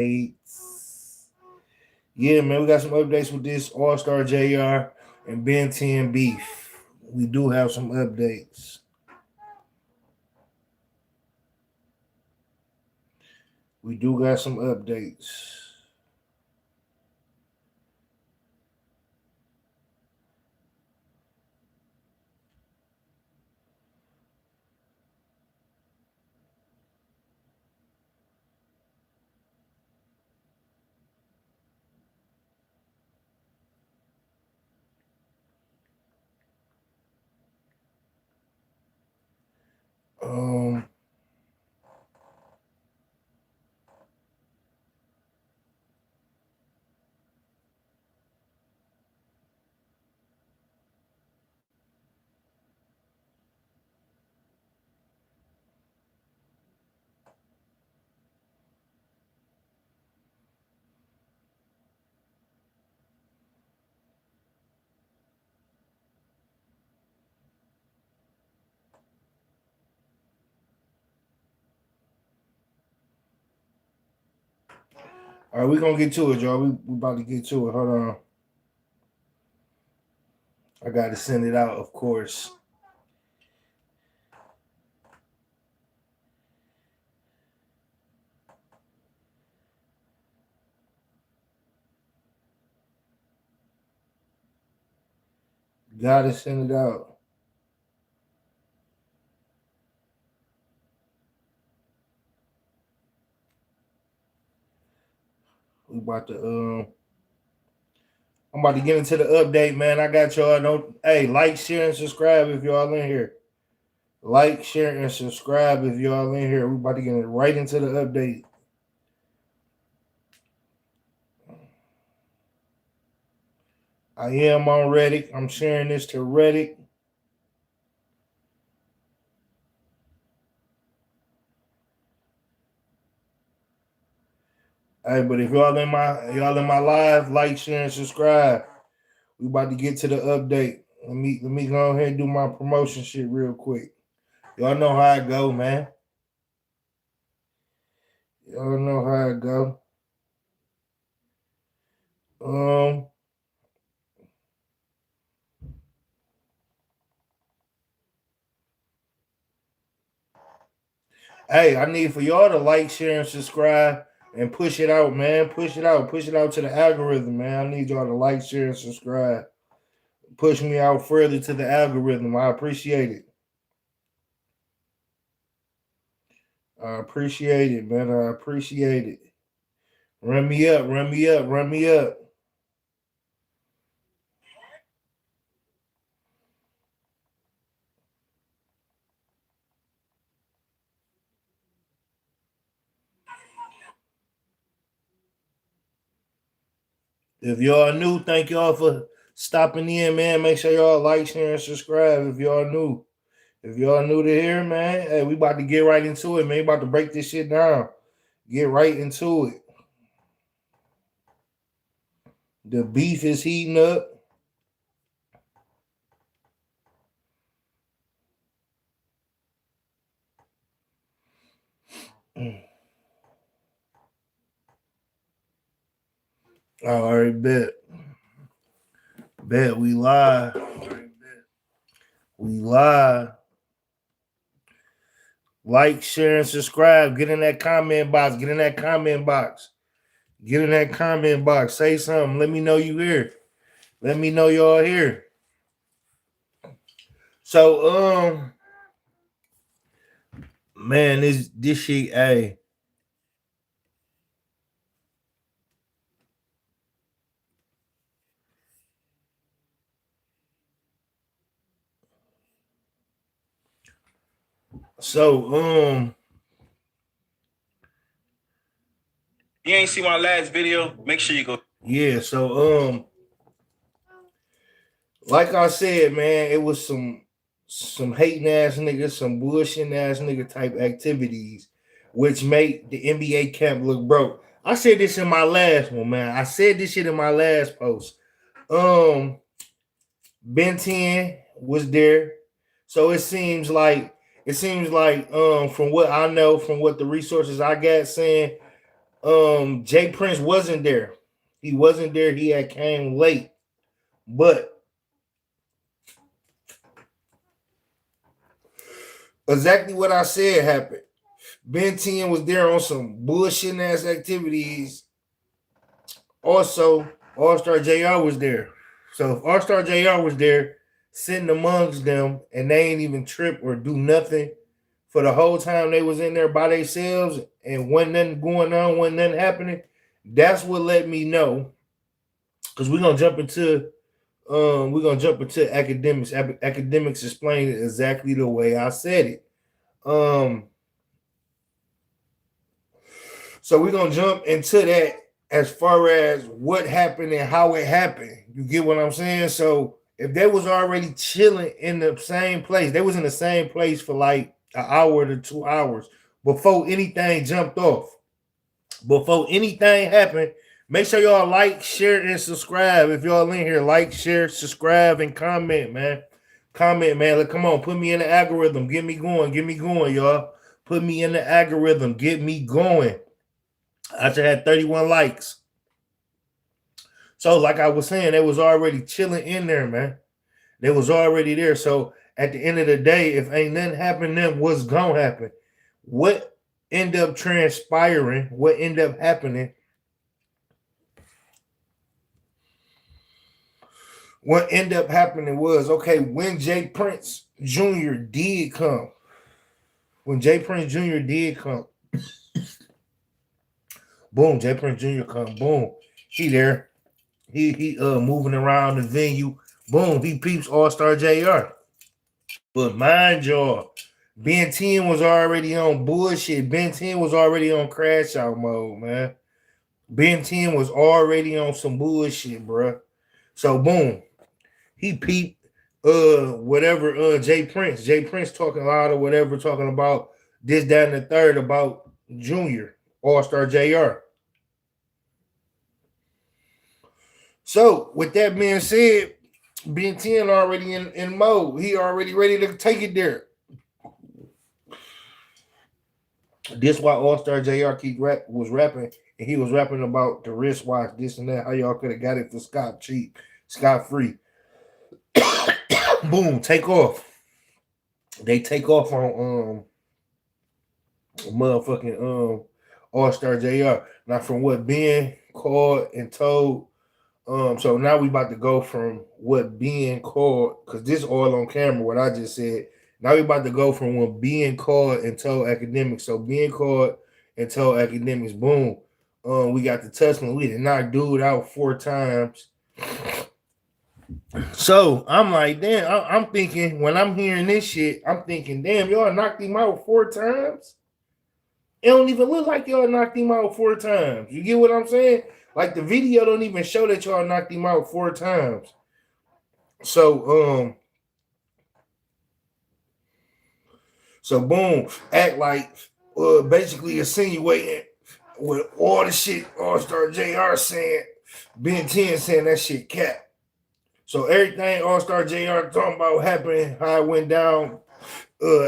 Yeah, man, we got some updates with this Allstar JR and Ben 10 beef. We do have some updates. We do got some updates. Um, all right, we're gonna get to it, y'all. We about to get to it. Hold on. I gotta send it out, of course. Gotta send it out. We about to I'm about to get into the update, man. I got y'all. Hey, like, share, and subscribe if y'all in here. Like, share, and subscribe if y'all in here. We about to get right into the update. I am on Reddit. I'm sharing this to Reddit. Hey, but if y'all in my live, like, share, and subscribe. We about to get to the update. Let me go ahead and do my promotion shit real quick. Y'all know how it go, man. Y'all know how it go. Um, hey, I need for y'all to like, share, and subscribe and push it out, man. Push it out. Push it out to the algorithm, man. I need y'all to like, share, and subscribe. Push me out further to the algorithm. I appreciate it. I appreciate it, man. I appreciate it. Run me up, run me up, run me up. If y'all new, thank y'all for stopping in, man. Make sure y'all like, share, and subscribe if y'all new. If y'all new to here, man, hey, we about to get right into it, man. We about to break this shit down. Get right into it. The beef is heating up. All right, bet. Bet we live. We live. Like, share, and subscribe. Get in that comment box. Get in that comment box. Get in that comment box. Say something. Let me know you here. Let me know y'all here. So, man, this shit, hey. So, you ain't see my last video, make sure you go. Yeah, so like I said, man, it was some hating ass niggas, some bullshit ass nigga type activities, which make the NBA camp look broke. I said this in my last one, man. I said this shit in my last post. Ben 10 was there. So it seems like from what I know, from what the resources I got saying, Jay Prince wasn't there. He wasn't there. He had came late. But exactly what I said happened. Ben 10 was there on some bullshit ass activities. Also, Allstar JR was there. So if Allstar JR was there, sitting amongst them, and they ain't even trip or do nothing for the whole time they was in there by themselves, and wasn't nothing going on, wasn't nothing happening, that's what let me know. Because we're gonna jump into academics. Academics explained it exactly the way I said it. So we're gonna jump into that as far as what happened and how it happened. You get what I'm saying? So if they was already chilling in the same place, they was in the same place for like an hour to 2 hours before anything jumped off. Before anything happened, make sure y'all like, share, and subscribe. If y'all in here, like, share, subscribe, and comment, man. Comment, man. Like, come on, put me in the algorithm. Get me going, y'all. Put me in the algorithm. Get me going. I just had 31 likes. So, like I was saying, they was already chilling in there, man. They was already there. So, at the end of the day, if ain't nothing happening, then what's going to happen? What end up transpiring? What end up happening? What end up happening was, okay, when Jay Prince Jr. did come, boom, Jay Prince Jr. come, boom, he there. He moving around the venue. Boom, he peeps Allstar JR. But mind y'all, Ben 10 was already on bullshit. Ben 10 was already on crash out mode, man. Ben 10 was already on some bullshit, bruh. So boom, he peeped whatever Jay Prince talking loud or whatever, talking about this, that, and the third about Junior, Allstar JR. So, with that being said, Ben 10 already in mode. He already ready to take it there. This why Allstar JR was rapping, and he was rapping about the wristwatch, this and that, how y'all could have got it for scot free. Boom, take off. They take off on motherfucking Allstar JR. Now, from what Ben called and told, so now we about to go from what being called, because this all on camera, what I just said. Now we about to go from what being called and told academics. So being called and told academics, boom. We got the tussling. We did knock dude out 4 times. So I'm like, damn, I'm thinking, when I'm hearing this shit, I'm thinking, damn, y'all knocked him out 4 times? It don't even look like y'all knocked him out 4 times. You get what I'm saying? Like, the video don't even show that y'all knocked him out 4 times. So boom, act like basically insinuating with all the shit Allstar JR saying, Ben 10 saying that shit cap. So everything Allstar JR talking about happening, how it went down,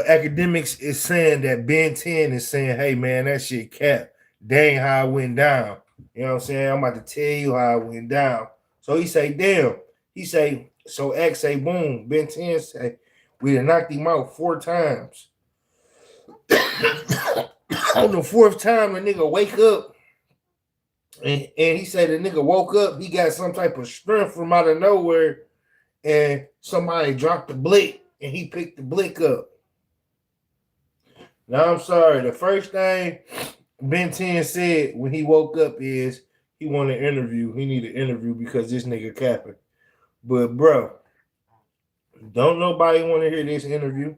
academics is saying that Ben 10 is saying, hey man, that shit cap. Dang how it went down. You know what I'm saying? I'm about to tell you how it went down. So he say, damn. He say, so X say, boom. Ben 10 say, we done knocked him out 4 times. On the 4th time, the nigga wake up. And he said the nigga woke up. He got some type of strength from out of nowhere. And somebody dropped the blick. And he picked the blick up. Now, I'm sorry. The first thing Ben 10 said when he woke up is he wanted an interview. He need an interview because this nigga capping. But, bro, don't nobody want to hear this interview.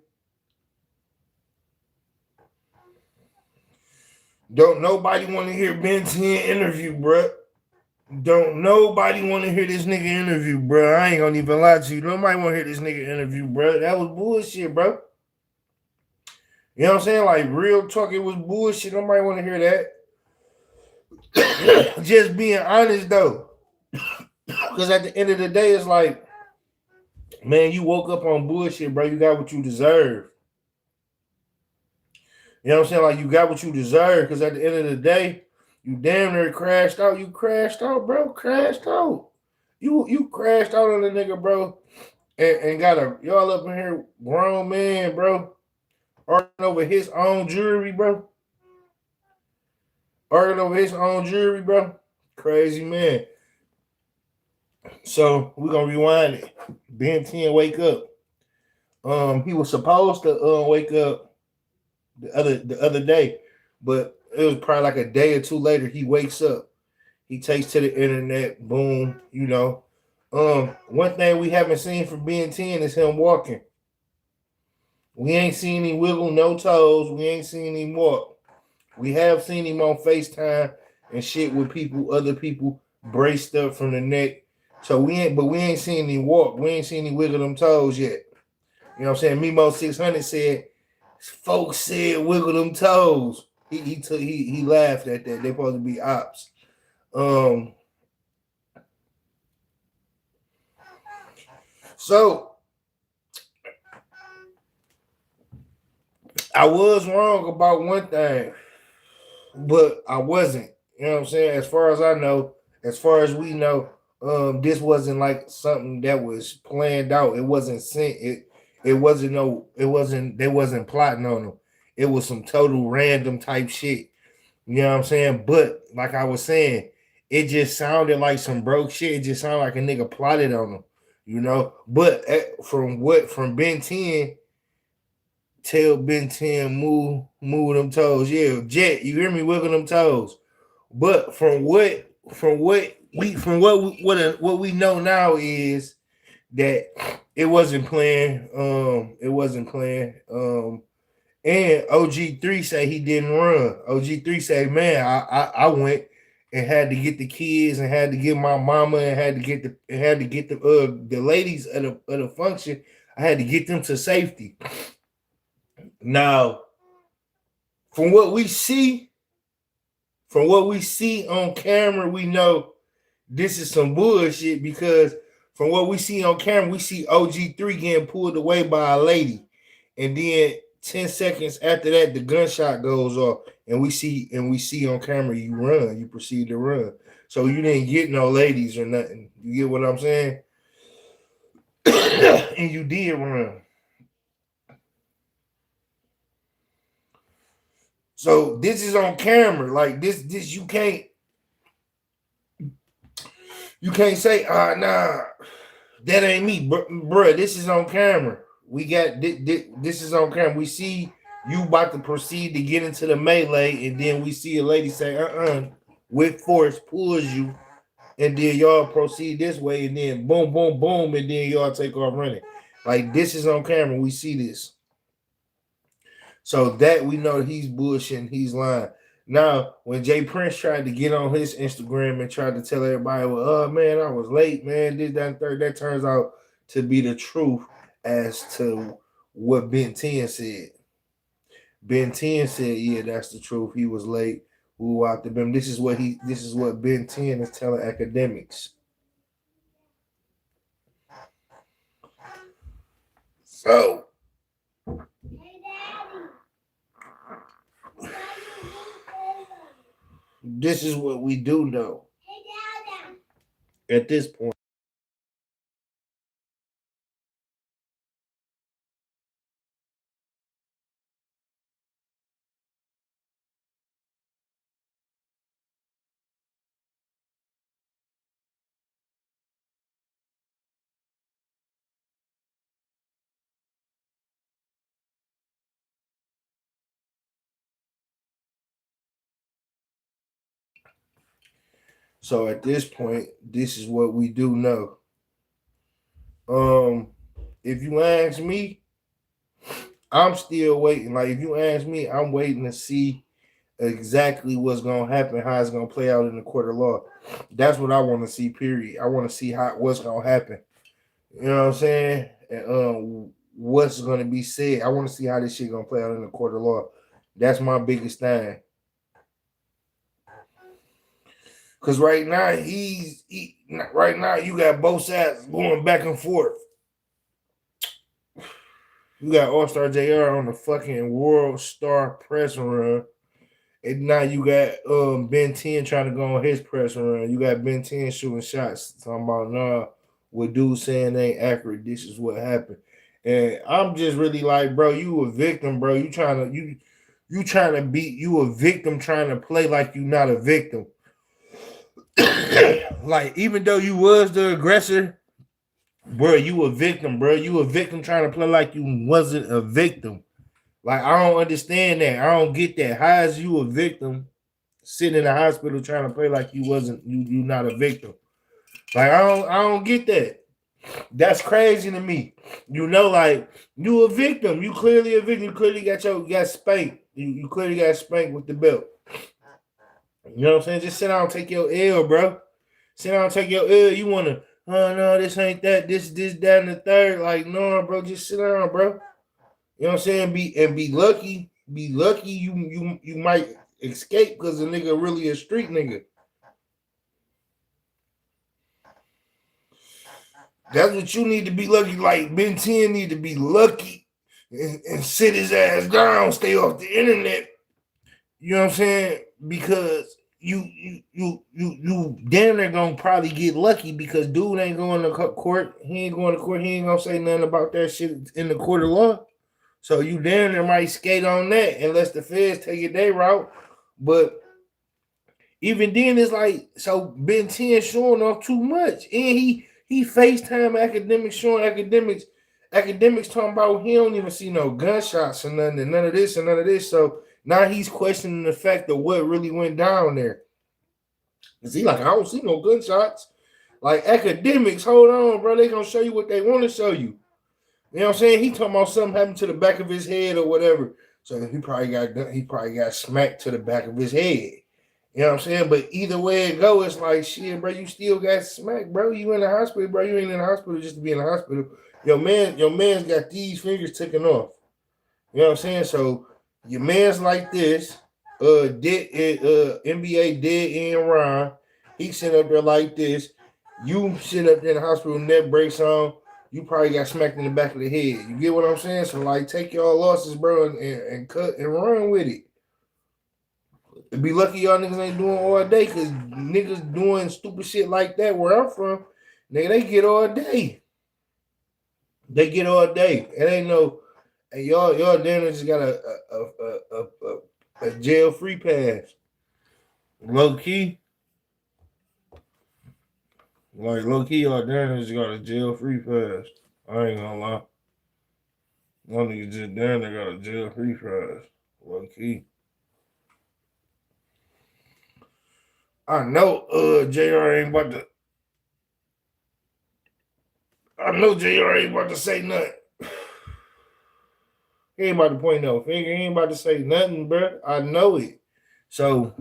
Don't nobody want to hear Ben 10 interview, bro. Don't nobody want to hear this nigga interview, bro. I ain't gonna even lie to you. Nobody want to hear this nigga interview, bro. That was bullshit, bro. You know what I'm saying? Like, real talk, it was bullshit. Nobody want to hear that. Just being honest, though. Because at the end of the day, it's like, man, you woke up on bullshit, bro. You got what you deserve. You know what I'm saying? Like, you got what you deserve. Because at the end of the day, You damn near crashed out. You crashed out, bro. Crashed out. You crashed out on the nigga, bro. And got y'all up in here, grown man, bro. Arguing over his own jewelry, bro. Arguing over his own jewelry, bro. Crazy man. So we're gonna rewind it. Ben 10 wake up. He was supposed to wake up the other day, but it was probably like a day or two later. He wakes up. He takes to the internet. Boom. You know. One thing we haven't seen from Ben 10 is him walking. We ain't seen him wiggle no toes. We ain't seen him walk. We have seen him on FaceTime and shit with people, other people braced up from the neck. So we ain't seen him walk. We ain't seen him wiggle them toes yet. You know what I'm saying? Mimo 600 said, folks said wiggle them toes. He laughed at that. They supposed to be ops. So I was wrong about one thing, but I wasn't. You know what I'm saying? As far as I know, as far as we know, this wasn't like something that was planned out. It wasn't sent. They wasn't plotting on them. It was some total random type shit. You know what I'm saying? But like I was saying, it just sounded like some broke shit. It just sounded like a nigga plotted on them. You know? But from Ben 10, tell Ben 10 move them toes. Yeah, Jet, you hear me wiggle them toes. But what we know now is that it wasn't planned. It wasn't planned. And OG3 say he didn't run. OG3 say, man, I went and had to get the kids and had to get my mama and had to get the ladies at the function. I had to get them to safety. Now, from what we see on camera, we know this is some bullshit because from what we see on camera, we see OG3 getting pulled away by a lady. And then 10 seconds after that, the gunshot goes off. And we see on camera you proceed to run. So you didn't get no ladies or nothing. You get what I'm saying? And you did run. So this is on camera. Like this you can't say, nah, that ain't me, bruh. This is on camera. We got this is on camera. We see you about to proceed to get into the melee, and then we see a lady say, with force pulls you, and then y'all proceed this way, and then boom, boom, boom, and then y'all take off running. Like this is on camera. We see this. So that we know he's bullshitting, he's lying. Now, when Jay Prince tried to get on his Instagram and tried to tell everybody, well, oh man, I was late, man, this, that, and third, that turns out to be the truth as to what Ben 10 said. Ben 10 said, yeah, that's the truth. He was late. Woo out the bim. This is what Ben 10 is telling academics. So this is what we do know at this point. So at this point, this is what we do know. If you ask me, I'm still waiting. Like if you ask me, I'm waiting to see exactly what's gonna happen, how it's gonna play out in the court of law. That's what I want to see. Period. I want to see what's gonna happen. You know what I'm saying? And what's gonna be said. I want to see how this shit gonna play out in the court of law. That's my biggest thing. Cause right now right now you got both sides going back and forth. You got Allstar JR on the fucking World Star press run, And now you got Ben 10 trying to go on his press run. You got Ben 10 shooting shots, talking about nah, what dude saying ain't accurate. This is what happened. And I'm just really like, bro, you a victim, bro. You trying to beat you a victim trying to play like you not a victim. Like, even though you was the aggressor, bro, you a victim, bro. You a victim trying to play like you wasn't a victim. Like, I don't understand that. I don't get that. How is you a victim sitting in the hospital trying to play like you wasn't you not a victim? Like, I don't get that. That's crazy to me. You know, like, you a victim. You clearly a victim. You clearly got spanked. You clearly got spanked with the belt. You know what I'm saying? Just sit down and take your L, bro. Sit down and take your L. You wanna, oh no, this ain't that, this, that, and the third. Like, no, bro, just sit down, bro. You know what I'm saying? Be lucky. Be lucky you might escape because the nigga really a street nigga. That's what you need to be lucky. Like Ben 10 need to be lucky and sit his ass down, stay off the internet. You know what I'm saying? Because you damn near gonna probably get lucky because dude ain't going to court. He ain't going to court. He ain't gonna say nothing about that shit in the court of law. So you damn near might skate on that unless the feds take it their route. But even then, it's like, so Ben 10 showing off too much. And he FaceTime academics showing academics talking about he don't even see no gunshots or nothing and none of this and none of this. So now he's questioning the fact of what really went down there. Cause he like, I don't see no gunshots. Like, academics, hold on, bro. They gonna show you what they want to show you. You know what I'm saying? He talking about something happened to the back of his head or whatever. So he probably got smacked to the back of his head. You know what I'm saying? But either way it go, it's like, shit, bro, you still got smacked, bro. You in the hospital, bro. You ain't in the hospital just to be in the hospital. Your man's got these fingers taken off. You know what I'm saying? So your man's like this, NBA dead end Ron. He sitting up there like this. You sitting up there in the hospital, neck brace on. You probably got smacked in the back of the head. You get what I'm saying? So, like, take y'all losses, bro, and cut and run with it. Be lucky y'all niggas ain't doing all day, because niggas doing stupid shit like that where I'm from, nigga, they get all day. They get all day. It ain't no, and y'all damn just got a jail free pass. Low key. Like, low key, y'all damn just got a jail free pass. I ain't gonna lie. Y'all niggas just damn they got a jail free pass. Low key. I know JR ain't about to. I know JR ain't about to say nothing. He ain't about to point no finger. He ain't about to say nothing, bro. I know it. So,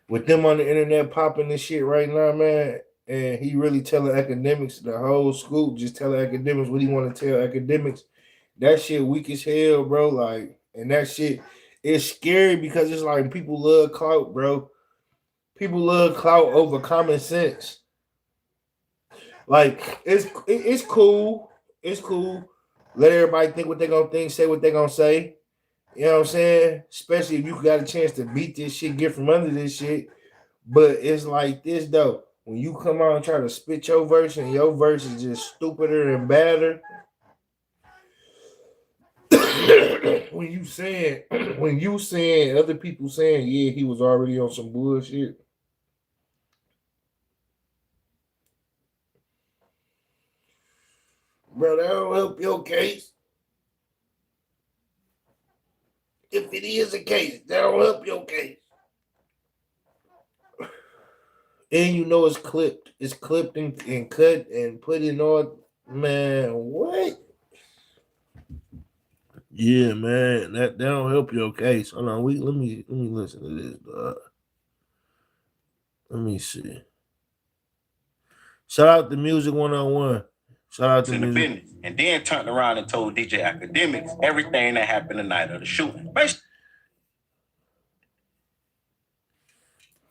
with them on the internet popping this shit right now, man, and he really telling academics, the whole school, just telling academics what he want to tell academics, that shit weak as hell, bro. Like, and that shit is scary because it's like people love clout, bro. People love clout over common sense. Like, it's cool. It's cool. Let everybody think what they gonna think, say what they gonna say. You know what I'm saying? Especially if you got a chance to beat this shit, get from under this shit. But it's like this though. When you come out and try to spit your verse and your verse is just stupider and badder. when you saying other people saying, yeah, he was already on some bullshit. Bro, that don't help your case. If it is a case, that don't help your case. And you know it's clipped. It's clipped and cut and put in all. Man, what? Yeah, man. That don't help your case. Hold on, let me listen to this, dog. Let me see. Shout out to Music 101. Shout out to in the business, and then turned around and told DJ Academics everything that happened the night of the shooting.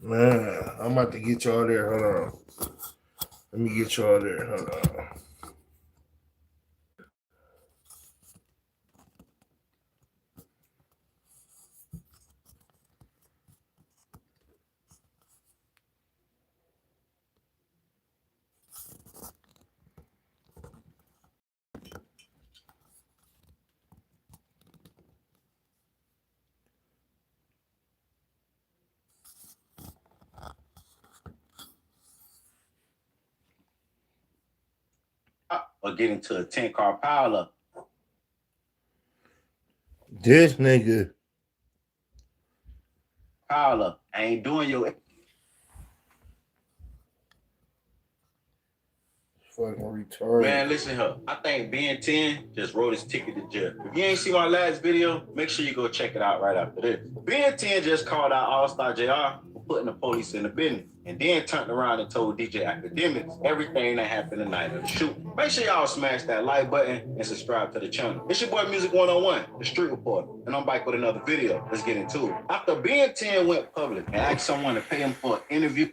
Man, I'm about to get y'all there. Hold on. Let me get y'all there. Hold on. or get into a 10-car pileup. This nigga. Pileup. I ain't doing your... Fucking retarded. Man, listen here. I think Ben 10 just wrote his ticket to jail. If you ain't seen my last video, make sure you go check it out right after this. Ben 10 just called out Allstar JR for putting the police in the business, and then turned around and told DJ Academics everything that happened the night of the shooting. Make sure y'all smash that like button and subscribe to the channel. It's your boy Music 101, the Street Reporter, and I'm back with another video. Let's get into it. After Ben 10 went public and asked someone to pay him for an interview,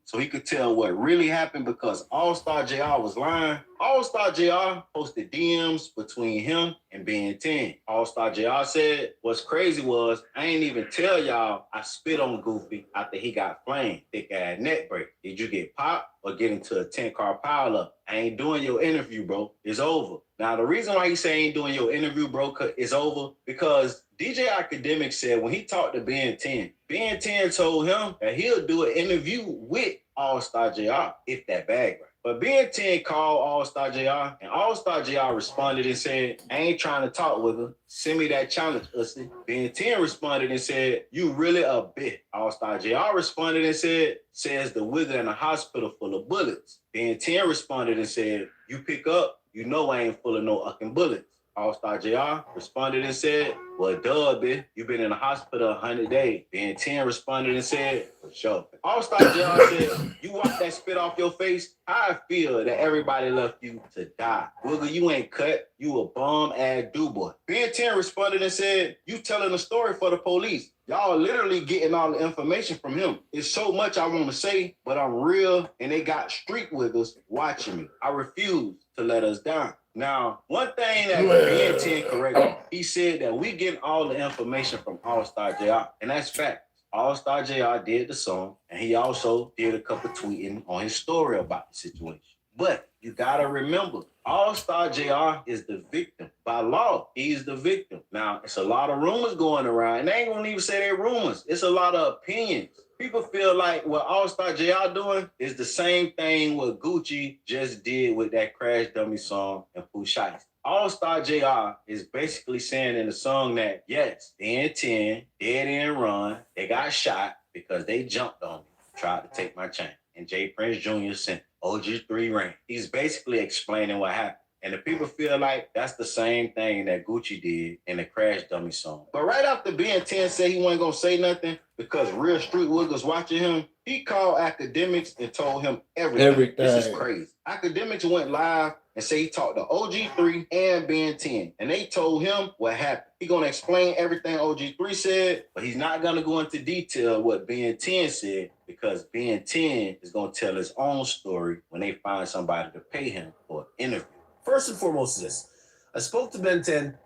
so he could tell what really happened, because Allstar JR was lying. Allstar JR posted DMs between him and Ben 10. Allstar JR said, what's crazy was, I ain't even tell y'all I spit on Goofy after he got flamed. Thick ass neck break. Did you get popped or get into a 10-car pileup? I ain't doing your interview, bro. It's over. Now, the reason why he say ain't doing your interview, bro, is over, because DJ Academic said when he talked to Ben 10, Ben 10 told him that he'll do an interview with Allstar JR if that bag right. But Ben 10 called Allstar JR, and Allstar JR responded and said, I ain't trying to talk with her. Send me that challenge, Ussy. Ben 10 responded and said, you really a bitch. Allstar JR responded and said, says the wizard in a hospital full of bullets. Ben 10 responded and said, you pick up, you know I ain't full of no fucking bullets. Allstar JR responded and said, well, duh, bitch. You been in the hospital 100 days. Ben 10 responded and said, for sure. Allstar JR said, you wipe that spit off your face? I feel that everybody left you to die. Wiggle, you ain't cut. You a bum-ass do-boy. Ben 10 responded and said, you telling a story for the police. Y'all literally getting all the information from him. It's so much I want to say, but I'm real, and they got street wiggles watching me. I refuse to let us down. Now, one thing that Ben 10 corrected, he said that we getting all the information from Allstar JR, and that's fact. Allstar JR did the song, and he also did a couple tweeting on his story about the situation. But you gotta remember, Allstar JR is the victim. By law, he's the victim. Now, it's a lot of rumors going around, and they ain't gonna even say they're rumors. It's a lot of opinions. People feel like what Allstar JR doing is the same thing what Gucci just did with that Crash Dummy song and Pooh Shiesty. Allstar JR is basically saying in the song that, yes, Ben 10, dead end run, they got shot because they jumped on me, tried to take my chain. And Jay Prince Jr. sent OG3 ring. He's basically explaining what happened. And the people feel like that's the same thing that Gucci did in the Crash Dummy song. But right after Ben 10 said he wasn't going to say nothing because real street wiggles watching him, he called Academics and told him everything. This is crazy. Academics went live and said he talked to OG3 and Ben 10. And they told him what happened. He's going to explain everything OG3 said, but he's not going to go into detail what Ben 10 said, because Ben 10 is going to tell his own story when they find somebody to pay him for an interview. First and foremost is this. I spoke to Ben 10,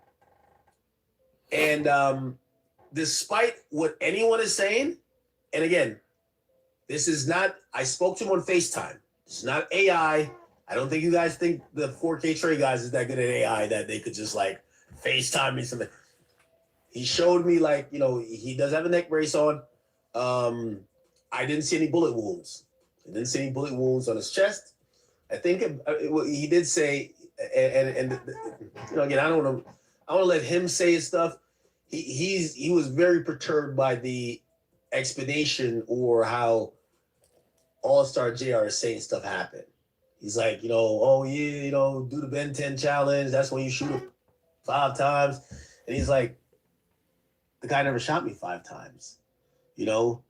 and despite what anyone is saying, and again, this is not, I spoke to him on FaceTime. It's not AI. I don't think you guys think the 4K Trey guys is that good at AI that they could just like FaceTime me something. He showed me like, you know, he does have a neck brace on. I didn't see any bullet wounds. I didn't see any bullet wounds on his chest. I think he did say, and you know, again, I don't want to let him say his stuff. He was very perturbed by the explanation or how Allstar JR is saying stuff happened. He's like, you know, oh yeah, you know, do the Ben 10 challenge. That's when you shoot him 5 times. And he's like, the guy never shot me 5 times. You know,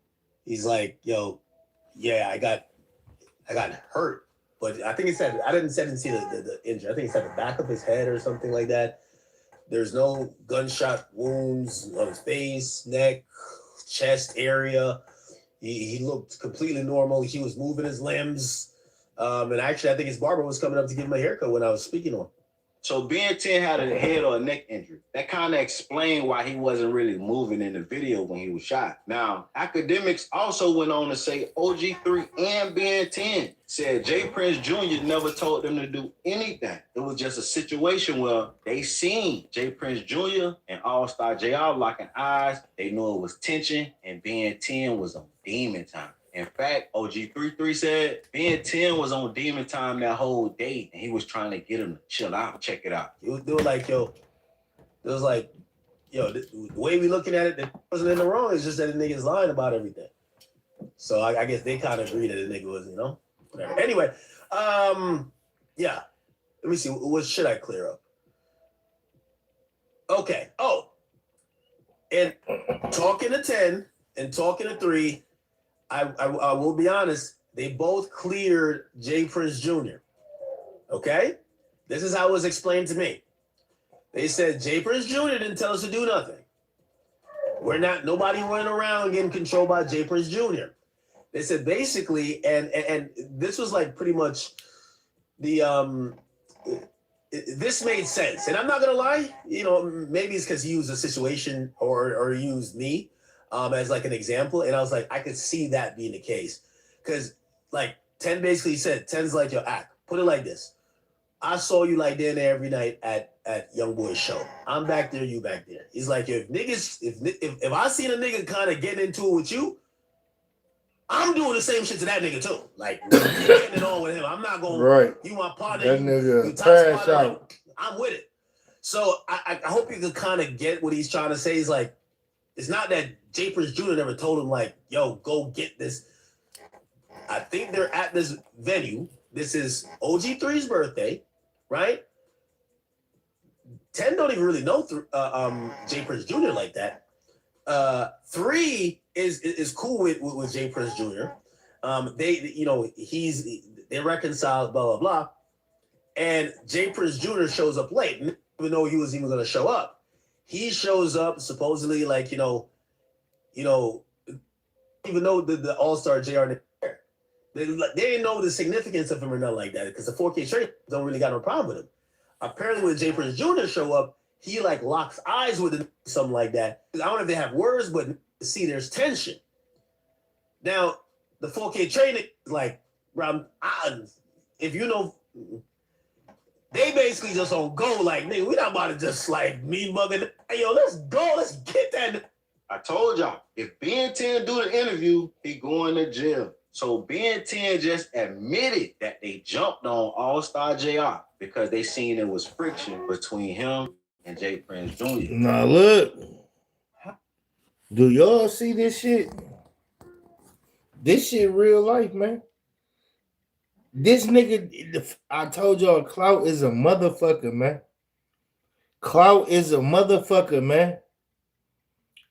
he's like, yo, yeah, I got hurt. But I think he said, I didn't see the injury. I think he said the back of his head or something like that. There's no gunshot wounds on his face, neck, chest area. He looked completely normal. He was moving his limbs. And actually, I think his barber was coming up to give him a haircut when I was speaking to him. So Ben 10 had a head or a neck injury. That kind of explained why he wasn't really moving in the video when he was shot. Now, Academics also went on to say OG3 and Ben 10 said Jay Prince Jr. never told them to do anything. It was just a situation where they seen Jay Prince Jr. and Allstar JR locking eyes. They knew it was tension, and Ben 10 was on demon time. In fact, OG33 said Ben 10 was on demon time that whole day, and he was trying to get him to chill out. Check it out. They were like, yo, the way we looking at it, that wasn't in the wrong. It's just that the nigga's lying about everything. So I guess they kind of agree that the nigga was, whatever. Anyway, yeah. Let me see. What should I clear up? Okay. Oh, and talking to 10 and talking to 3, I will be honest. They both cleared Jay Prince Jr. Okay, this is how it was explained to me. They said Jay Prince Jr. didn't tell us to do nothing. Nobody went around getting controlled by Jay Prince Jr. They said basically, and this was like pretty much the this made sense. And I'm not gonna lie, maybe it's because he used a situation or he used me as like an example, and I was like, I could see that being the case, because like 10 basically said, 10's like, yo, act. Put it like this. I saw you like there every night at Young Boy's show. I'm back there, you back there. He's like, if I seen a nigga kind of getting into it with you, I'm doing the same shit to that nigga too. Like, getting it on with him. I'm not going, right. You my partner. That nigga you trash partner, out. like, I'm with it. So I hope you can kind of get what he's trying to say. He's like, it's not that Jay Prince Jr. never told him like, yo, go get this. I think they're at this venue. This is OG3's birthday, right? 10 don't even really know Jay Prince Jr. like that. 3 is cool with Jay Prince Jr. They reconciled, blah blah blah, and Jay Prince Jr. shows up late, even though he was even going to show up. He shows up supposedly like even though the Allstar JR. They didn't know the significance of him or nothing like that, because the 4K trade don't really got no problem with him. Apparently, when Jay Prince Jr. show up, he like locks eyes with him, something like that. I don't know if they have words, but see, there's tension. Now, the 4K training is like, if they basically just on go like, nigga, we not about to just like me mugging. Hey, yo, let's go, let's get that. I told y'all, if Ben 10 do the interview, he going to jail. So Ben 10 just admitted that they jumped on Allstar JR because they seen there was friction between him and Jay Prince Jr. Now look, do y'all see this shit? This shit real life, man. This nigga, I told y'all, Clout is a motherfucker, man. Clout is a motherfucker, man.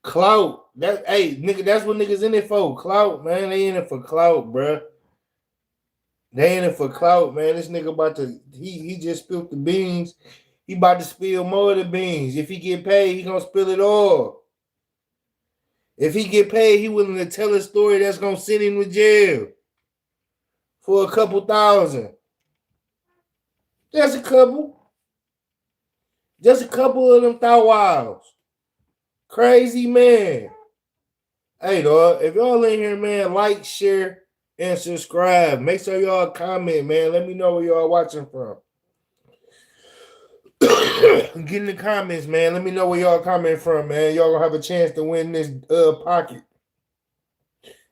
Clout, nigga, that's what niggas in it for. Clout, man, they in it for clout, bruh. They in it for clout, man. This nigga about to, he just spilled the beans. He about to spill more of the beans. If he get paid, he gonna spill it all. If he get paid, he willing to tell a story that's gonna send him to jail for a couple thousand. Just a couple of them thou wows. Crazy, man. Hey, dog, if y'all in here, man, like, share, and subscribe. Make sure y'all comment, man. Let me know where y'all watching from. Get in the comments, man. Let me know where y'all comment from, man. Y'all gonna have a chance to win this pocket.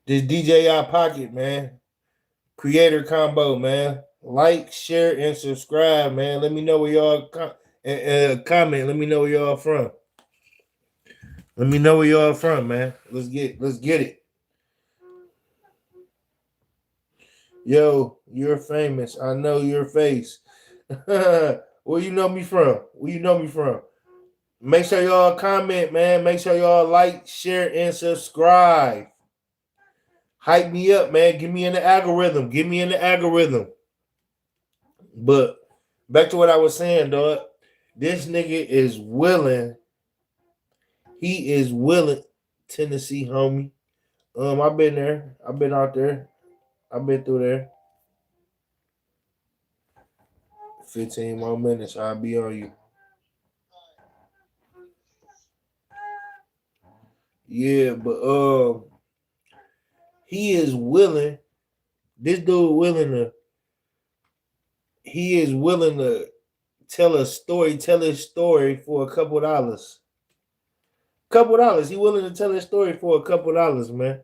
This DJI pocket, man. Creator combo, man. Like, share, and subscribe, man. Let me know where y'all comment. Let me know where y'all from. Let me know where y'all from, man. Let's get it. Yo, you're famous. I know your face. Where you know me from? Make sure y'all comment, man. Make sure y'all like, share, and subscribe. Hype me up, man. Get me in the algorithm. But back to what I was saying, dog. This nigga is willing. He is willing. Tennessee, homie. I've been there. I've been out there. I've been through there. 15 more minutes. I'll be on you. Yeah, but he is willing. This dude he is willing to tell his story for a couple dollars. He willing to tell his story for a couple dollars, man.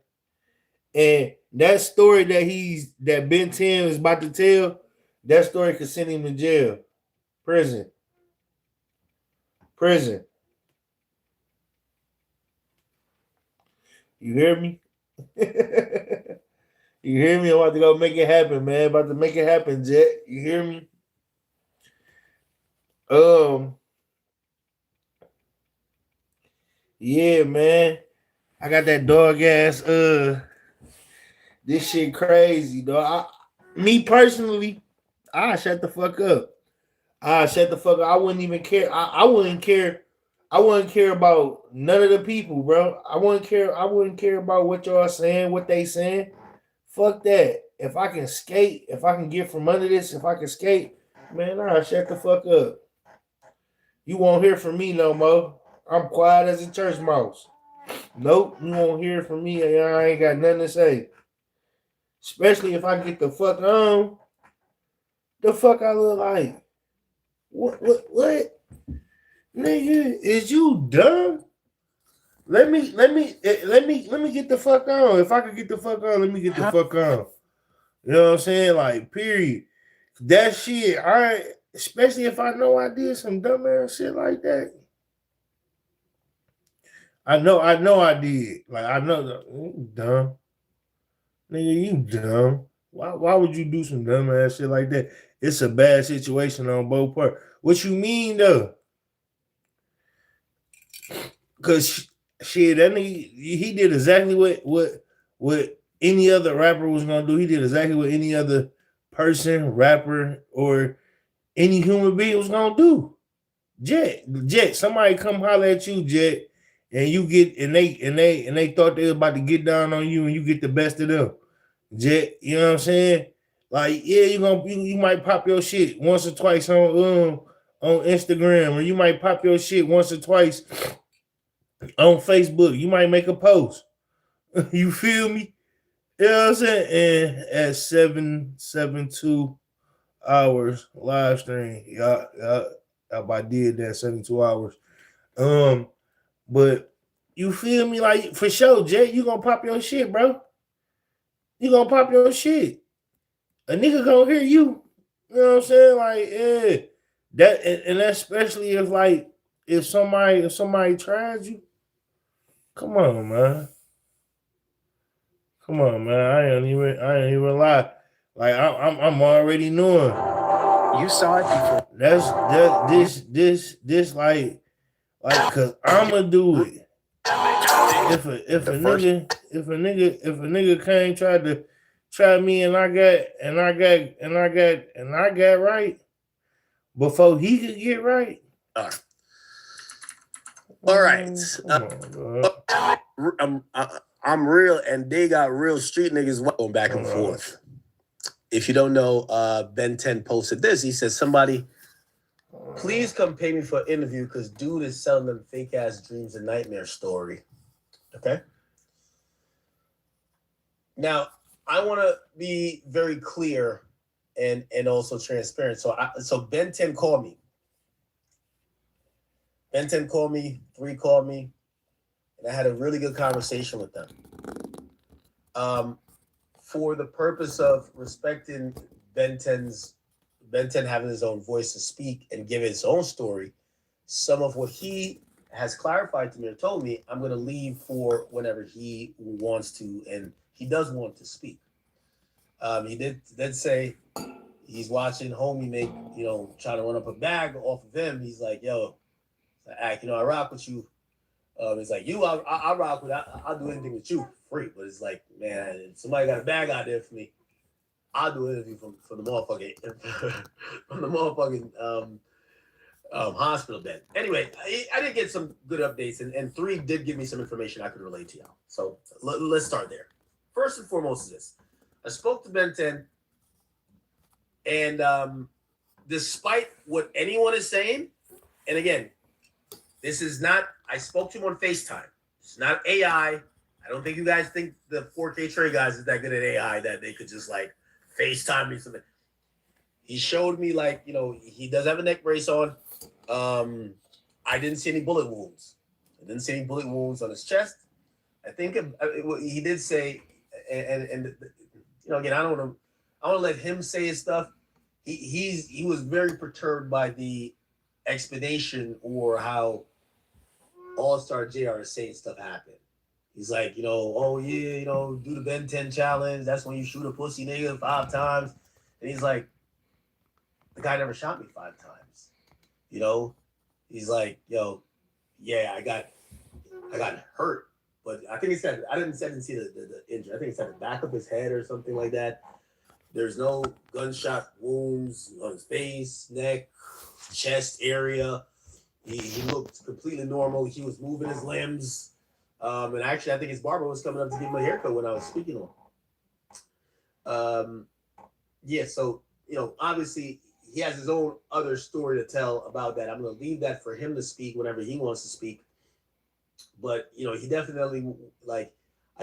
And That story that Ben 10 is about to tell, that story could send him to jail, prison. You hear me? You hear me? I'm about to go make it happen, man. About to make it happen, Jet. You hear me? Yeah, man. I got that dog ass. This shit crazy, dog. Me personally, I shut the fuck up. I shut the fuck up. I wouldn't even care. I wouldn't care. I wouldn't care about none of the people, bro. I wouldn't care. I wouldn't care about what y'all saying, what they saying. Fuck that. If I can skate, if I can get from under this, if I can skate, man, I shut the fuck up. You won't hear from me no more. I'm quiet as a church mouse. Nope, you won't hear from me. I ain't got nothing to say. Especially if I get the fuck on. The fuck I look like? What? Nigga, is you dumb? Let me get the fuck on. If I could get the fuck on, let me get the fuck on. You know what I'm saying? Like, period. That shit, especially if I know I did some dumbass shit like that. I know I did. Like, I know you dumb. Nigga, you dumb. Why would you do some dumbass shit like that? It's a bad situation on both parts. What you mean though? Cause shit, that nigga, he did exactly what any other rapper was gonna do. He did exactly what any other person, rapper, or any human being was gonna do. Jet, somebody come holler at you, Jet, and you get and they thought they was about to get down on you and you get the best of them. Jet, you know what I'm saying? Like, yeah, you might pop your shit once or twice on Instagram, or you might pop your shit once or twice on Facebook. You might make a post. You feel me? You know what I'm saying? And at 772 hours live stream, y'all I did that 72 hours. But you feel me? Like, for sure, Jay, you gonna pop your shit, bro. You gonna pop your shit. A nigga gonna hear you. You know what I'm saying? Like, yeah. That and especially if somebody tries you. Come on, man. I ain't even lie. Like, I'm already knowing. You saw it before. This like cause I'ma do it. If a nigga came try me and I got right before he could get right. All right. I'm real, and they got real street niggas going back and forth. If you don't know, Ben 10 posted this. He says, somebody, please come pay me for an interview because dude is selling them fake ass dreams and nightmare story. Okay? Now, I want to be very clear and also transparent. So Ben 10 called me. Ben 10 called me, 3 called me, and I had a really good conversation with them. For the purpose of respecting Ben 10 having his own voice to speak and give his own story, some of what he has clarified to me or told me, I'm going to leave for whenever he wants to, and he does want to speak. He did say he's watching homie make, trying to run up a bag off of him. He's like, yo, I rock with you. It's like, I rock with, I'll do anything with you for free. But it's like, man, if somebody got a bag out there for me, I'll do anything from the motherfucking, hospital bed. Anyway, I did get some good updates, and 3 did give me some information I could relate to y'all. So let's start there. First and foremost is this. I spoke to Ben 10, and despite what anyone is saying, and again, this is not, I spoke to him on FaceTime. It's not AI. I don't think you guys think the 4K Trey guys is that good at AI that they could just like FaceTime me something. He showed me he does have a neck brace on. I didn't see any bullet wounds. I didn't see any bullet wounds on his chest. I think he did say, and again, I want to let him say his stuff. He was very perturbed by the explanation or how All-Star JR is saying stuff happened. He's like, oh yeah, do the Ben 10 challenge. That's when you shoot a pussy nigga 5 times. And he's like, the guy never shot me 5 times. He's like, yo, yeah, I got hurt. But I think he said, I didn't see the injury. I think he said the back of his head or something like that. There's no gunshot wounds on his face, neck, chest area. He looked completely normal. He was moving his limbs. And actually, I think his barber was coming up to give him a haircut when I was speaking to him. Yeah, so, obviously, he has his own other story to tell about that. I'm going to leave that for him to speak whenever he wants to speak. But, he definitely, I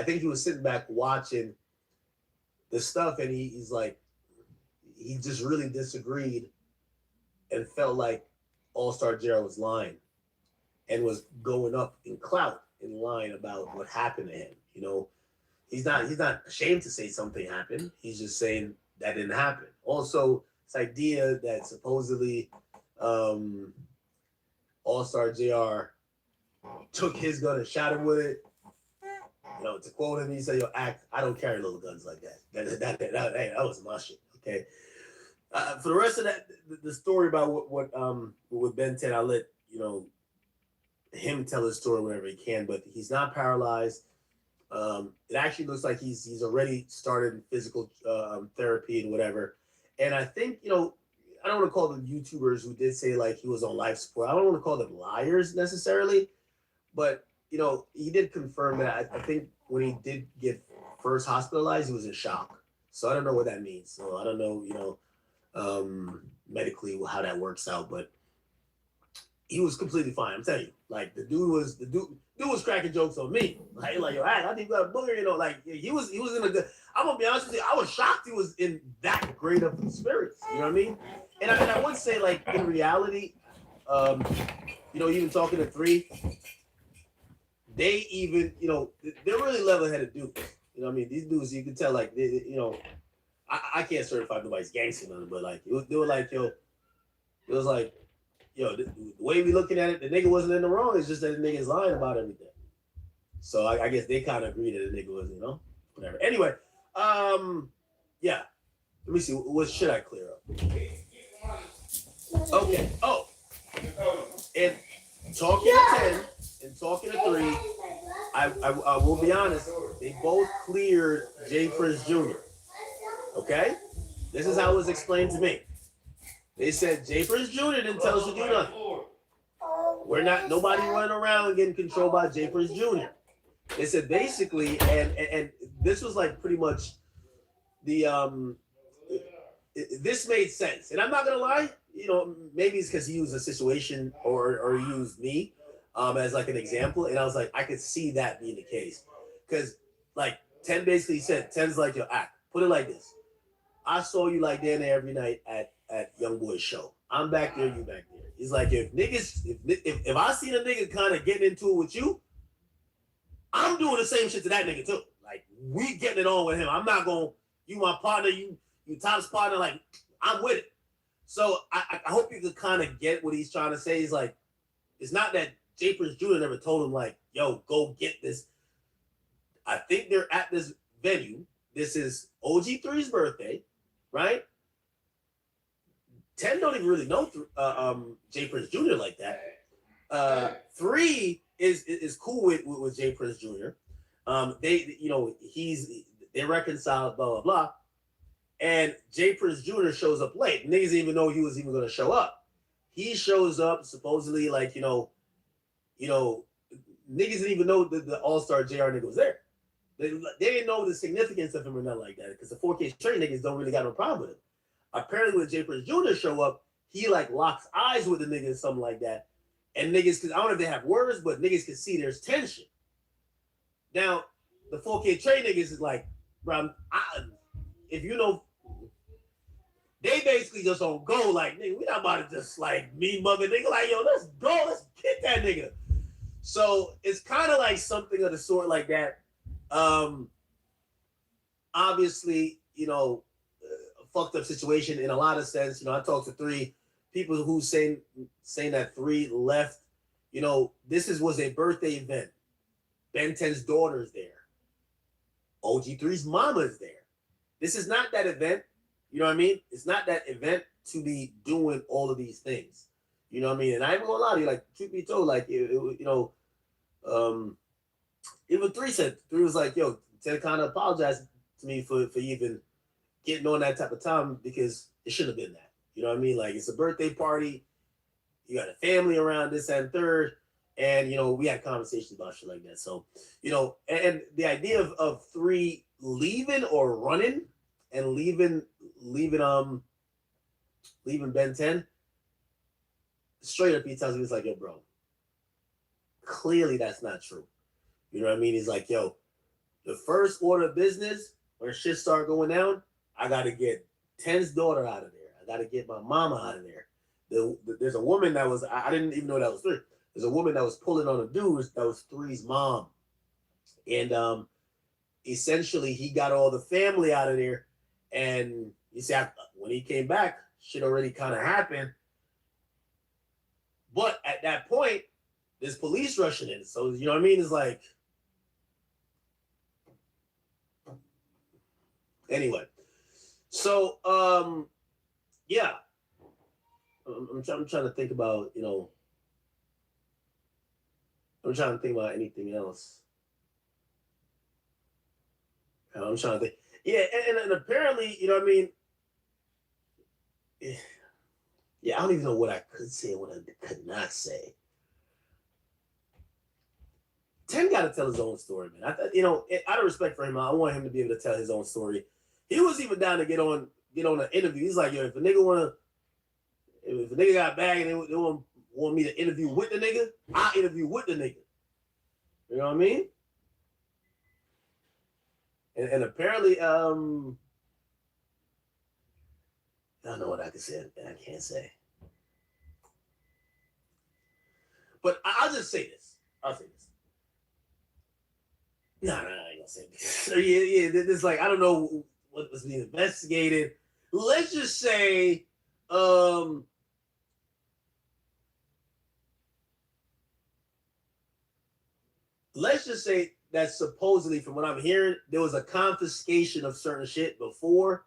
think he was sitting back watching the stuff, and he's like, he just really disagreed and felt like All-Star JR was lying and was going up in clout in line about what happened to him. He's not ashamed to say something happened. He's just saying that didn't happen. Also, this idea that supposedly All-Star JR took his gun and shot him with it. To quote him, he said, "Yo, Act, I don't carry little guns like that. That was my shit." Okay. For the rest of that, the story about what with Ben 10, I'll let him tell his story whenever he can. But he's not paralyzed. It actually looks like he's already started physical therapy and whatever. And I think I don't want to call them YouTubers who did say like he was on life support. I don't want to call them liars necessarily, but he did confirm that. I think when he did get first hospitalized, he was in shock. So I don't know what that means. So I don't know, medically how that works out, but he was completely fine. I'm telling you, like the dude was cracking jokes on me. Like yo, I think you got a booger, like he was in a good. I'm gonna be honest with you, I was shocked he was in that great of spirits. You know what I mean? And I would say like in reality, even talking to 3. They even, they're really level-headed dudes. You know what I mean? These dudes, you can tell, like, I can't certify nobody's gangster nothing, but, like, they were like, it was like, the way we looking at it, the nigga wasn't in the wrong. It's just that the nigga's lying about everything. So I guess they kind of agree that the nigga was, whatever. Anyway, yeah. Let me see. What should I clear up? Okay. Oh. And talking to 10 and talking to 3, I will be honest, they both cleared Jay Prince Jr. Okay? This is how it was explained to me. They said Jay Prince Jr. didn't tell us to do nothing. We're not, nobody running around getting controlled by Jay Prince Jr. They said basically, and this was like pretty much the, this made sense. And I'm not gonna lie, maybe it's because he used a situation or he used me as like an example. And I was like, I could see that being the case. Because like 10 basically said, 10's like, yo, Act, put it like this. I saw you like down there every night at Young Boy's show. I'm back there, you back there. He's like, if I see the nigga kind of getting into it with you, I'm doing the same shit to that nigga too. Like, we getting it on with him. I'm not going, you my partner, you Tom's partner, like, I'm with it. So I hope you could kind of get what he's trying to say. He's like, it's not that Jay Prince Jr. never told him, like, yo, go get this. I think they're at this venue. This is OG3's birthday, right? 10 don't even really know Jay Prince Jr. like that. 3 is cool with Jay Prince Jr. They reconciled, blah, blah, blah. And Jay Prince Jr. shows up late. Niggas didn't even know he was even going to show up. He shows up supposedly like, niggas didn't even know the All-Star JR nigga was there. They didn't know the significance of him or nothing like that because the 4K straight niggas don't really got no problem with him. Apparently when Jay Prince Jr. show up, he like locks eyes with the nigga or something like that. And niggas, cause I don't know if they have words, but niggas can see there's tension. Now, the 4K trade niggas is like, bro, if you know, they basically just don't go like, nigga, we not about to just like me mother nigga, like, yo, let's go, let's get that nigga. So it's kind of like something of the sort like that. obviously, a fucked up situation in a lot of sense. I talked to 3 people who saying that 3 left. This was a birthday event. Ben 10's daughter's there. OG3's mama's there. This is not that event. You know what I mean? It's not that event to be doing all of these things. You know what I mean? And I ain't gonna lie to you, like, truth be told, like, even 3 was like, yo, Ted kind of apologized to me for even getting on that type of time because it shouldn't have been that. You know what I mean? Like, it's a birthday party. You got a family around, this and third. And, we had conversations about shit like that. So, and the idea of 3 leaving or running and leaving Ben 10, straight up he tells me, he's like, yo, bro, clearly that's not true. You know what I mean? He's like, yo, the first order of business, when shit start going down, I got to get 10's daughter out of there. I got to get my mama out of there. There's a woman that was, I didn't even know that was 3. There's a woman that was pulling on a dude that was 3's mom. And essentially, he got all the family out of there. And you see, when he came back, shit already kind of happened. But at that point, there's police rushing in. So, you know what I mean? It's like, anyway. So, yeah. I'm trying to think about, I'm trying to think about anything else. I'm trying to think. Yeah, and apparently, you know what I mean? Yeah, I don't even know what I could say and what I could not say. 10 got to tell his own story, man. Out of respect for him, I want him to be able to tell his own story. He was even down to get on an interview. He's like, yo, if a nigga got back and they want me to interview with the nigga, I'll interview with the nigga. You know what I mean? And apparently, I don't know what I can say and I can't say. But I'll just say this. I'll say this. No, I ain't gonna say this. Yeah, this like, I don't know what was being investigated. Let's just say, that supposedly, from what I'm hearing, there was a confiscation of certain shit before,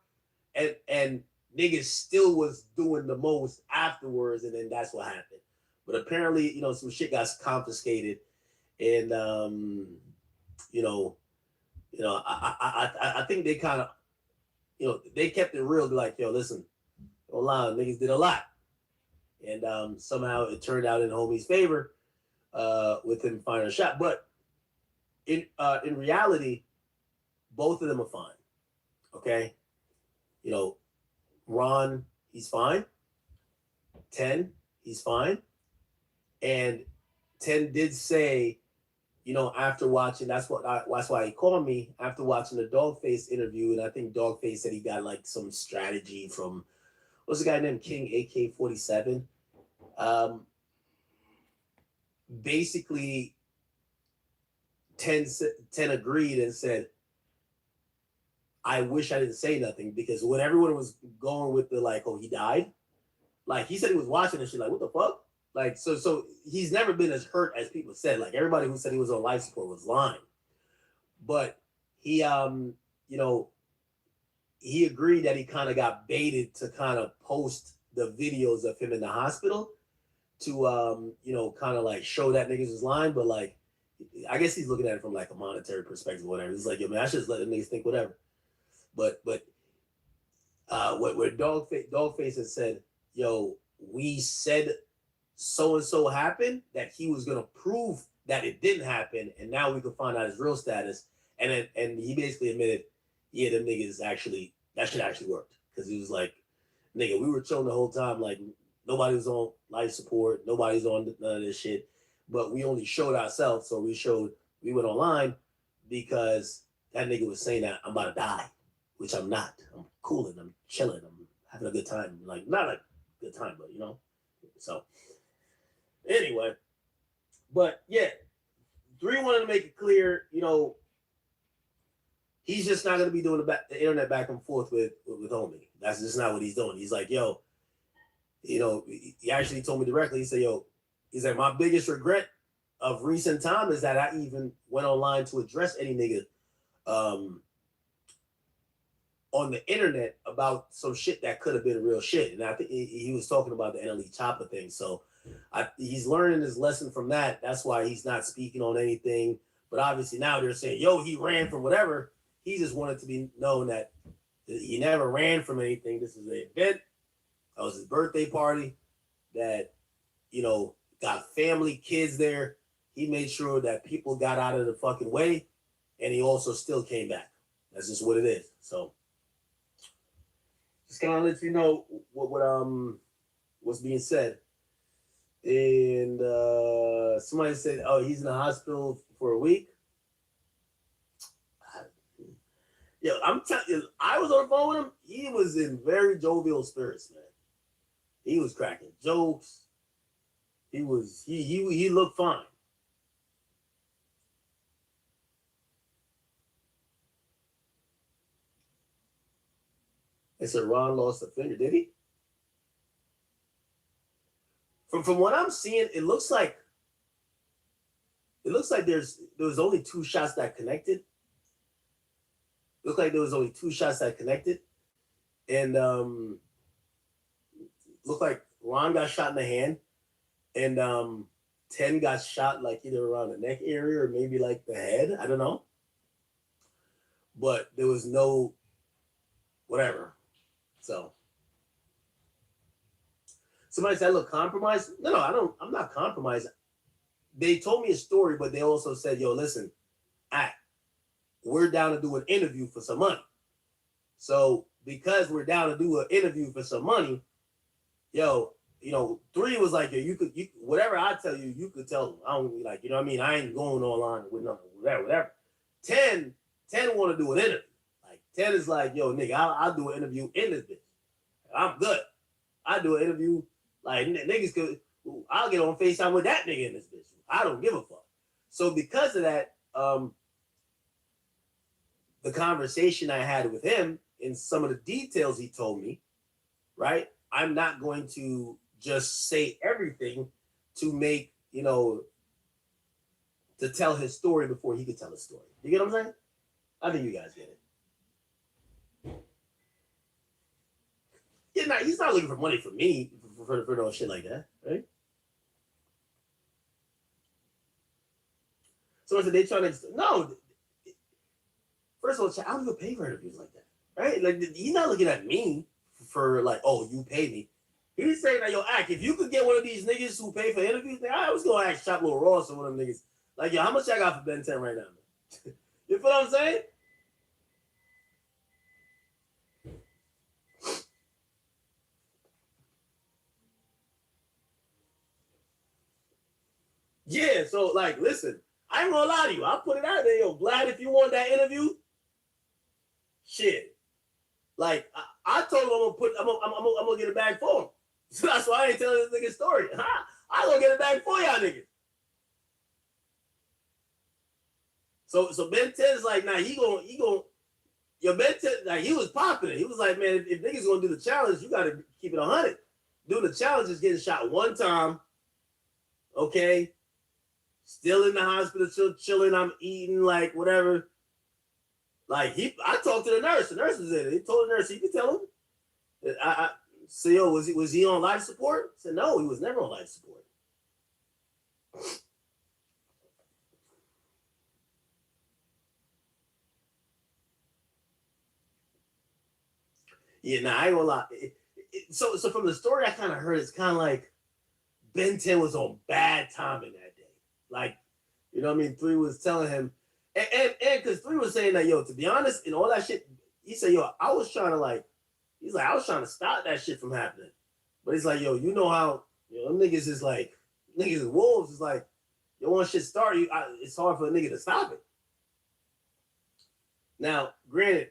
and niggas still was doing the most afterwards, and then that's what happened. But apparently, some shit got confiscated, and I think they kind of, they kept it real, like, yo, listen, a lot of niggas did a lot, and somehow it turned out in homie's favor, with him finding a shot, but. In reality, both of them are fine. Okay? Ron, he's fine. 10, he's fine. And 10 did say, after watching, that's why he called me, after watching the Dogface interview, and I think Dogface said he got like some strategy from, what's the guy named King AK-47? Basically, 10 agreed and said, I wish I didn't say nothing, because when everyone was going with the like, oh, he died, like he said he was watching and shit, like, what the fuck? Like, so he's never been as hurt as people said. Like, everybody who said he was on life support was lying. But he he agreed that he kind of got baited to kind of post the videos of him in the hospital to kind of like show that niggas was lying, but like, I guess he's looking at it from like a monetary perspective, whatever. He's like, yo, man, I should just let the niggas think whatever. But what Dogface had said, yo, we said so and so happened, that he was gonna prove that it didn't happen, and now we can find out his real status. And he basically admitted, yeah, them niggas actually, that shit actually worked, because he was like, nigga, we were chilling the whole time, like nobody was on life support, nobody's on none of this shit. But we only showed ourselves, so we went online because that nigga was saying that I'm about to die, which I'm not. I'm cooling, I'm chilling, I'm having a good time. Like, not a good time, but So, anyway, but yeah, 3 wanted to make it clear, he's just not going to be doing the internet back and forth with homie. That's just not what he's doing. He's like, yo, you know, he actually told me directly. He said, yo, he's like, my biggest regret of recent time is that I even went online to address any nigga on the internet about some shit that could have been real shit. And I think he was talking about the NLE Chopper thing. So he's learning his lesson from that. That's why he's not speaking on anything. But obviously now they're saying, yo, he ran from whatever. He just wanted to be known that he never ran from anything. This is an event. That was his birthday party that, you know, got family, kids there. He made sure that people got out of the fucking way. And he also still came back. That's just what it is. So just kind of let you know what's being said. And somebody said, oh, he's in the hospital for a week. Yo, I'm telling you, I was on the phone with him. He was in very jovial spirits, man. He was cracking jokes. He looked fine. They said Ron lost a finger. Did he? From what I'm seeing, it looks like there was only 2 shots that connected. Looked like there was only 2 shots that connected, and looked like Ron got shot in the hand, and 10 got shot like either around the neck area or maybe like the head. I don't know, but there was no whatever. So somebody said I look compromised. No, I don't. I'm not compromised. They told me a story, but they also said, yo, listen, we're down to do an interview for some money. So because we're down to do an interview for some money, yo, you know, 3 was like, yo, you whatever I tell you, you could tell them. I don't like, you know what I mean? I ain't going online with nothing, whatever. 10 want to do an interview. Like 10 is like, yo, nigga, I'll do an interview in this bitch. I'm good. I do an interview. Like niggas could, I'll get on FaceTime with that nigga in this bitch. I don't give a fuck. So because of that, the conversation I had with him and some of the details he told me, right? I'm not going to just say everything to make, you know, to tell his story before he could tell his story. You get what I'm saying? I think you guys get it. Yeah, he's not looking for money from me for no shit like that, right? So they trying to no. First of all, I don't even pay for interviews like that, right? Like he's not looking at me for like, oh, you pay me. He's saying that, yo, if you could get one of these niggas who pay for interviews, I was gonna ask Chop Lil Ross or one of them niggas. Like, yo, how much I got for Ben 10 right now, man? You feel what I'm saying? Yeah, so like, listen, I ain't gonna lie to you. I'll put it out there, yo. Glad if you want that interview, shit. Like I told him I'm gonna get a bag for him. So that's why I ain't telling this nigga story. I gonna get a bag for y'all niggas. So Ben 10 is like, nah, he gonna your Ben 10, like he was popping it. He was like, man, if niggas gonna do the challenge, you gotta keep it 100. Doing the challenge is getting shot one time. Okay. Still in the hospital, still chilling. I'm eating, like whatever. Like I talked to the nurse. The nurse was in it. He told the nurse, you could tell him. I said, yo, was he on life support? I said, no, he was never on life support. Yeah, nah, I ain't gonna lie. So from the story I kind of heard, it's kind of like Ben 10 was on bad timing that day. Like, you know what I mean? 3 was telling him, and because 3 was saying that, yo, to be honest, and all that shit, he said, yo, I was trying to stop that shit from happening. But he's like, yo, you know how, you know, them niggas is like, niggas is wolves. It's like, yo, once shit start, it's hard for a nigga to stop it. Now, granted,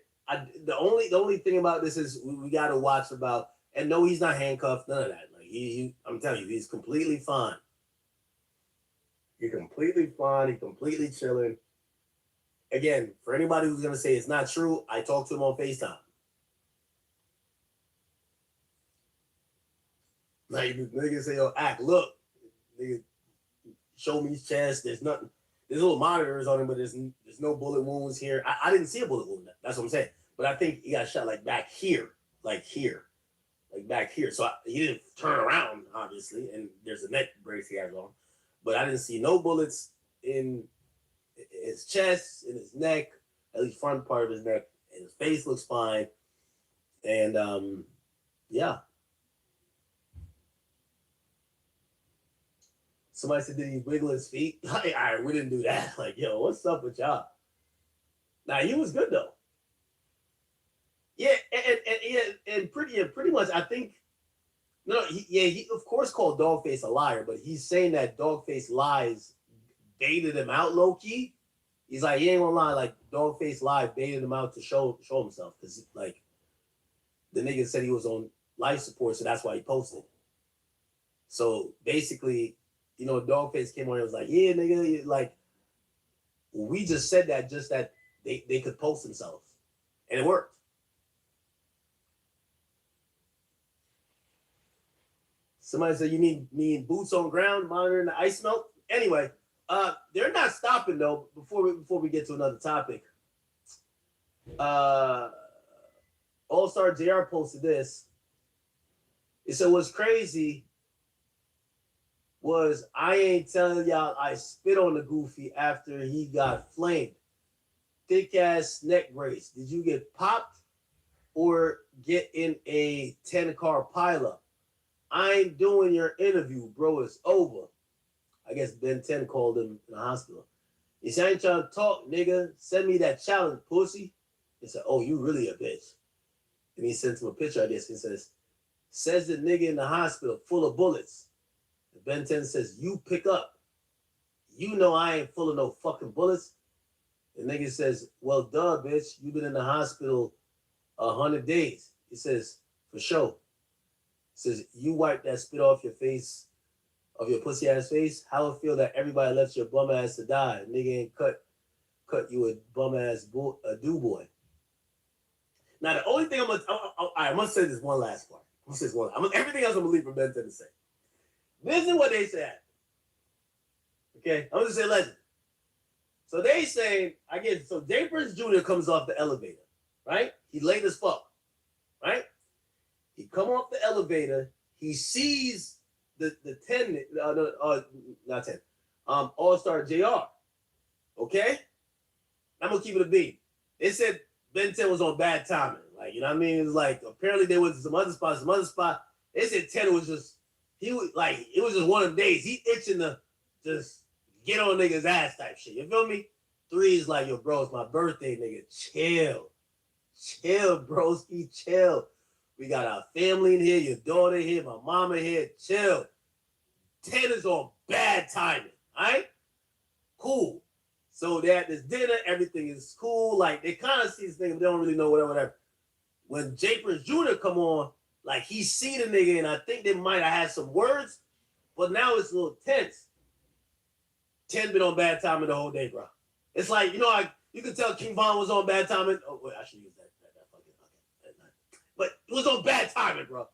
the only thing about this is we got to watch about, and no, he's not handcuffed, none of that. Like I'm telling you, he's completely fine. He's completely fine. He's completely chilling. again, for anybody who's gonna say it's not true, I talked to him on FaceTime. Like nigga say, yo, act, look, nigga, show me his chest. There's nothing. There's little monitors on him, but there's no bullet wounds here. I didn't see a bullet wound. That's what I'm saying. But I think he got shot like back here, like back here. So he didn't turn around, obviously, and there's a neck brace he has on. But I didn't see no bullets in his chest, in his neck, at least front part of his neck, and his face looks fine. And yeah. Somebody said, did he wiggle his feet? All right, we didn't do that. Like, yo, what's up with y'all? Nah, he was good though. Yeah, and pretty much, I think. No, he of course called Dogface a liar, but he's saying that Dogface lies baited him out low key. He's like, he ain't gonna lie, like Dogface lied baited him out to show himself because like the nigga said he was on life support, so that's why he posted. So basically, you know, Dogface came on and was like, yeah, nigga, like we just said that just that they could post themselves, and it worked. Somebody said you need boots on ground monitoring the ice melt. Anyway, they're not stopping though. Before we get to another topic, Allstar JR posted this. It said what's crazy was I ain't telling y'all I spit on the goofy after he got flamed. Thick ass neck brace. Did you get popped or get in a 10-car pileup? I ain't doing your interview, bro. It's over. I guess Ben 10 called him in the hospital. He said, I ain't trying to talk, nigga. Send me that challenge, pussy. He said, oh, you really a bitch. And he sent him a picture, I guess. He says the nigga in the hospital full of bullets. And Ben 10 says, you pick up. You know I ain't full of no fucking bullets. The nigga says, well, duh, bitch. You been in the hospital 100 days. He says, for sure. Says you wipe that spit off your face, of your pussy ass face. How it feel that everybody left your bum ass to die? Nigga ain't cut you a bum ass a do boy. Now the only thing I'm gonna say this one last part. I'm gonna say this one. Everything else I'm gonna leave for Ben 10 to say. This is what they said. Okay, I'm gonna say legend. So they saying so Jay Prince Jr. comes off the elevator, right? He late as fuck, right? He come off the elevator. He sees the 10, not 10, Allstar JR. Okay? I'm going to keep it a beat. They said Ben 10 was on bad timing. Like, you know what I mean? It was like, apparently there was some other spot. They said 10 was just, it was just one of them days. He itching to just get on niggas' ass type shit. You feel me? 3 is like, yo, bro, it's my birthday, nigga. Chill. Chill, broski, chill. We got our family in here, your daughter here, my mama here. Chill. 10 is on bad timing. All right? Cool. So they had this dinner. Everything is cool. Like, they kind of see this thing, but they don't really know whatever. When Jay Prince Jr. come on, like, he see the nigga, and I think they might have had some words, but now it's a little tense. 10 been on bad timing the whole day, bro. It's like, you know, you can tell King Von was on bad timing. Oh, wait, I should use that fucking, okay. But it was on bad timing, bro.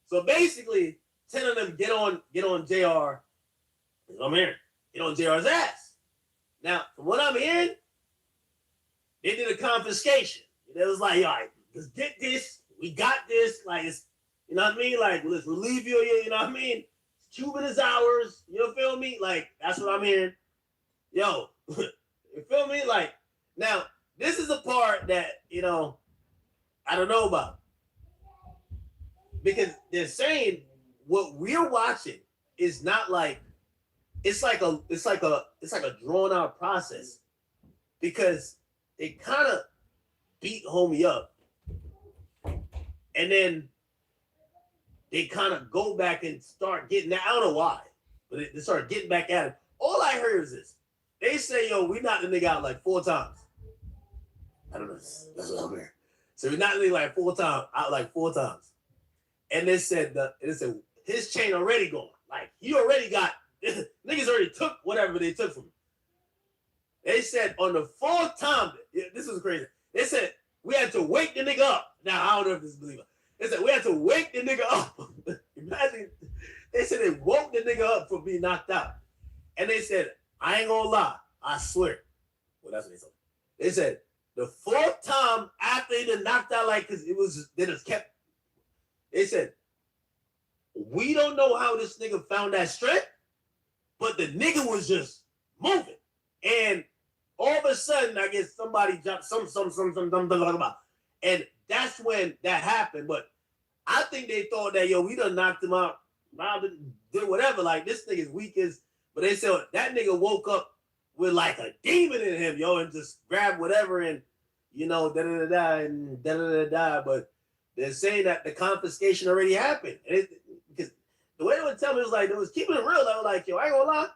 So basically, 10 of them get on JR. I'm hearing. Get on JR's ass. Now, from what I'm hearing, they did a confiscation. It was like, all right, let's get this. We got this. Like, it's, you know what I mean? Like, let's relieve you. You know what I mean? Cuban is ours. You feel me? Like, that's what I'm hearing. Yo, you feel me? Like, now, this is the part that, you know, I don't know about. Because they're saying what we're watching is not like, it's like a drawn out process. Because they kind of beat homie up. And then they kind of go back and start getting, I don't know why, but they start getting back at him. All I heard is this. They say, yo, we knocked the nigga out like 4 times. I don't know. That's what I'm hearing. So we knocked the nigga out like 4 times. And they said his chain already gone. Like, he already got, niggas already took whatever they took from him. They said on the fourth time, this was crazy. They said we had to wake the nigga up. Now I don't know if this is believable. They said we had to wake the nigga up. Imagine, they said they woke the nigga up for being knocked out. And they said, I ain't gonna lie, I swear. Well, that's what they said. They said the fourth time after he done knocked out, like, cause it was, they just kept, they said, we don't know how this nigga found that strength, but the nigga was just moving. And all of a sudden, I guess somebody jumped and that's when that happened. But I think they thought that, yo, we done knocked him out, did whatever. Like, this nigga's weak as, but they said that nigga woke up with like a demon in him, yo, and just grabbed whatever and, you know, da-da-da-da. But they're saying that the confiscation already happened. Because the way they would tell me was like, it was keeping it real. I was like, yo, I ain't gonna lie.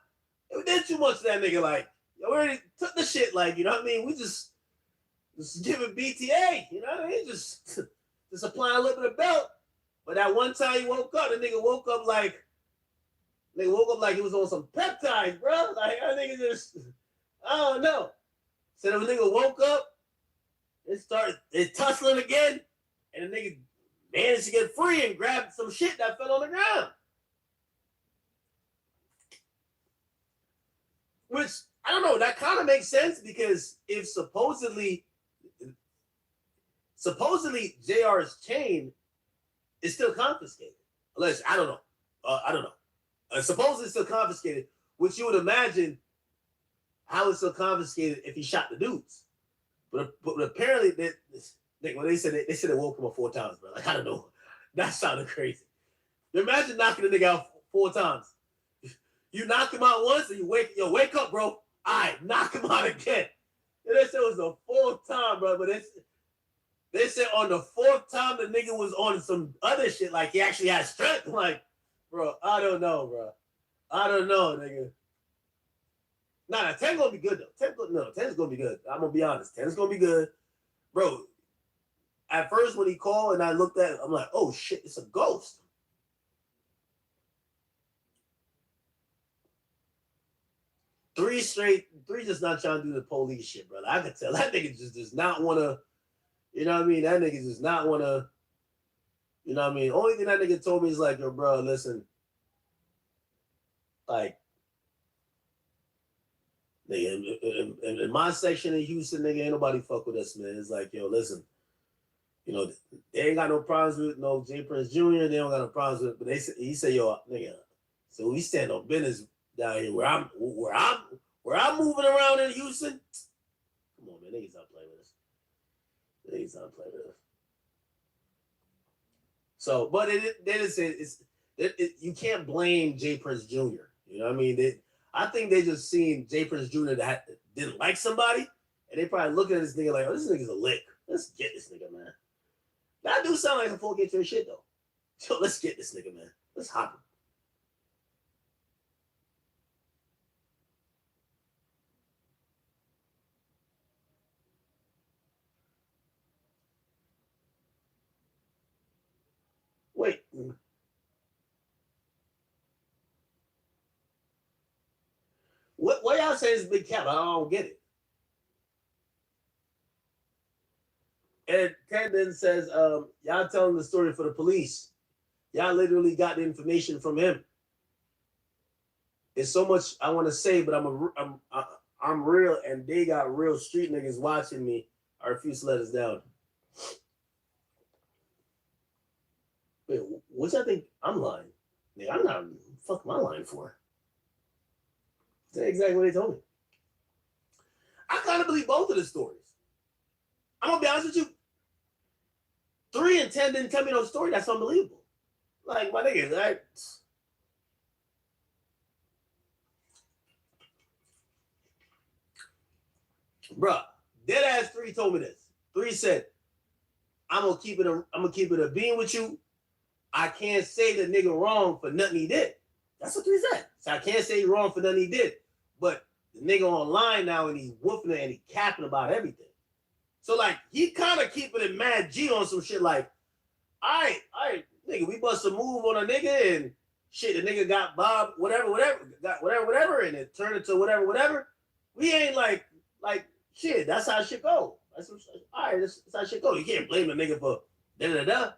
We did too much to that nigga. Like, yo, we already took the shit. Like, you know what I mean? We just give it BTA. You know what I mean? Just applying a little bit of belt. But that one time he woke up, the nigga woke up like he was on some peptides, bro. Like, I think I don't know. So the nigga woke up, it tussling again, and the nigga managed to get free and grab some shit that fell on the ground. Which, I don't know, that kind of makes sense because if supposedly JR's chain is still confiscated. Unless, I don't know. Supposedly it's still confiscated, which you would imagine how it's still confiscated if he shot the dudes. But apparently, they said it woke him up 4 times, bro. Like, I don't know. That sounded crazy. Imagine knocking the nigga out 4 times. You knock him out once and you wake up, bro. All right, knock him out again. And they said it was the 4th time, bro. But they said on the 4th time the nigga was on some other shit, like he actually had strength. Like, bro, I don't know, bro. I don't know, nigga. Nah, 10 gonna be good though. 10's gonna be good. I'm gonna be honest. 10's gonna be good, bro. At first when he called and I looked at it, I'm like, oh shit, it's a ghost. Three just not trying to do the police shit, brother. I could tell that nigga just does not want to, you know what I mean? That nigga does not want to, you know what I mean? Only thing that nigga told me is like, yo, bro, listen, like, nigga, in my section in Houston, nigga, ain't nobody fuck with us, man. It's like, yo, listen, you know, they ain't got no problems with no J. Prince Jr. They don't got no problems with, but he said, yo, nigga, so we stand on business down here where I'm moving around in Houston. Come on, man, niggas not playing with us. Niggas not playing with us. So, but they didn't say you can't blame J. Prince Jr. You know what I mean? I think they just seen J. Prince Jr. that didn't like somebody, and they probably looking at this nigga like, oh, this nigga's a lick. Let's get this nigga, man. That do sound like a 4K trade shit, though. So let's get this nigga, man. Let's hop him. Wait. What y'all say is big cap? I don't get it. And Ken then says, y'all telling the story for the police. Y'all literally got the information from him. There's so much I want to say, but I'm real, and they got real street niggas watching me. I refuse to let us down. Wait, what's I think I'm lying? Nigga, I'm not. Fuck am I lying for? That's exactly what they told me. I kind of believe both of the stories. I'm gonna be honest with you. 3 and 10 didn't tell me no story. That's unbelievable. Like, my niggas, right? Bruh, dead ass 3 told me this. 3 said, I'm gonna keep it a being with you. I can't say the nigga wrong for nothing he did. That's what 3 said. So I can't say he wrong for nothing he did. But the nigga online now and he's whooping it and he capping about everything. So like he kind of keeping it mad G on some shit like, all right, nigga, we bust a move on a nigga and shit, the nigga got Bob, whatever, and it turned into whatever. We ain't like Like, shit, that's how shit go. All right, that's how shit go. You can't blame a nigga for da-da-da.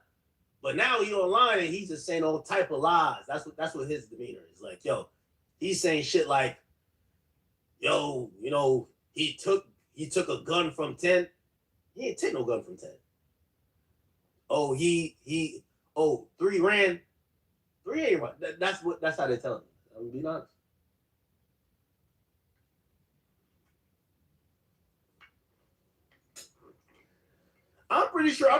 But now he online and he's just saying all type of lies. That's what his demeanor is. Like, yo, he's saying shit like, yo, you know, he took a gun from 10. He ain't take no gun from 10. Oh, oh, 3 ran. 3 ain't right. That's how they tell him. I'm being honest. I'm pretty sure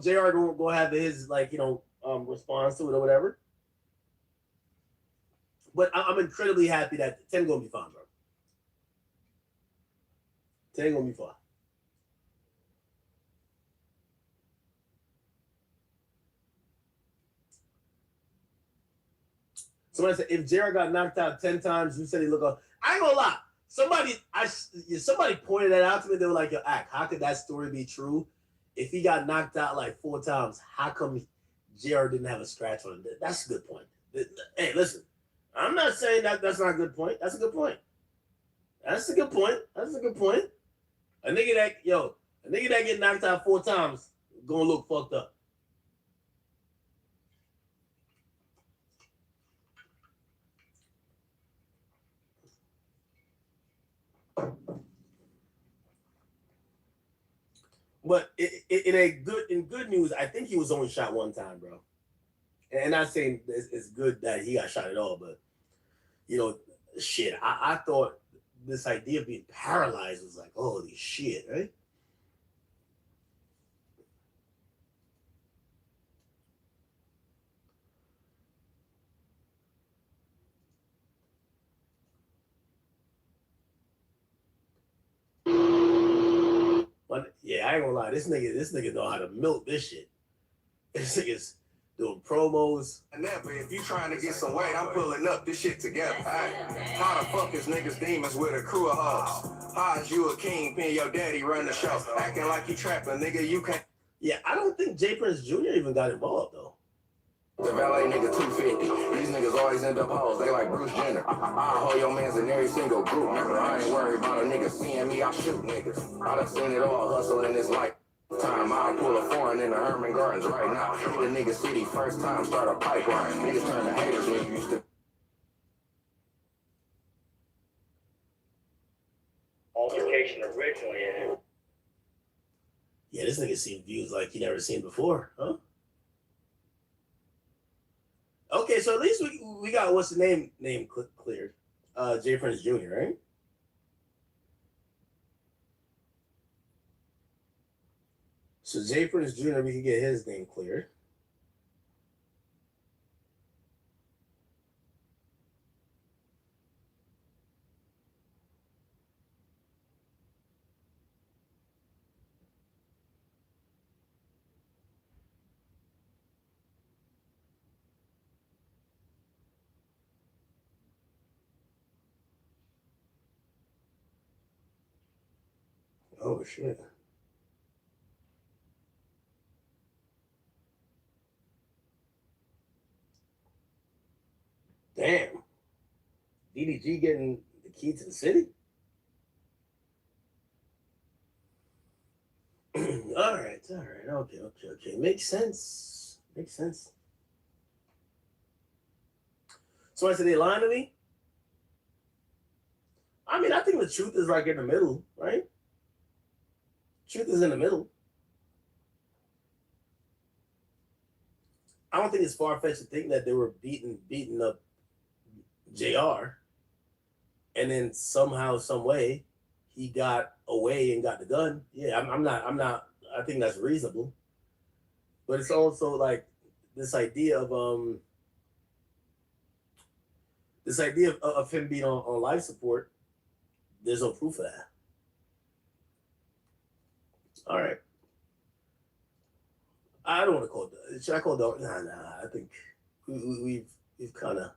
JR gonna have his, like, you know, response to it or whatever. But I'm incredibly happy that 10 gonna be fine, bro. 10 gonna be fine. Somebody said if JR got knocked out 10 times, you said he look up. I ain't gonna lie. Somebody pointed that out to me. They were like, yo, Ack, how could that story be true? If he got knocked out like 4 times, how come JR didn't have a scratch on him? That's a good point. Hey, listen, I'm not saying that's not a good point. That's a good point. That's a good point. That's a good point. A nigga that get knocked out 4 times gonna look fucked up. But in good news, I think he was only shot 1 time, bro. And not saying it's good that he got shot at all, but you know, shit. I thought this idea of being paralyzed was like, holy shit, right? But yeah, I ain't gonna lie, this nigga know how to milk this shit. This nigga's doing promos. Never, if you trying to get some weight, I'm pulling up this shit together. How the fuck is niggas demons with a crew of hoes? How is you a kingpin, your daddy run the show? Acting like you trapping, nigga, you can't. Yeah, I don't think J Prince Jr. even got involved though. The valet nigga 250. These niggas always end up hoes. They like Bruce Jenner. I'll hold your mans in every single group. Nigga, I ain't worried about a nigga seeing me. I shoot niggas. I done seen it all. Hustling this life. Time I'll pull a foreign in the Herman Gardens right now. Hit a nigga city first time. Start a pipeline. Niggas turn to haters when you used to. Altercation originally. Yeah, this nigga seen views like he never seen before, huh? Okay, so at least we got what's the name cleared. J Prince Jr., right? So J Prince Jr., we can get his name cleared. Oh shit. Damn. DDG getting the key to the city? All right. Okay. Makes sense. So I said they lying to me? I mean, I think the truth is like in the middle, right? Truth is in the middle. I don't think it's far-fetched to think that they were beating up JR, and then somehow, some way, he got away and got the gun. Yeah, I'm not. I think that's reasonable, but it's also like this idea of him being on life support. There's no proof of that. All right. I don't want to call it. Should I call it? Nah. I think we've kind of.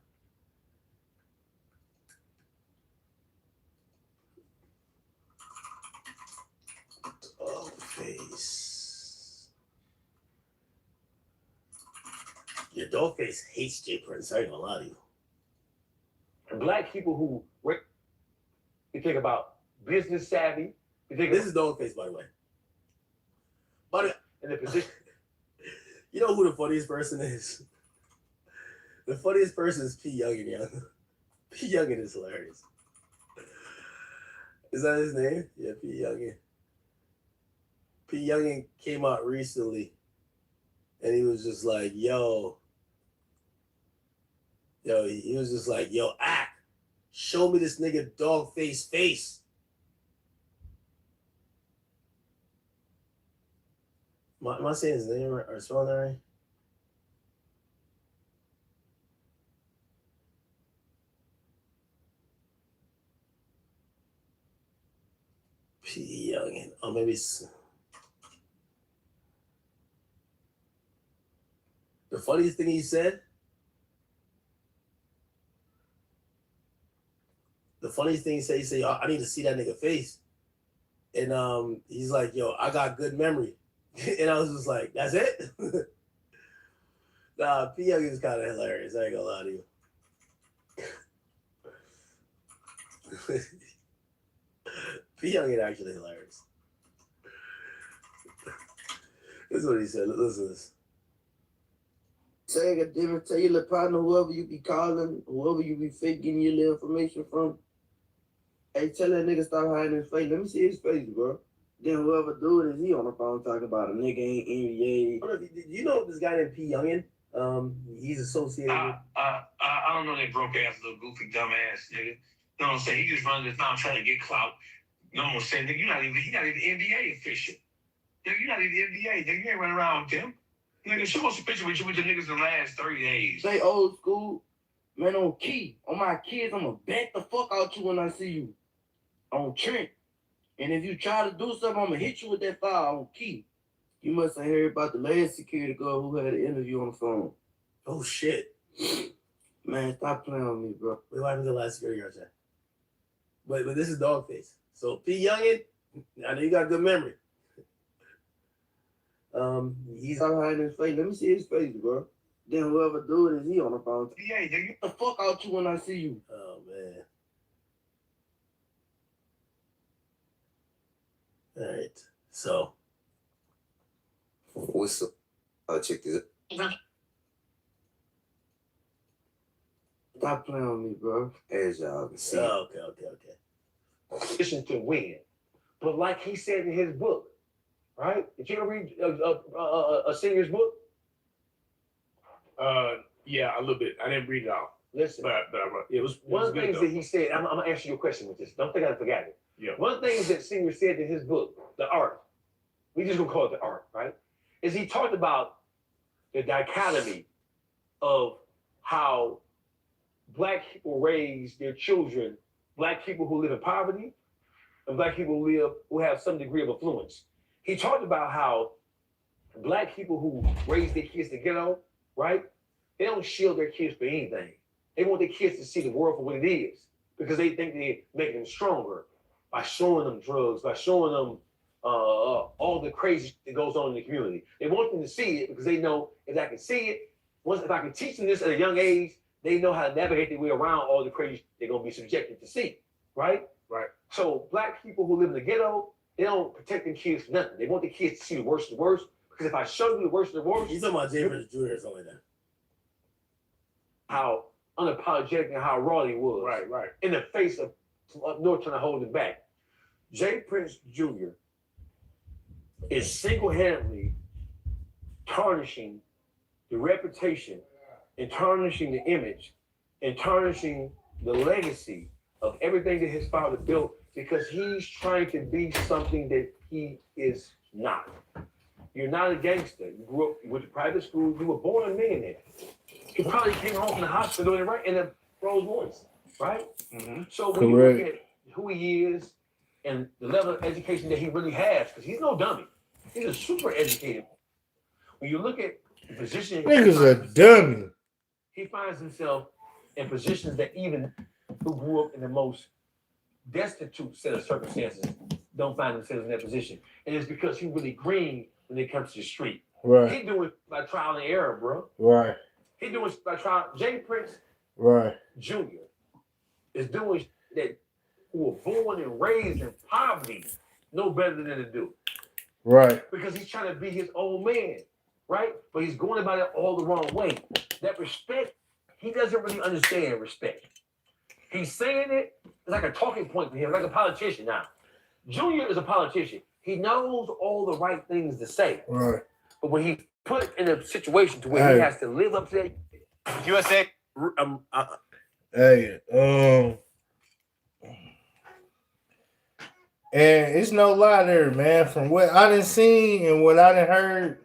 Oh, face. Your dog face hates J Prince. I ain't gonna lie to you. Black people who you think about business savvy. This is Dogface, by the way. But in the position. you know who the funniest person is? The funniest person is P. Youngin, yo. P. Youngin is hilarious. Is that his name? Yeah, P. Youngin. P. Youngin came out recently, and he was just like, yo, he was just like, yo, act. Show me this nigga Dogface face. Am I saying his name right, or spelling that right? P. Youngin. Oh, maybe it's... The funniest thing he said... he said, yo, I need to see that nigga face. And he's like, yo, I got good memory. And I was just like, that's it? Nah, P. Youngin is kind of hilarious. I ain't gonna lie to you. P. Youngin actually hilarious. This is what he said. Listen to this. Saying a different, tell your partner, whoever you be calling, whoever you be faking your little information from. Hey, tell that nigga stop hiding his face. Let me see his face, bro. Then whoever do it is he on the phone talking about a nigga ain't NBA. Do you know this guy named P. Youngin? He's associated with... I don't know that broke ass little goofy dumb ass nigga. You know what I'm saying? He just running his mouth trying to get clout. You know what I'm saying? Nigga, he not even NBA official. Nigga, you're not even NBA. Nigga, you ain't running around with them. Nigga, show us a picture with you with the niggas in the last 30 days. Say old school. Man, on key. On my kids, I'm gonna bet the fuck out you when I see you. On Trent. And if you try to do something, I'm gonna hit you with that file on key. You must have heard about the last security guard who had an interview on the phone. Oh, shit. Man, stop playing with me, bro. Wait, what happened to the last security guard? But this is Dogface. So, P. Youngin, I know you got good memory. He's out hiding his face. Let me see his face, bro. Then whoever do it is he on the phone. Yeah, nigga. Get the fuck out you when I see you. Oh, man. All right. So. What's up? Check this out. Stop playing with me, bro. As y'all can see. Okay. Position to win. But like he said in his book, right? Did you ever read a senior's book? Yeah, a little bit. I didn't read it all. Listen, It was one of the things good, that he said, I'm gonna answer your question with this. Don't think I forgot it. Yeah. One of the things that Senior said in his book, The Art, we just gonna call it The Art, right? Is he talked about the dichotomy of how Black people raise their children, Black people who live in poverty, and Black people who have some degree of affluence. He talked about how Black people who raise their kids in the ghetto, right? They don't shield their kids for anything. They want their kids to see the world for what it is because they think they're making them stronger by showing them drugs, by showing them all the crazy that goes on in the community. They want them to see it because they know if I can see it, if I can teach them this at a young age, they know how to navigate their way around all the crazy they're going to be subjected to see, right? Right. So Black people who live in the ghetto, they don't protect their kids for nothing. They want their kids to see the worst of the worst because if I show you the worst of the worst, He's talking about Jay Prince Jr. or something like that. how unapologetic and how raw he was. Right. In the face of up north trying to hold him back. Jay Prince Jr. is single-handedly tarnishing the reputation and tarnishing the image and tarnishing the legacy of everything that his father built because he's trying to be something that he is not. You're not a gangster. You grew up, you went to private school, you were born a millionaire. You probably came home from the hospital in a Rolls Royce, right? Mm-hmm. So when you look at who he is and the level of education that he really has, because he's no dummy. He's a super educated. When you look at the position, Nigga's a dummy. he finds himself in positions that even who grew up in the most destitute set of circumstances don't find themselves in that position. And it's because he really green when it comes to the street. Right. He do it by trial and error, bro. Right. He doing it by trial. Jay Prince Right. Jr. is doing that will born and raised in poverty no better than to do. Right. Because he's trying to be his own man, right? But he's going about it all the wrong way. That respect, he doesn't really understand respect. He's saying it, it's like a talking point to him, like a politician now. Junior is a politician. He knows all the right things to say. Right. But when he's put in a situation to where he has to live up to that, USA. Hey, and it's no lie there, man. From what I done seen and what I done heard,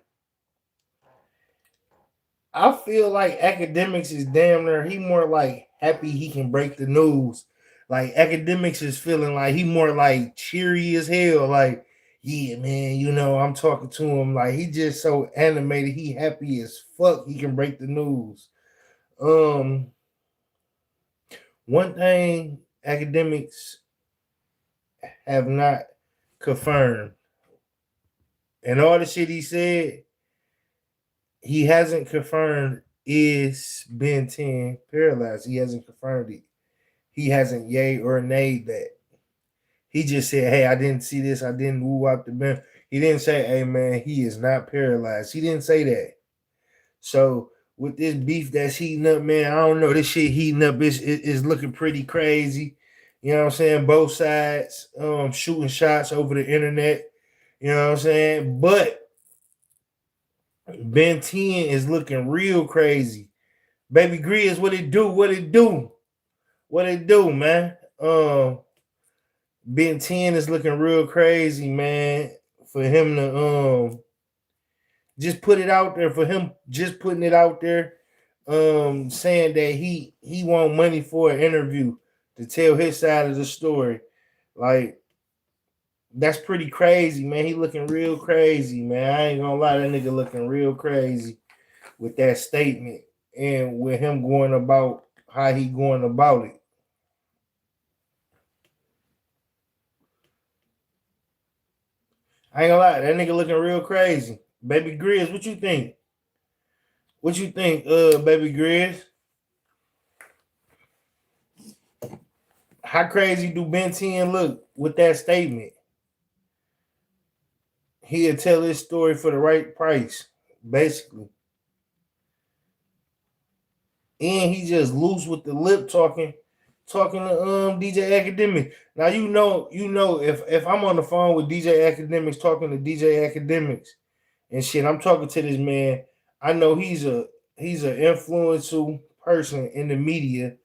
I feel like Academics is damn near, he more like happy he can break the news. Like Academics is feeling like he more like cheery as hell. Like, yeah, man, you know, I'm talking to him. Like he just so animated. He happy as fuck he can break the news. One thing Academics have not confirmed, and all the shit he said, he hasn't confirmed is Ben 10 paralyzed. He hasn't confirmed it. He hasn't yay or nay that. He just said, hey, I didn't see this. I didn't woo out the Ben. He didn't say, hey, man, he is not paralyzed. He didn't say that. So with this beef that's heating up, man, I don't know. This shit heating up is looking pretty crazy. You know what I'm saying? Both sides shooting shots over the internet. You know what I'm saying? But Ben 10 is looking real crazy. Baby Grizz, what it do? What it do? What it do, man? Ben 10 is looking real crazy, man. For him to just put it out there, for him just putting it out there, saying that he want money for an interview to tell his side of the story. Like, that's pretty crazy, man. He looking real crazy, man. I ain't gonna lie, that nigga looking real crazy with that statement and with him going about how he going about it. I ain't gonna lie, that nigga looking real crazy. Baby Grizz, what you think? What you think, Baby Grizz? How crazy do Ben 10 look with that statement? He'll tell his story for the right price, basically. And he just loose with the lip talking to DJ Academics. Now you know if I'm on the phone with DJ Academics talking to DJ Academics and shit, I'm talking to this man. I know he's an influential person in the media,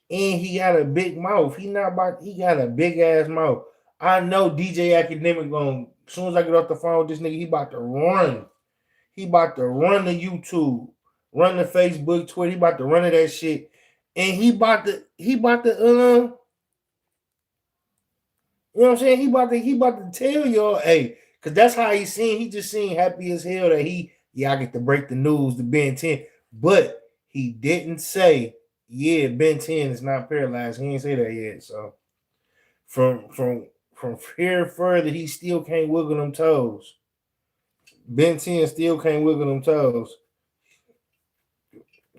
and he got a big mouth. He got a big ass mouth. I know DJ Academic gonna, as soon as I get off the phone with this nigga, he about to run. He about to run the YouTube, run the Facebook, Twitter. He about to run to that shit. And he about to you know what I'm saying? He about to tell y'all, hey, because that's how he seen. He just seen happy as hell that I get to break the news to Ben 10. But he didn't say, yeah, Ben 10 is not paralyzed. He didn't say that yet. So from here further, he still can't wiggle them toes. Ben 10 still can't wiggle them toes.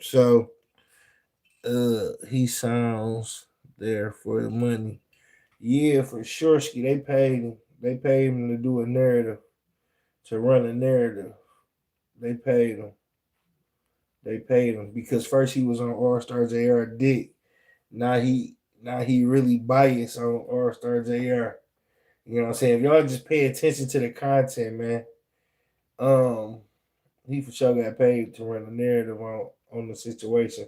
So he sounds there for the money. Yeah, for sure. They paid him. They paid him to do a narrative, to run a narrative. They paid him. They paid him because first he was on Allstar JR Dick. Now he really biased on Allstar JR. You know what I'm saying? If y'all just pay attention to the content, man, he for sure got paid to run a narrative on the situation.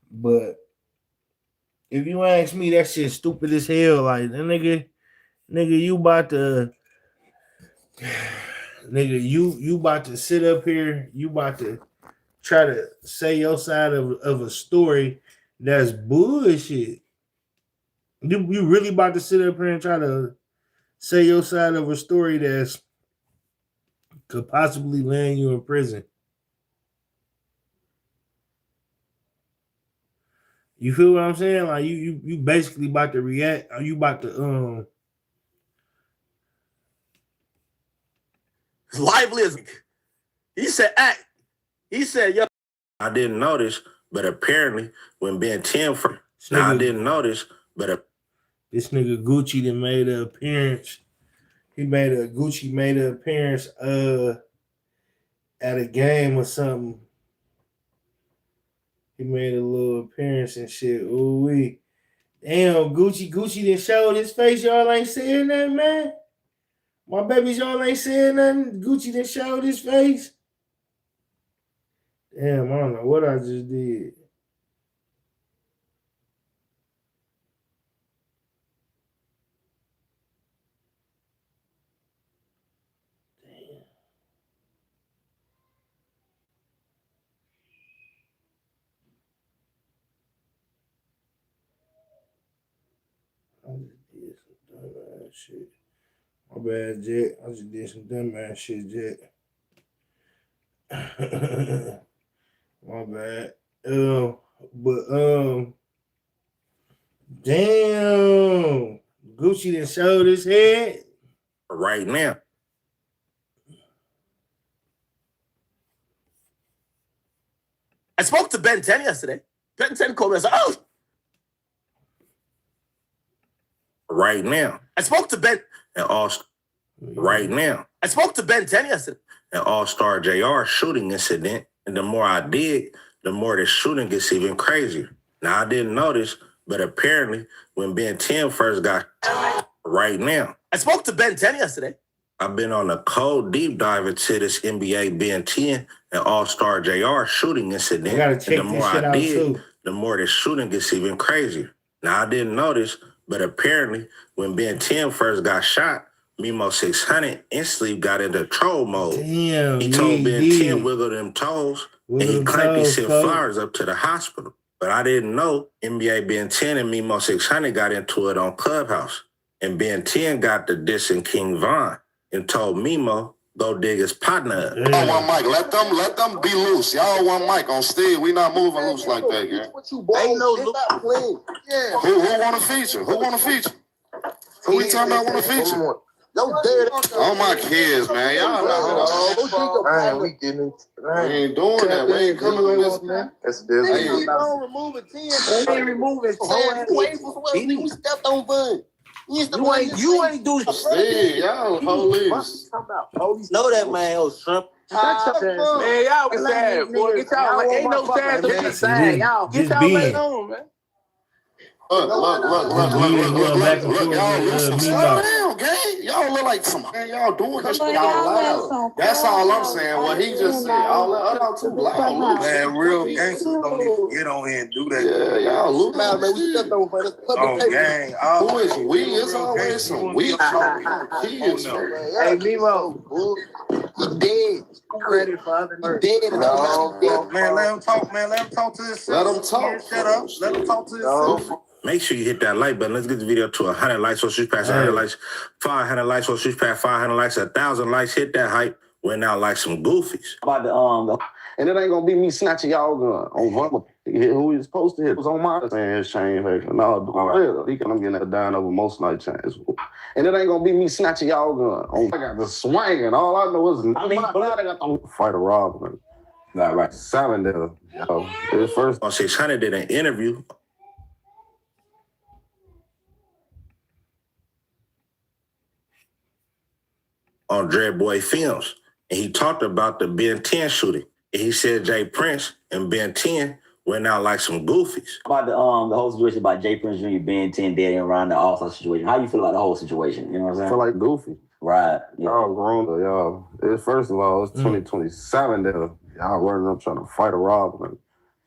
But if you ask me, that shit stupid as hell. Like, nigga, you about to, nigga, you about to sit up here. You about to try to say your side of a story that's bullshit. You really about to sit up here and try to say your side of a story that's could possibly land you in prison. You feel what I'm saying? Like you basically about to react. Are you about to lively as he said act. He said, yo, I didn't notice, but apparently when Ben 10 now I didn't notice, but This nigga Gucci that made an appearance. Gucci made an appearance at a game or something. He made a little appearance and shit. Ooh wee. Damn, Gucci done showed his face. Y'all ain't saying nothing, man. My babies, y'all ain't saying nothing. Gucci done showed his face. Damn, I don't know what I just did. I just did some dumbass shit. My bad, Jet. I just did some dumbass shit, Jet. My bad. Damn. Gucci done showed his head. Right now. I spoke to Ben 10 yesterday. Ben 10 called me and said, oh. Right now. I spoke to Ben. Right now. I spoke to Ben 10 yesterday. An Allstar JR shooting incident. And the more I dig, the more the shooting gets even crazier. Now, I didn't notice, but apparently when Ben 10 first got right now. I spoke to Ben 10 yesterday. I've been on a cold deep dive into this NBA Ben 10 and All-Star JR shooting incident. I gotta check and the more this shit I out dig, too. the more the shooting gets even crazier. Now, I didn't notice, but apparently when Ben 10 first got shot, Mimo 600 instantly got into troll mode. Damn, He told Ben 10 yeah. wiggle them toes, Wiggle and he them claimed he toes, sent folks. flowers up to the hospital. But I didn't know NBA Ben 10 and Mimo 600 got into it on Clubhouse. And Ben 10 got the dissing King Von and told Mimo, go dig his partner up. Y'all want Mike. Let them be loose. Y'all want Mike on Steve. We not moving loose like that, gang. Ain't no look. Yeah. Who want a feature? Who want a feature? Who we talking about want a feature? No dead. All my kids, man. Y'all know. Man, we getting We ain't doing that. We ain't coming on this, man. That's different. Keep on removing 10. We ain't removing 10. We stepped on Bud. You ain't do Steve, y'all police. Know that man, old shrimp. Man, y'all was sad, boy. Get y'all, ain't no sad to be sad. Y'all get y'all laid on, man. Look, y'all listen. Slow down, gang. Y'all look like some, man, y'all doing this shit out loud. That's all I'm saying. What he just said. Y'all too loud. Man, real gangsters don't even get on here and do that. Yeah, y'all look Now, man, we stepped on for this public gang. Who is we? It's always some weak kids. Hey, Mimo. He dead. Credit for other murder. Dead. Man, let him talk, man. Let him talk to his Let him talk. Shut up. Let him talk to his Make sure you hit that like button. Let's get the video to 100 likes. So she's past 100 likes, 500 likes. So she's past 500 likes, 1,000 likes. Hit that hype. Went out like some goofies. About the and it ain't gonna be me snatching y'all gun on Vumble. Who he was supposed to hit was on my saying his chain. No, he can get that down over most night chains. And it ain't gonna be me snatching y'all gun. I got the swing, and all I know is I got to fight a robbery. Not right. 7 there. His first on 600 did an interview on Dread Boy Films, and he talked about the Ben 10 shooting. And he said Jay Prince and Ben 10 went out like some goofies. About the whole situation about Jay Prince Jr., Ben 10 dead and around the Allstar situation. How you feel about the whole situation? You know what I'm saying? I feel like goofy. Right. Yeah. Y'all grown, y'all. First of all, it's 2027 there. Y'all running up trying to fight a robbery.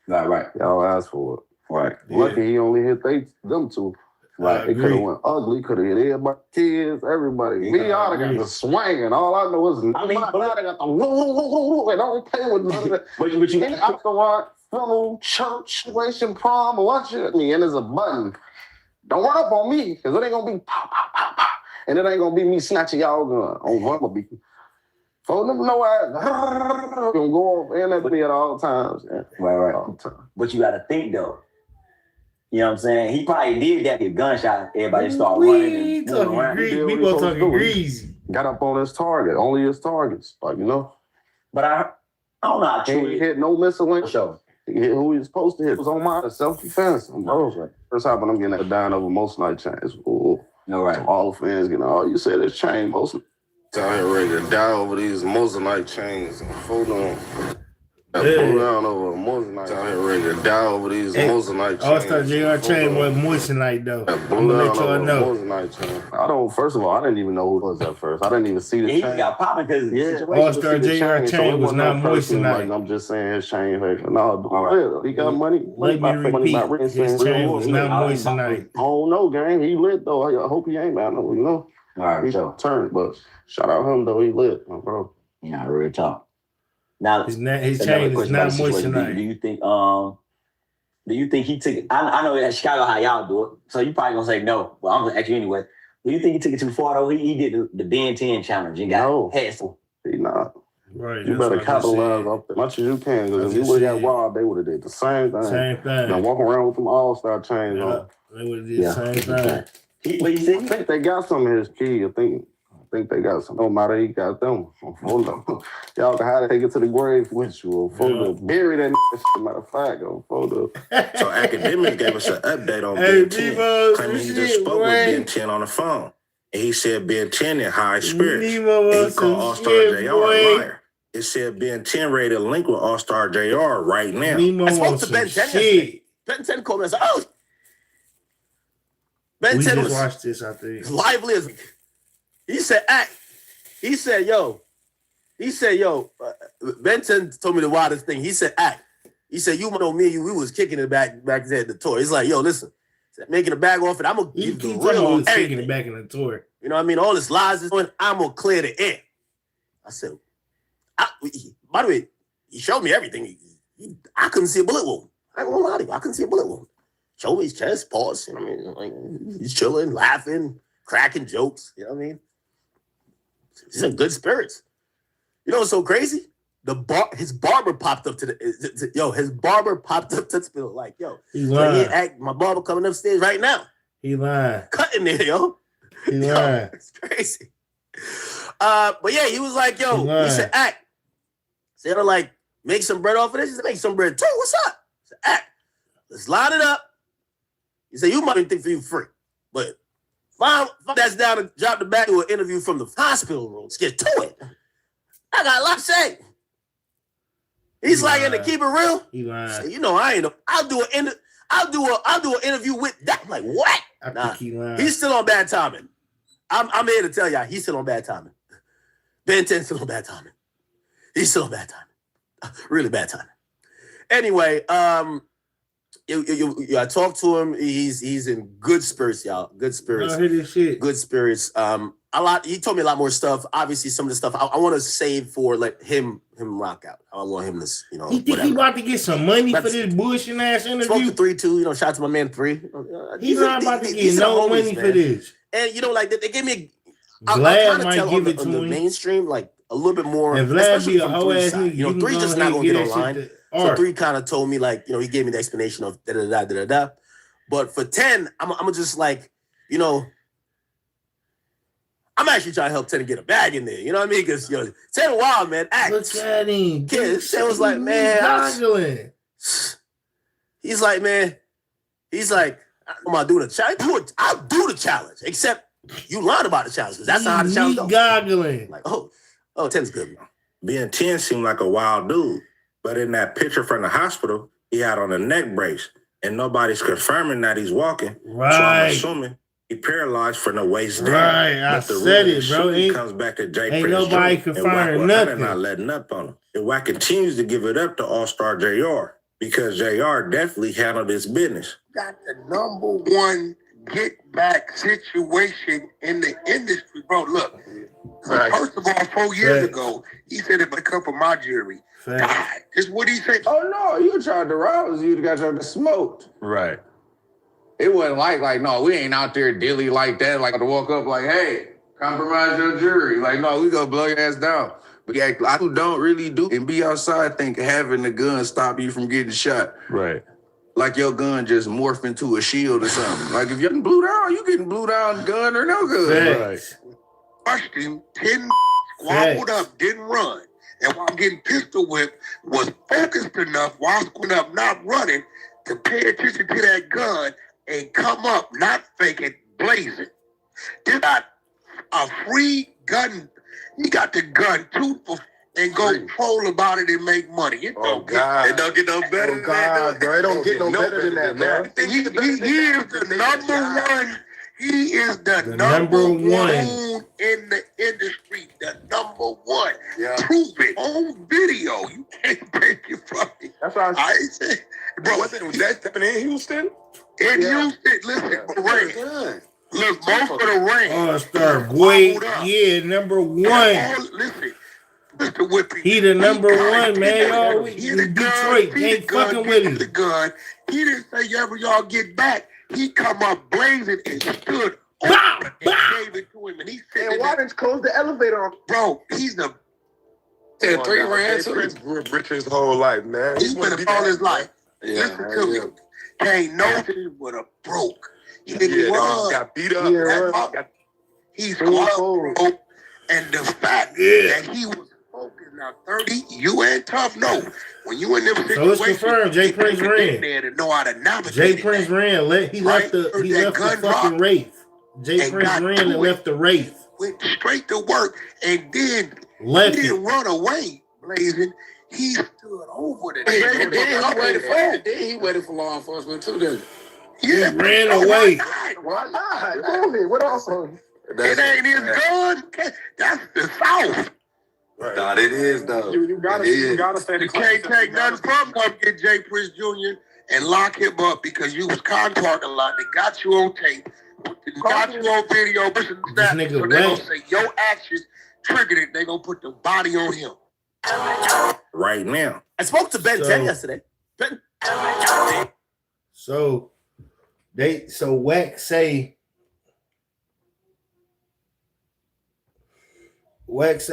Right. Y'all asked for it. Right. Lucky he only hit them two. Right. It could have went ugly, could have hit everybody, kids, everybody. Me, I got the swing, and all I know is I got the and don't play with none of that. But you afterward, film, church, situation, prom, lunch at me, and there's a button. Don't run up on me, because it ain't gonna be pop, pop, pop, pop. And it ain't gonna be me snatching y'all gun on Bumblebee. For them know I gonna go off and at me at all times. Yeah. Right. All the time. But you gotta think though. You know what I'm saying? He probably did that with gunshot. Everybody start running and moving around. People talking greasy. Got up on his target, only his targets, like, you know. But I don't know how He true hit no missile. Sure. He hit who he was supposed to hit. It was on my self-defense. Bro. First time I'm getting that down over most night chains. Ooh. All right. All the fans getting, oh, you said it's chain most. Out here ready to die over these Moissanite chains. Hold on. I blew down over a Moissanite. Out here ready to die over these Moissanite chains. Allstar JR chain was Moissanite though. I'm gonna let y'all know. I don't. First of all, I didn't even know who it was at first. I didn't even see the chain. He got popping because Allstar JR chain was not Moissanite. I'm just saying his chain. No, he got money. Let me repeat. His chain was not Moissanite. I don't know, gang. He lit though. I hope he ain't bad. You know. All right, he turned, but shout out him though. He lit, my bro. Yeah, real talk. Now his chain is not Moissanite. Do you think he took? I know in Chicago how y'all do it, so you probably gonna say no. Well, I'm gonna ask you anyway. Do you think he took it too far though? He did the Ben 10 challenge and got heads. He not. Right. You better capitalize off as much as you can, because if you would have got wild, they would have did the same thing. Same thing. Now walk around with them All-Star chains on. They would have did the same thing. What you think? I think they got some of his key. I think they got some. No matter, he got them. Hold on. Y'all can have to take it to the grave with you. Bury that shit, matter of fact. So Academics gave us an update on Ben 10, claiming he just spoke with Ben 10 on the phone. And he said Ben 10 in high spirits. And he called All-Star JR a liar. It said Ben 10 ready to link with All-Star JR right now. I spoke to Ben 10. Ben 10 called me and said, oh, Ben 10 was watched this, I think. lively as he said, he said, yo, Ben 10 told me the wildest thing. He said, he said, you know me and you, we was kicking it back there at the tour. He's like, yo, listen, making a bag off it, I'm going to give the real on everything. Kicking it back in the tour. You know what I mean? All this lies is going, I'm going to clear the air. I said, by the way, he showed me everything. I couldn't see a bullet wound. I ain't gonna lie to you. I couldn't see a bullet wound. Showed me his chest, pause. You know what I mean? Like, he's chilling, laughing, cracking jokes. You know what I mean? He's in good spirits. You know what's so crazy? His barber popped up his barber popped up to the spill. Like, yo, my barber coming upstairs right now. He lying. Cutting there, yo. He lying. It's crazy. But yeah, he was like, yo, he said, act. Said, like, make some bread off of this. He said, make some bread too. What's up? I said, act. Let's line it up. He said, you might even think for you free. But fine, that's down and drop the back to an interview from the hospital room. Let's get to it. I got a lot to say. He's like, and to keep it real, he lying. Say, you know, I ain't. I'll do an interview with that. I'm like, what? I think he's still on bad timing. I'm here to tell y'all, he's still on bad timing. Ben 10's still on bad timing. He's still on bad timing. Really bad timing. Anyway, I talked to him. He's in good spirits, y'all. Good spirits. I hear this shit. Good spirits. He told me a lot more stuff. Obviously, some of the stuff I want to save for him rock out. I want him to, You think he about to get some money for this bullshit ass interview? Spoke to 3-2. Shout out to my man 3. He's not about to get no money for this. And they gave me. Vlad might give it to the him. mainstream, like a little bit more. And Vlad be a whole ass nigga. 3 just not gonna get online. So 3 kind of told me, like, he gave me the explanation of da-da-da. But for 10, I'm just like, I'm actually trying to help 10 get a bag in there. You know what I mean? Because 10 wild, man. Look at him. 10 was like, man. He's like, man. He's like, I'm gonna do the challenge. I'll do the challenge, except you learn about the challenge, because that's not how the challenge goes. Goggling. Like, oh, 10's good. Ben 10 seemed like a wild dude, but in that picture from the hospital, he had on a neck brace, and nobody's confirming that he's walking. Right. So I'm assuming he paralyzed from the waist down. Right, I said it, bro. He comes back to Jay ain't Prince nobody Jr. confirming and nothing. Not letting up on him. And Wack continues to give it up to All-Star JR, because JR definitely handled his business. Got the #1 get back situation in the industry, bro. Look, first of all, 4 years ago, he said if a cup of my jewelry died. This what he said. Oh no, you tried to rouse you got to smoked. Right. It wasn't like, no, we ain't out there dilly like that, like to walk up like, hey, compromise your jury. Like, no, we gonna blow your ass down. But yeah, I don't really do and be outside think having the gun stop you from getting shot. Right. Like your gun just morph into a shield or something. Like if you're getting blew down, you getting blew down, gun or no gun. Right. Rushed him, 10 squabbled up, didn't run. And while getting pistol whipped, was focused enough while squabbling up, not running, to pay attention to that gun and come up not faking, blazing. They got a free gun. He got the gun and go troll about it and make money. It don't get no better than that. Bro, it don't get no better than that, bro. He is the number one. He is the number one in the industry. The number one. Yeah. Prove it on video. You can't take it from me. That's what I say, bro. Was that happening in Houston? In Houston, listen, Ray. Look, most of the ring. Allstar boy, yeah, number one. Listen, Whippy. He the number one, man. Y'all, in Detroit, ain't fucking with him. The gun. He didn't say y'all get back. He come up blazing and stood over and gave it to him. And he said, why didn't you close the elevator on? Bro, he's the... Yeah, 3 rands. Prince rich his whole life, man. He's been all his life. Listen to me. Can't no shit with a broke. He didn't run. Got beat up. He's broke. And the fact that he was focused now 30, you ain't tough. No. When you in them situations, so it's confirmed. Jay Prince ran. To know how to navigate. Jay Prince ran. He left the fucking Wraith. Jay Prince ran and left the Wraith. Went straight to work and then left he didn't run away, blazing. He stood over the Then he waited for law enforcement too, didn't he? Yeah, he ran away. Why not? What else? It ain't his gun. That's the South. Right. Nah, it is though. You gotta stay. You can't take nothing from him. Come get Jay Prince Jr. and lock him up because you was contracting a lot. They got you on tape. They got you on video. This nigga so they gonna say your actions triggered it. They gonna put the body on him. Right now. I spoke to Ben 10 yesterday. So Wack say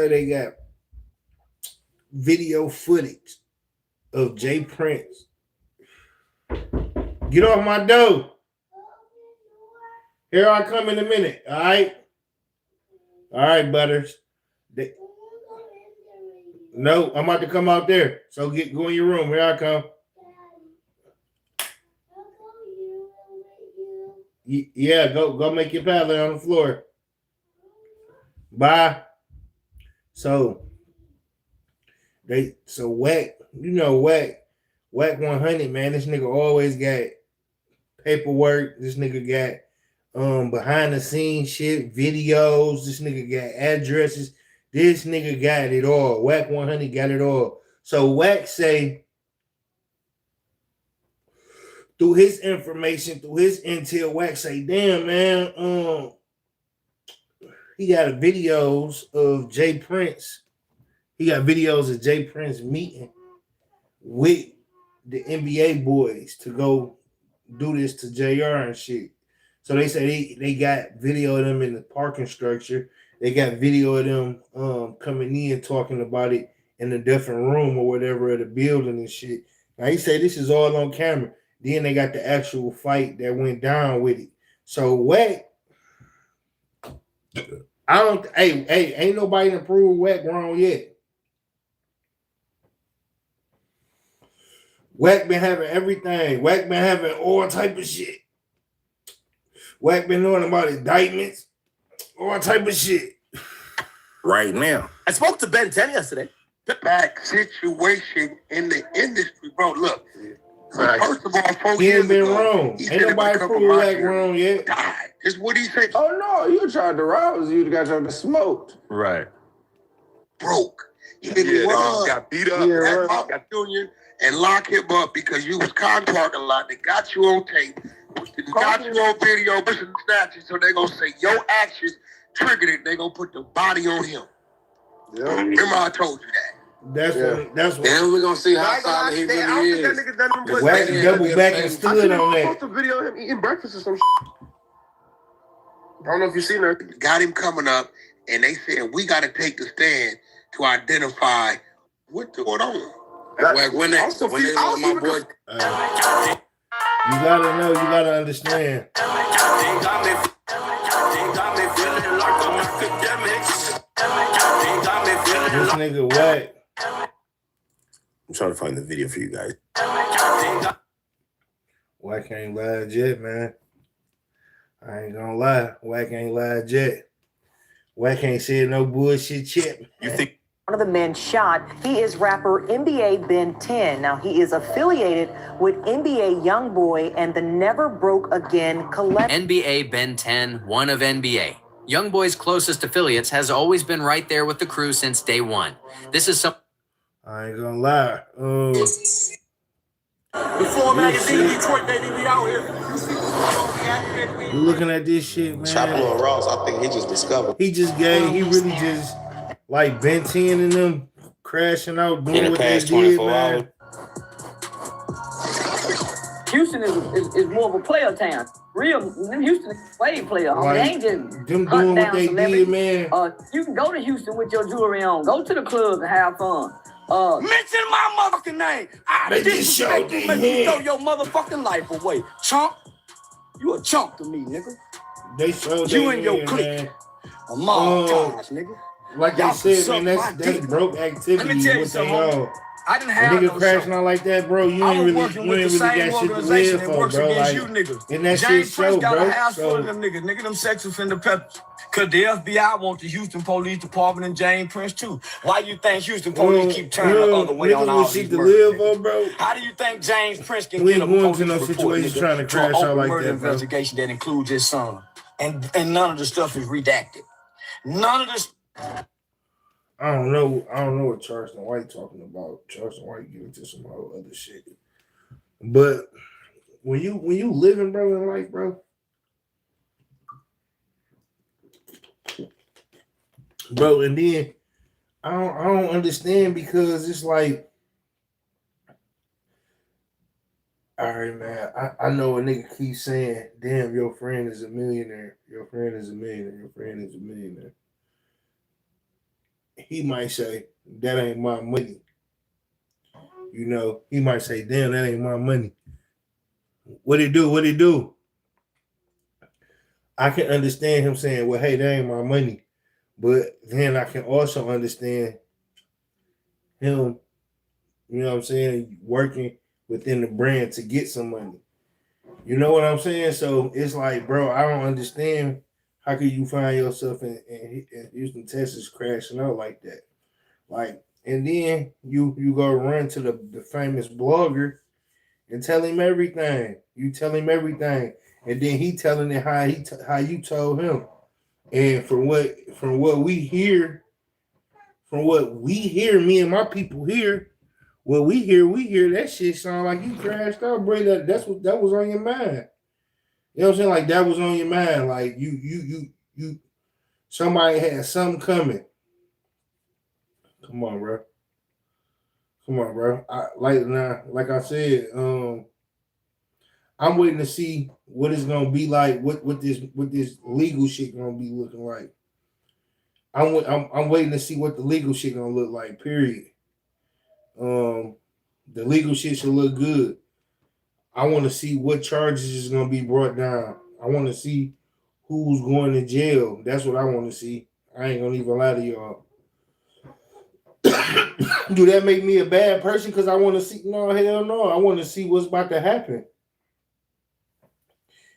they got video footage of Jay Prince. Get off my door. Here I come in a minute. All right, Butters. No, I'm about to come out there. So go in your room. Here I come. Yeah, go make your paddling on the floor. Bye. So Wack, Wack 100, man. This nigga always got paperwork. This nigga got behind the scenes shit, videos. This nigga got addresses. This nigga got it all. Wack 100 got it all. So Wack say, through his information, through his intel, Wack say, damn, man, he got videos of Jay Prince. He got videos of Jay Prince meeting with the NBA boys to go do this to JR and shit. So they say they got video of them in the parking structure. They got video of them coming in talking about it in a different room or whatever of the building and shit. Now he said this is all on camera. Then they got the actual fight that went down with it. So Wack, ain't nobody to prove Wack wrong yet. Wack been having everything. Wack been having all type of shit. Wack been knowing about indictments, all type of shit. Right now. I spoke to Ben 10 yesterday. Back situation in the industry, bro. Look. First of all, 4 he years ain't been ago, wrong. Ain't nobody proved Wack wrong yet. That's what he said. Oh no, you tried to rouse you got your smoked. Right. Broke. He didn't run. Got beat up. Got Junior and lock him up because you was contracting a lot. They got you on tape. They got you on video, pushing snatches. So they gonna say your actions triggered it. They gonna put the body on him. Yeah. Remember I told you that. That's what. Then we're gonna see how solid he really is. Wack double back and stood on that. I supposed to video him eating breakfast or some shit. I don't know if you seen that. Got him coming up, and they said we got to take the stand to identify what's going on. Like when they want my boy. You gotta know. You gotta understand. This nigga Wack. I'm trying to find the video for you guys. Wack ain't lied yet, man. I ain't gonna lie. Wack ain't lied yet. Wack ain't said no bullshit yet. You think one of the men shot, he is rapper NBA Ben 10. Now, he is affiliated with NBA YoungBoy and the Never Broke Again collective. NBA Ben 10, one of NBA. YoungBoy's closest affiliates has always been right there with the crew since day one. This is some. I ain't gonna lie. Before magazine, Detroit, baby, we out here. You looking at this shit, man. Chapel and Ross, I think he just discovered. He really just like Ben 10 and them crashing out doing in the what past they did, 24 man. hours. Houston is more of a player town. Houston is a slave player. Like, they ain't just them doing what they did, man. You can go to Houston with your jewelry on. Go to the club and have fun. Mention my motherfucking name. I disrespect you, make you throw your motherfucking life away. Chump. You a chump to me, nigga. They showed you and your clique. A montage, nigga. Like they said, man, that's broke activity. Let me tell you something. I didn't have nigga crashing out like that, bro. You ain't really got shit to live for, bro. Like, and that shit show, got bro. a house full of them niggas. Nigga, them sex offender peppers. Cause the FBI want the Houston Police Department and James Prince too. Why you think Houston police keep turning the other way on all these murders? Bro. How do you think James Prince can get a police report, nigga, trying to crash out like murder that, bro? investigation that includes his son? And none of the stuff is redacted. None of this. I don't know what Charleston White talking about. Charleston White get into some other shit. But when you living, bro, in life, bro, and then I don't understand because it's like, all right, man, I know a nigga keeps saying, damn, your friend is a millionaire. Your friend is a millionaire. Your friend is a millionaire. He might say, that ain't my money. You know, he might say, damn, that ain't my money. What it do? I can understand him saying, well, hey, that ain't my money. But then I can also understand him, you know what I'm saying, working within the brand to get some money. You know what I'm saying? So it's like, bro, I don't understand. How can you find yourself in Houston, Texas, crashing out like that? Like, and then you go run to the famous blogger and tell him everything. You tell him everything, and then he telling it how you told him. And from what we hear, me and my people hear, what we hear that shit sound like you crashed out, bro. That was on your mind. You know what I'm saying? Like that was on your mind. Like you somebody had something coming. Come on, bro. Like I said, I'm waiting to see what it's gonna be like. What this legal shit gonna be looking like. I'm waiting to see what the legal shit gonna look like. Period. The legal shit should look good. I want to see what charges is gonna be brought down. I want to see who's going to jail. That's what I want to see. I ain't gonna even lie to y'all. Do that make me a bad person? Because I want to see. No, hell no. I want to see what's about to happen.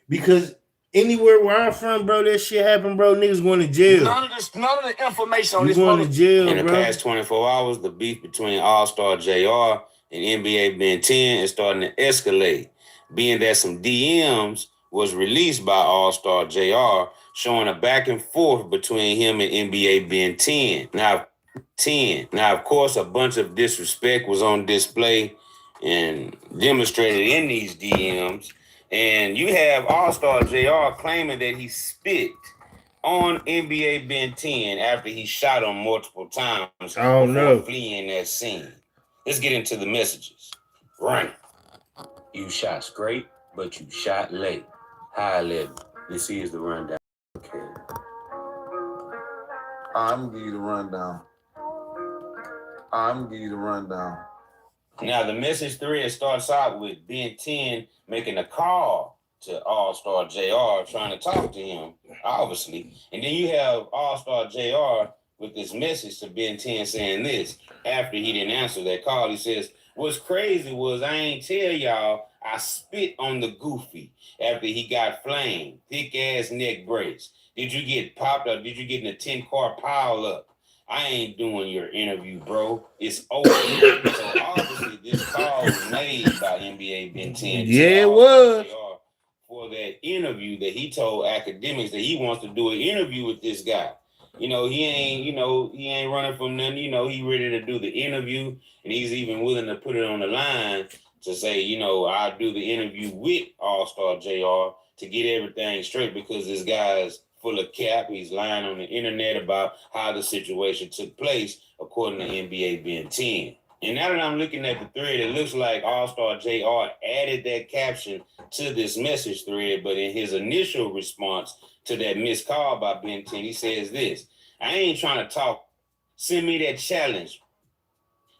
Because anywhere where I'm from, bro, that shit happen, bro. Niggas going to jail. None of the information on You this going to jail, In the bro. past 24 hours, the beef between Allstar JR and NBA Ben 10 is starting to escalate, being that some DMs was released by Allstar JR showing a back and forth between him and NBA Ben 10. Now, of course, a bunch of disrespect was on display and demonstrated in these DMs. And you have Allstar JR claiming that he spit on NBA Ben 10 after he shot him multiple times before fleeing that scene. Let's get into the messages. Run. You shot straight, but you shot late. High level. This is the rundown. Okay. I'm gonna give you the rundown. Now, the message thread starts out with Ben 10 making a call to Allstar JR, trying to talk to him, obviously. And then you have Allstar JR with this message to Ben 10 saying this. After he didn't answer that call, he says, what's crazy was I ain't tell y'all I spit on the goofy after he got flamed. Thick ass neck brace. Did you get popped or did you get in a 10-car pile up? I ain't doing your interview, bro. It's over. So obviously this call was made by NBA Ben 10. Yeah, it was. For that interview that he told academics that he wants to do an interview with this guy. He ain't running from nothing. He ready to do the interview, and he's even willing to put it on the line to say, I'll do the interview with Allstar JR to get everything straight because this guy's full of cap. He's lying on the internet about how the situation took place, according to NBA Ben 10. And now that I'm looking at the thread, it looks like Allstar JR added that caption to this message thread, but in his initial response to that missed call by Ben 10, he says this: I ain't trying to talk. Send me that challenge.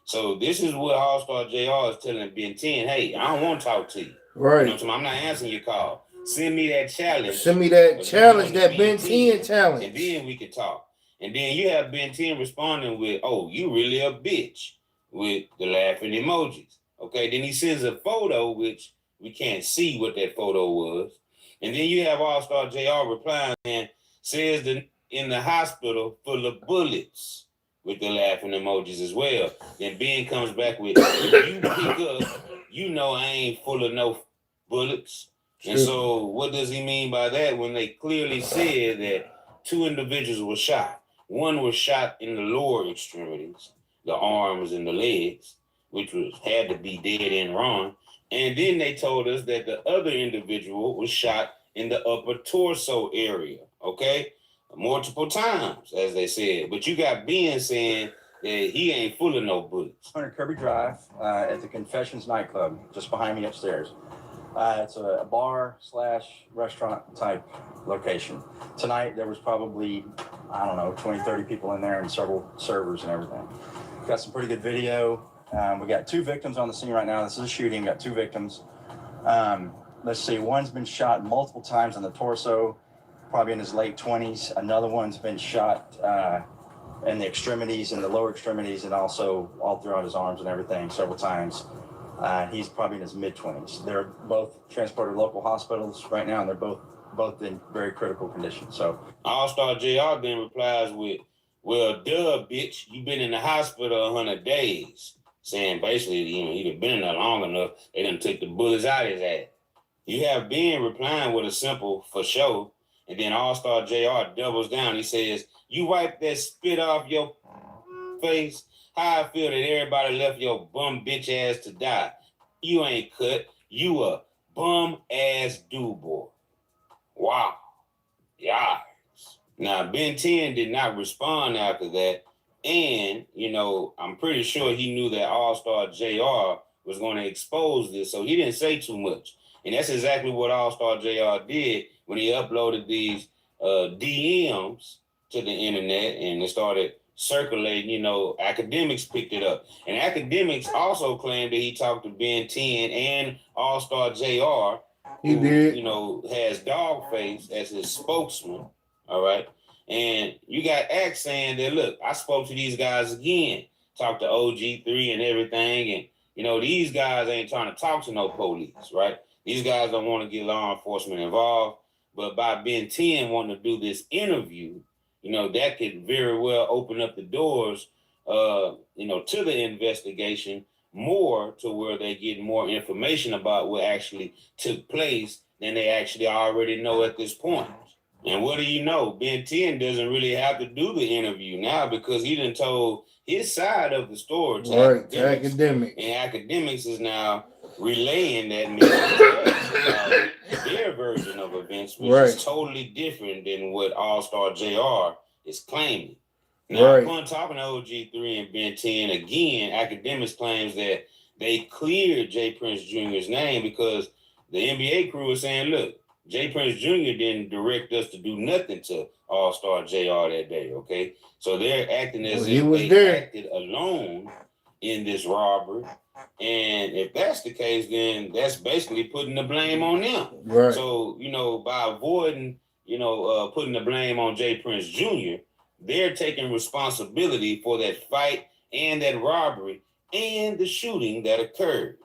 So this is what Allstar JR is telling Ben 10, hey, I don't want to talk to you. Right. I'm not answering your call. Send me that challenge. Send me that challenge, that Ben 10 challenge. And then we can talk. And then you have Ben 10 responding with, oh, you really a bitch, with the laughing emojis. Okay, then he sends a photo, which we can't see what that photo was. And then you have Allstar JR replying and says that in the hospital full of bullets, with the laughing emojis as well. Then Ben comes back with, if you pick up, I ain't full of no bullets. And so what does he mean by that when they clearly said that 2 individuals were shot? One was shot in the lower extremities, the arms and the legs, which had to be dead and wrong. And then they told us that the other individual was shot in the upper torso area, okay? Multiple times, as they said. But you got Ben saying that he ain't full of no bullets. 100 Kirby Drive at the Confessions nightclub, just behind me upstairs. It's a bar/restaurant type location. Tonight, there was probably, 20, 30 people in there and several servers and everything. We've got some pretty good video. We got 2 victims on the scene right now. This is a shooting. We got 2 victims. Let's see, one's been shot multiple times on the torso, probably in his late 20s. Another one's been shot in the extremities, in the lower extremities, and also all throughout his arms and everything several times. He's probably in his mid-20s. They're both transported to local hospitals right now, and they're both in very critical condition. So Allstar JR then replies with, well, duh, bitch, you been in the hospital 100 days. Saying basically, he'd have been there long enough, they done took the bullets out of his ass. You have Ben replying with a simple for sure, and then Allstar JR doubles down. He says, you wipe that spit off your face? How I feel that everybody left your bum bitch ass to die. You ain't cut. You a bum ass dude, boy. Wow. Yeah. Now, Ben 10 did not respond after that. And, I'm pretty sure he knew that Allstar JR was going to expose this. So he didn't say too much. And that's exactly what Allstar JR did when he uploaded these DMs to the internet and it started circulating. Academics picked it up. And academics also claimed that he talked to Ben 10 and Allstar JR, who did. Has Dogface as his spokesman. All right. And you got X saying that, look, I spoke to these guys again, talked to OG3 and everything. And, these guys ain't trying to talk to no police, right? These guys don't want to get law enforcement involved. But by Ben 10 wanting to do this interview, that could very well open up the doors, to the investigation more to where they get more information about what actually took place than they actually already know at this point. And what do you know? Ben 10 doesn't really have to do the interview now because he done told his side of the story to academics. And academics is now relaying that message, their version of events, which is totally different than what Allstar JR is claiming. Now, upon talking to OG3 and Ben 10 again, academics claims that they cleared J. Prince Jr.'s name because the NBA crew is saying, look, J. Prince Jr. didn't direct us to do nothing to Allstar JR that day, okay? So they're acting as if they acted alone in this robbery. And if that's the case, then that's basically putting the blame on them. Right. So, by avoiding, putting the blame on J. Prince Jr., they're taking responsibility for that fight and that robbery and the shooting that occurred.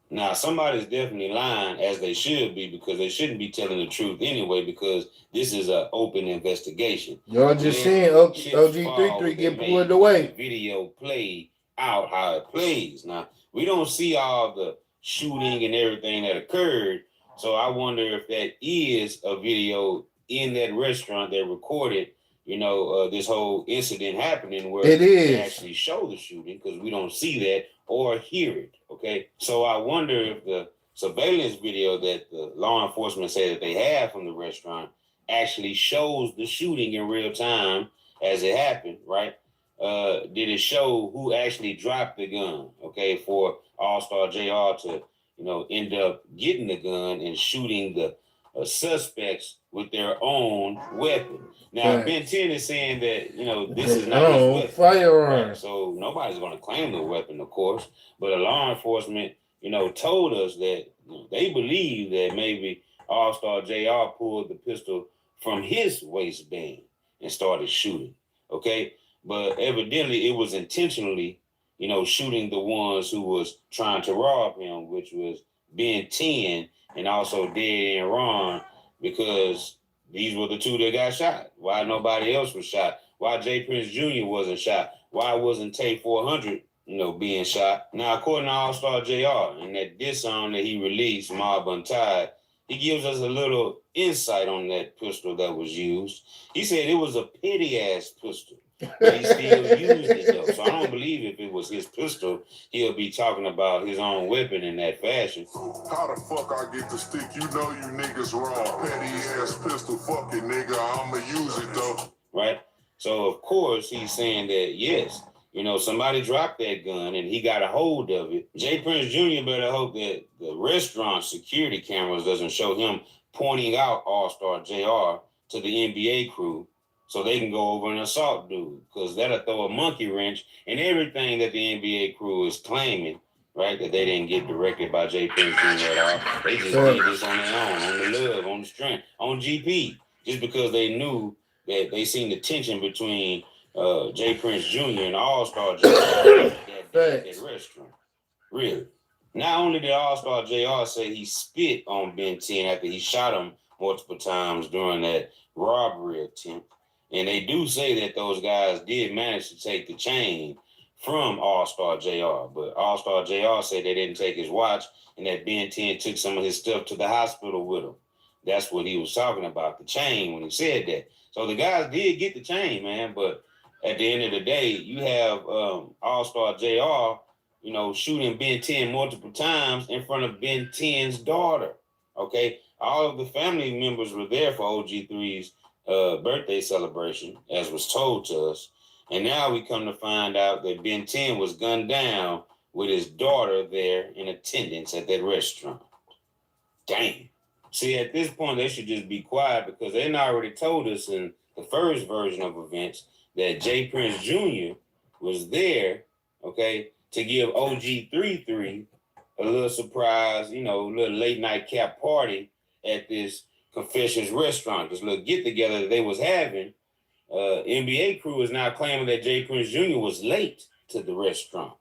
Now, somebody's definitely lying, as they should be, because they shouldn't be telling the truth anyway, because this is an open investigation. Y'all just saying OG33 get pulled away. The video play out how it plays. Now, we don't see all the shooting and everything that occurred, so I wonder if that is a video in that restaurant that recorded, this whole incident happening, where it is. They actually show the shooting, because we don't see that or hear it. Okay, so I wonder if the surveillance video that the law enforcement say that they have from the restaurant actually shows the shooting in real time as it happened, right? Did it show who actually dropped the gun? Okay, for Allstar JR to, end up getting the gun and shooting the suspects with their own weapon. Now, Ben 10 is saying that, this is not his weapon. Firearm. Right? So nobody's going to claim the weapon, of course, but the law enforcement, told us that they believe that maybe Allstar JR pulled the pistol from his waistband and started shooting. Okay, but evidently it was intentionally, shooting the ones who was trying to rob him, which was Ben 10 and also Dead and Ron, because these were the two that got shot. Why nobody else was shot? Why J. Prince Jr. wasn't shot? Why wasn't Tay 400, being shot? Now, according to Allstar JR and that diss song that he released, Mob Untied, he gives us a little insight on that pistol that was used. He said it was a petty-ass pistol, but he still used it, though. So I don't believe if it was his pistol, he'll be talking about his own weapon in that fashion. How the fuck I get the stick? You know you niggas wrong. Petty-ass pistol, fuck it, nigga. I'ma use it, though. Right? So, of course, he's saying that, yes, somebody dropped that gun and he got a hold of it. J. Prince Jr. better hope that the restaurant security cameras doesn't show him pointing out Allstar JR to the NBA crew so they can go over and assault dude, because that'll throw a monkey wrench in everything that the NBA crew is claiming, right, that they didn't get directed by J. Prince Jr. at all. They just did this on their own, on the love, on the strength, on GP, just because they knew that they seen the tension between J. Prince Jr. and Allstar JR at that restaurant. Really. Not only did Allstar JR say he spit on Ben 10 after he shot him multiple times during that robbery attempt, and they do say that those guys did manage to take the chain from Allstar JR, but Allstar JR said they didn't take his watch and that Ben 10 took some of his stuff to the hospital with him. That's what he was talking about, the chain, when he said that. So the guys did get the chain, man, but at the end of the day, you have Allstar JR, shooting Ben 10 multiple times in front of Ben 10's daughter, okay? All of the family members were there for OG3's birthday celebration, as was told to us. And now we come to find out that Ben 10 was gunned down with his daughter there in attendance at that restaurant. Damn. See, at this point, they should just be quiet, because they already told us in the first version of events that J. Prince Jr. was there, okay, to give OG33 a little surprise, little late night cap party at this Confessions restaurant, this little get together that they was having. NBA crew is now claiming that J. Prince Jr. was late to the restaurant,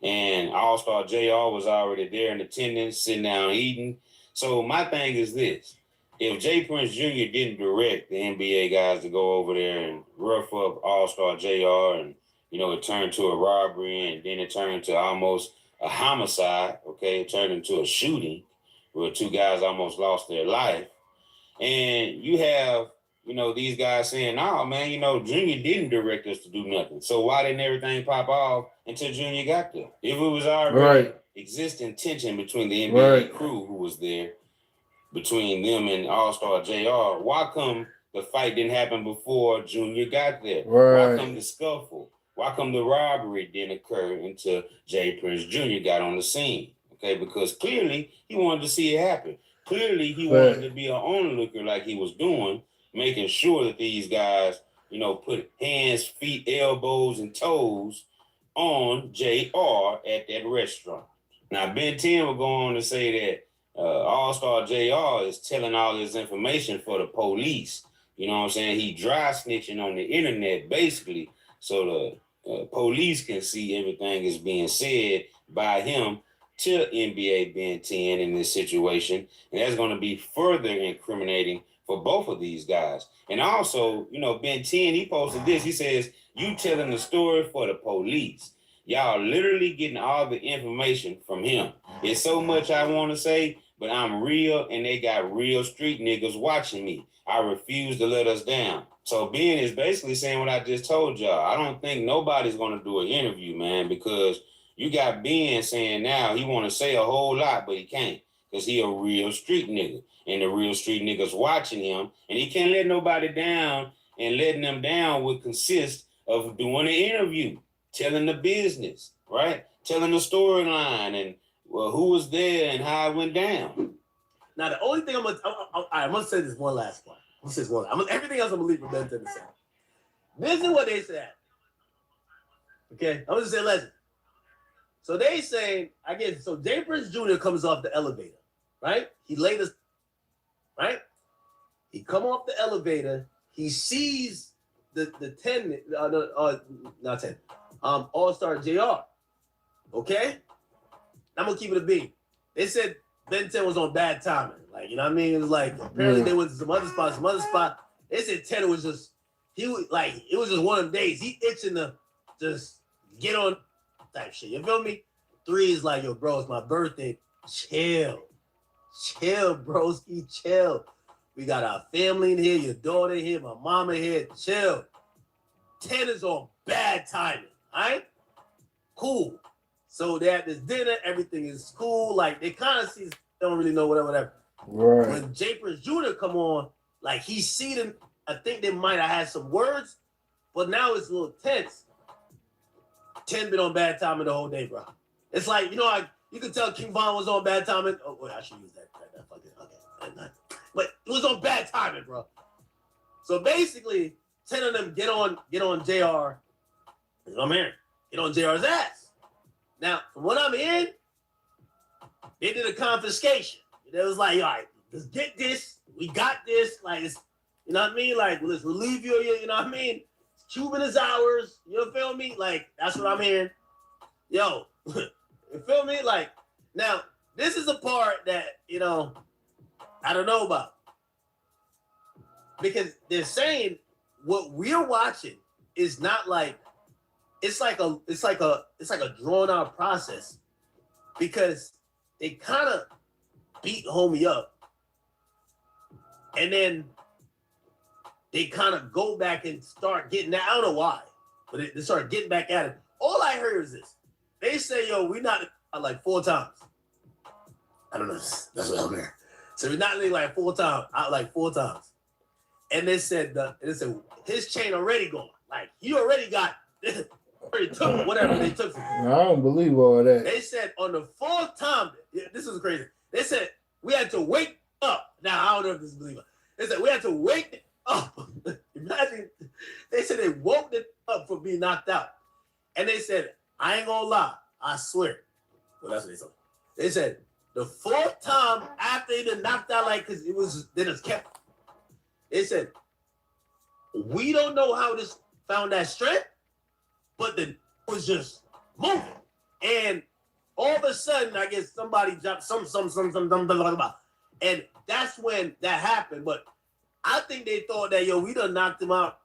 and Allstar JR was already there in attendance, sitting down eating. So my thing is this: if J. Prince Jr. didn't direct the NBA guys to go over there and rough up Allstar JR, and it turned to a robbery, and then it turned to almost a homicide, okay, it turned into a shooting where two guys almost lost their life, and you have these guys saying, "No, man, Junior didn't direct us to do nothing. So why didn't everything pop off until Junior got there? If it was already existing tension between the NBA crew who was there, between them and Allstar JR, why come the fight didn't happen before Junior got there? Why come the scuffle? Why come the robbery didn't occur until J. Prince Jr. got on the scene? Okay, because clearly he wanted to see it happen. Clearly he wanted to be an onlooker like he was doing, making sure that these guys, put hands, feet, elbows, and toes on JR at that restaurant. Now, Ben 10 will go on to say that Allstar JR is telling all this information for the police. You know what I'm saying? He dry snitching on the internet, basically, so the police can see everything is being said by him to NBA Ben 10 in this situation, and that's going to be further incriminating for both of these guys. And also, you know, Ben 10, he posted this. He says, "You telling the story for the police." Y'all literally getting all the information from him. It's so much I want to say, but I'm real, and they got real street niggas watching me. I refuse to let us down. So Ben is basically saying what I just told y'all. I don't think nobody's going to do an interview, man, because you got Ben saying now he want to say a whole lot, but he can't because he a real street nigga, and the real street niggas watching him, and he can't let nobody down, and letting them down would consist of doing an interview, telling the business, right? Telling the storyline and who was there and how it went down. Now, the only thing I'm gonna say this one last part. I'm gonna say this one. Everything else I'm gonna leave for Ben to say. This is what they said. Okay, I'm gonna say legend. So they saying, I guess, so Jay Prince Jr. comes off the elevator, right? He laid us, right? He come off the elevator. He sees the 10, not 10, Allstar JR. Okay, I'm gonna keep it a beat. They said Ben 10 was on bad timing. Like, you know what I mean? It was like, apparently they went to some other spot. They said 10 was just, he was like, it was just one of them days. He itching to just get on type shit. You feel me? 3 is like, yo, bro, it's my birthday. Chill, broski, chill. We got our family in here, your daughter here, my mama here. Chill. 10 is on bad timing. All right? Cool. So they had this dinner, everything is cool. Like, they kind of see, don't really know, whatever. Right. When Jay Prince Jr. come on, like, he see them, I think they might have had some words, but now it's a little tense. 10 been on bad timing the whole day, bro. It's like, you know, you could tell King Von was on bad timing. Oh, wait, I should use that fucking, okay. But it was on bad timing, bro. So basically, 10 of them get on JR. I'm hearing. Get on JR's ass. Now, from what I'm hearing, they did a confiscation. It was like, all right, let's get this. We got this. Like, it's, you know what I mean? Like, let's relieve you, you know what I mean? Cuban is ours. You feel me? Like, that's what I'm hearing. Yo, you feel me? Like, now, this is a part that, you know, I don't know about. Because they're saying what we're watching is not like, it's like a drawn out process, because they kind of beat homie up, and then they kind of go back and start getting that. I don't know why, but they start getting back at it. All I heard is this: they say, "Yo, we not like 4 times." I don't know. That's what I'm hearing. So we're not like 4 times, out like 4 times. And they said his chain already gone. Like, he already got. Already took whatever they took from him. I don't believe all that. They said on the 4th time, this is crazy. They said we had to wake up. Now, I don't know if this is believable. They said we had to wake up. Imagine, they said they woke it up for being knocked out. And they said, I ain't gonna lie, I swear. Well, that's what they said. They said the 4th time after they been knocked out, like, because it was, they just kept. They said, we don't know how this found that strength, but the was just moving. And all of a sudden, I guess somebody dropped some, and that's when that happened. But I think they thought that, yo, we done knocked him out,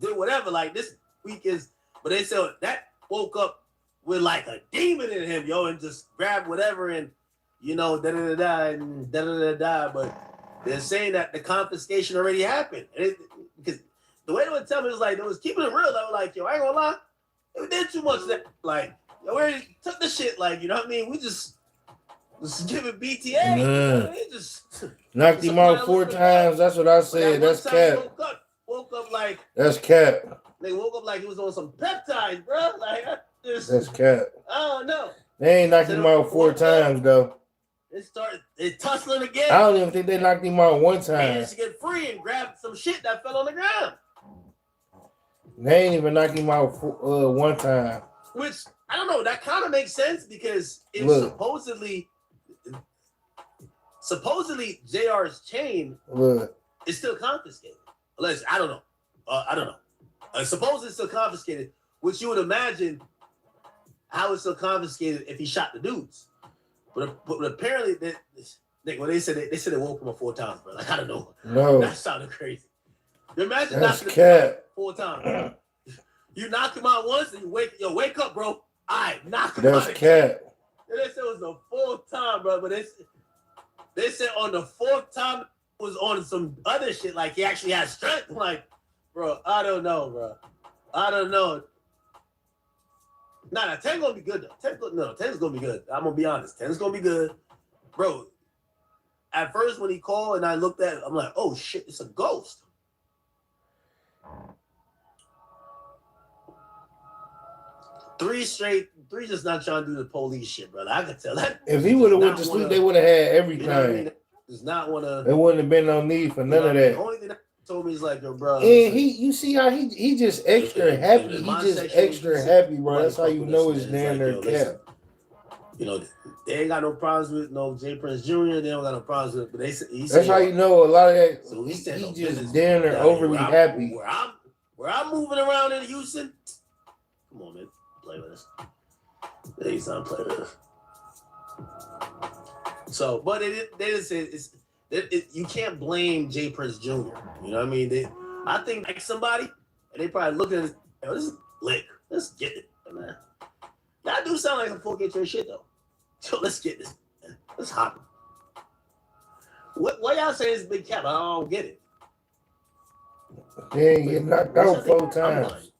did whatever. Like, this week is, but they said that woke up with like a demon in him, yo, and just grabbed whatever and, you know, da-da-da-da. But they're saying that the confiscation already happened. Because the way they would tell me was like, they was keeping it real. They were like, yo, I ain't gonna lie, we did too much of that. Like, yo, we already took the shit. Like, you know what I mean? We just give it BTA. They just knocked him out 4 times. That's what I said. That's cap. Woke up like. That's cap. They woke up like he was on some peptides, bro. Like, that's cap. I don't know. They ain't knocked him out 4 times though. They tussling again. I don't even think they knocked him out 1 time. Managed to get free and grab some shit that fell on the ground. They ain't even knocked him out 1 time. Which, I don't know, that kind of makes sense because it's supposedly JR's chain is still confiscated. Unless, I don't know. I don't know. Suppose it's still confiscated, which you would imagine how it's still confiscated if he shot the dudes. But apparently, when they said they woke him up 4 times, bro. Like, I don't know. No. That sounded crazy. Imagine That's knocking cat. him out 4 times. You knock him out once and you wake up, bro. All right, knock him out. That's cat. And they said it was the 4th time, bro. But they said on the 4th time it was on some other shit, like he actually had strength. I'm like, bro, I don't know, bro. I don't know. Nah, 10 gonna be good though. 10's gonna be good. I'm gonna be honest. 10's gonna be good, bro. At first, when he called and I looked at it, I'm like, oh shit, it's a ghost. Three just not trying to do the police shit, brother. I could tell that. If he would have went to sleep, they would have had everything. You know what I mean? Does not want to. There wouldn't have been no need for none of that. The only thing that told me is like, yo, bro. And you see how he just extra happy. He just extra happy, bro. That's how you know it's damn near cat. You know, they ain't got no problems with no J. Prince Jr. They don't got no problems with, but that's how you know a lot of that. So he just damn near overly happy. Where I'm moving around in Houston. Come on, man, play with us. He's not playing with us. So, but they didn't say you can't blame J. Prince Jr. You know what I mean? I think like somebody, and they probably looking at this is lick. Let's get it, man. That do sound like some 4K trade shit though. So let's get this. Man. Let's hop. What y'all saying is big cap? I don't get it. They get knocked out 4 times.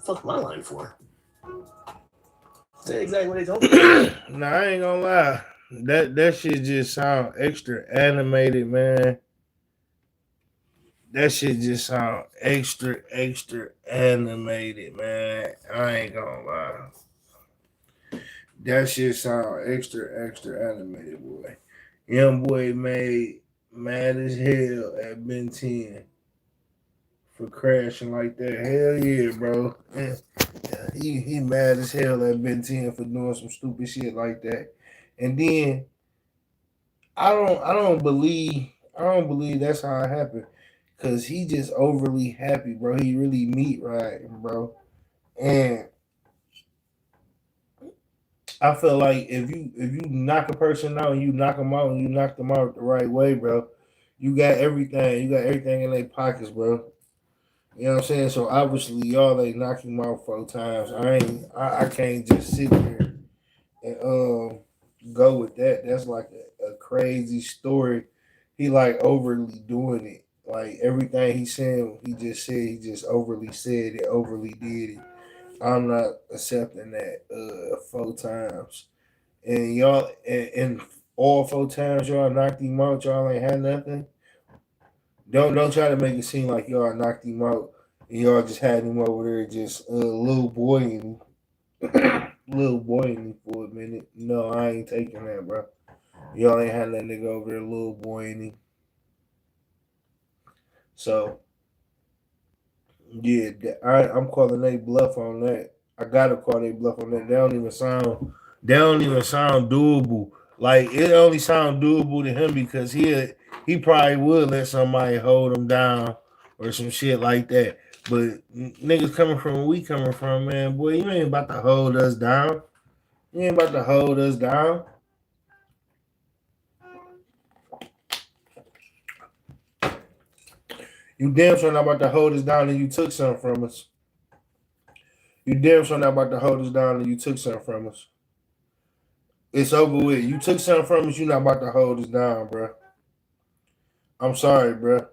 Fuck my line for. Say exactly what they told me. Nah, I ain't gonna lie. That shit just sound extra animated, man. That shit just sound extra animated, man. I ain't gonna lie. That shit sound extra animated, boy. Young boy made mad as hell at Ben 10 for crashing like that. Hell yeah, bro. He mad as hell at Ben 10 for doing some stupid shit like that. And then I don't believe that's how it happened. Cause he just overly happy, bro. He really meat riding, bro. And I feel like if you knock a person out and you knock them out the right way, bro, you got everything. You got everything in their pockets, bro. You know what I'm saying? So obviously y'all ain't knock him out 4 times. I can't just sit there and go with that. That's like a crazy story. He like overly doing it. Like everything he said, he just overly said it, overly did it. I'm not accepting that 4 times. And y'all and all 4 times y'all knocked him out, y'all ain't had nothing. Don't try to make it seem like y'all knocked him out and y'all just had him over there just little boy and little boy in me for a minute. No, I ain't taking that, bro. Y'all ain't had that nigga over there little boy in him. So yeah, I'm calling they bluff on that. I gotta call they bluff on that. They don't even sound doable. Like it only sound doable to him because he probably would let somebody hold him down or some shit like that. But niggas coming from where we coming from, man, boy, you ain't about to hold us down. You ain't about to hold us down. You damn sure not about to hold us down and you took something from us. You damn sure not about to hold us down and you took something from us. It's over with. You took something from us, you not about to hold us down, bro. I'm sorry, bro.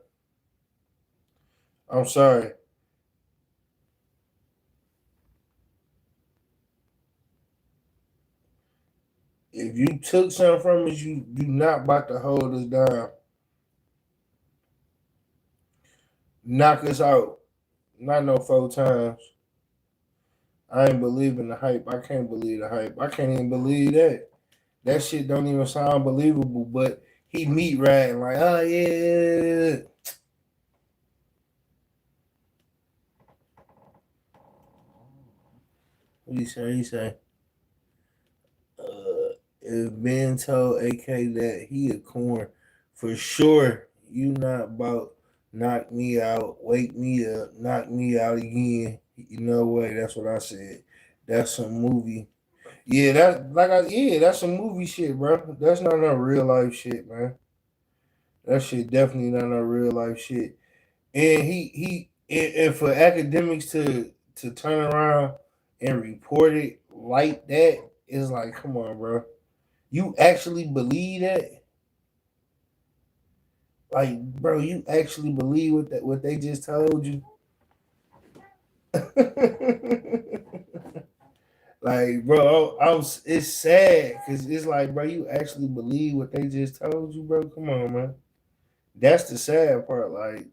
I'm sorry. If you took something from us, you not about to hold us down. Knock us out. Not no 4 times. I ain't believing the hype. I can't believe the hype. I can't even believe that. That shit don't even sound believable, but he meat riding like, oh yeah. What he say? If Ben told AK that he a corn, for sure, you not about knock me out, wake me up, knock me out again. You know what? That's what I said. That's some movie. Yeah, that's some movie shit, bro. That's not no real life shit, man. That shit definitely not no real life shit. And and for academics to turn around and report it like that is like, come on, bro. You actually believe that? Like, bro, you actually believe what they just told you? Like, bro, it's sad because it's like, bro, you actually believe what they just told you, bro? Come on, man. That's the sad part. Like,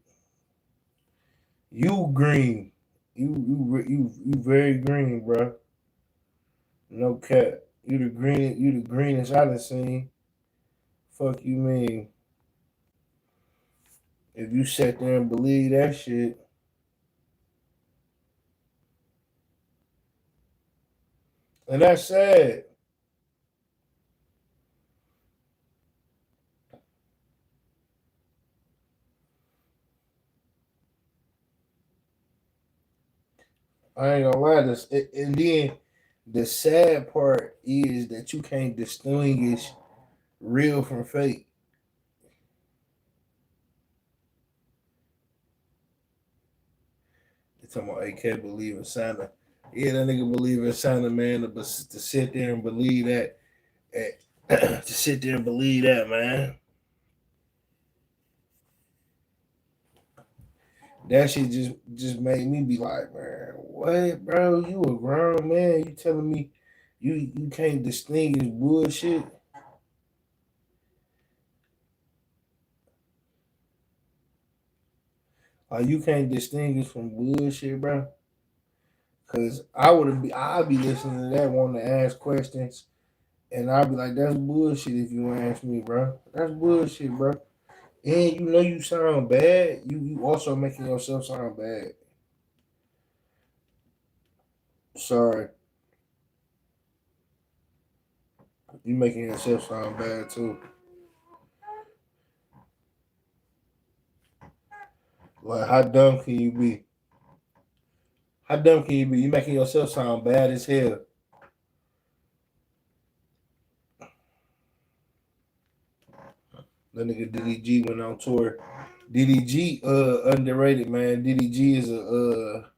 you green, you very green, bro. No cap. You the greenest I done seen. Fuck you mean? If you sat there and believe that shit, and that's sad. I ain't gonna lie. And then the sad part is that you can't distinguish real from fake. They talking about AK believe in Santa. Yeah, that nigga believe in Santa, man. But to sit there and believe that, to sit there and believe that, man. That shit just made me be like, man, what, bro? You a grown man? You telling me you can't distinguish bullshit? Like, you can't distinguish from bullshit, bro? Cause I'd be listening to that, wanting to ask questions, and I'd be like, that's bullshit. If you ask me, bro, that's bullshit, bro. And you know you sound bad. You also making yourself sound bad. Sorry, you making yourself sound bad too. Like, how dumb can you be? How dumb can you be? You making yourself sound bad as hell. That nigga DDG went on tour. DDG underrated, man. DDG is a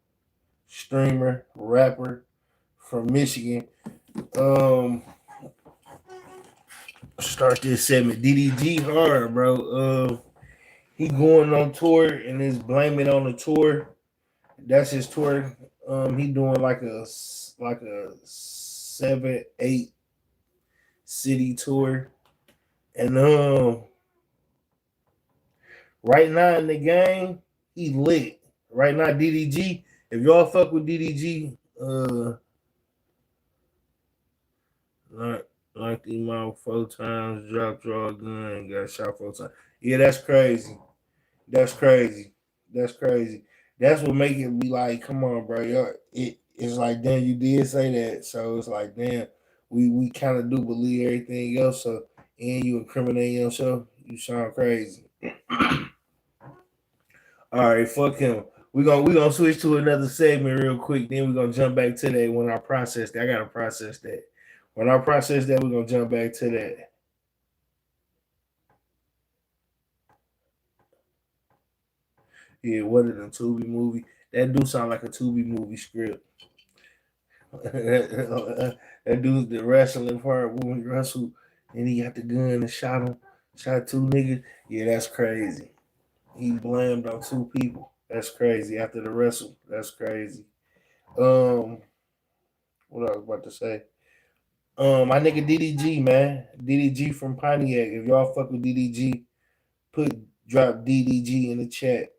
streamer, rapper from Michigan. Start this segment. DDG hard, bro. He going on tour and is blaming on the tour. That's his tour. He doing like a 7-8 city tour. And right now in the game, he lit. Right now, DDG. If y'all fuck with DDG, knocked him out 4 times, dropped draw gun, got shot 4 times. Yeah, that's crazy. That's crazy. That's crazy. That's what make it be like, come on, bro. It's like, damn, you did say that. So it's like, damn, we kind of do believe everything else. So, and you incriminate yourself, you sound crazy. All right, fuck him. We gonna switch to another segment real quick. Then we're gonna jump back to that when I process that. I gotta process that. When I process that, we're gonna jump back to that. Yeah, what is a Tubi movie? That do sound like a Tubi movie script. That dude's the wrestling part when he wrestled and he got the gun and shot 2 niggas. Yeah, that's crazy. He blamed on 2 people. That's crazy. After the wrestle, that's crazy. What I was about to say. My nigga DDG, man. DDG from Pontiac. If y'all fuck with DDG, drop DDG in the chat.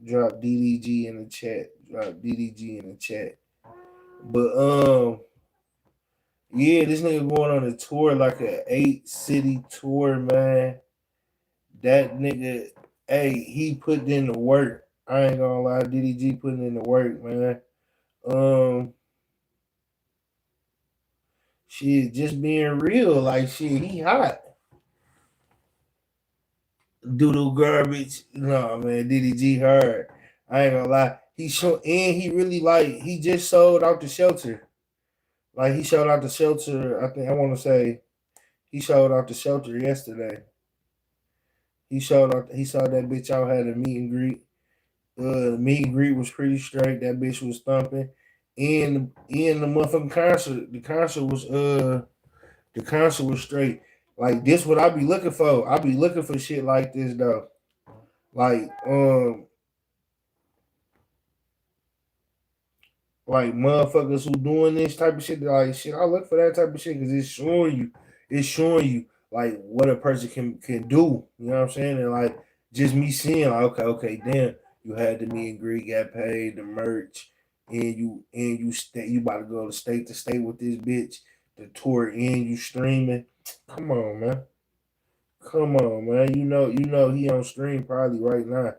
Drop DDG in the chat. Drop DDG in the chat. But yeah, this nigga going on a tour, like a 8-city tour, man. That nigga, hey, he put in the work. I ain't gonna lie, DDG putting in the work, man. Shit, just being real, like shit, he hot. Doodle garbage. No, man, DDG hard. I ain't gonna lie. He really he just sold out the shelter. Like he showed out the shelter. I think I want to say he showed out the shelter yesterday. He showed out. He saw that bitch out, had a meet and greet. The meet and greet was pretty straight. That bitch was thumping. And the motherfucking concert. The concert was straight. Like this what I be looking for. I be looking for shit like this though. Like motherfuckers who doing this type of shit, like shit, I look for that type of shit because it's showing you like what a person can do. You know what I'm saying? And like just me seeing, like, okay, damn, you had the meet and greet, got paid, the merch, and you about to go to state with this bitch, the tour, and you streaming. Come on, man. Come on, man. You know he on stream probably right now.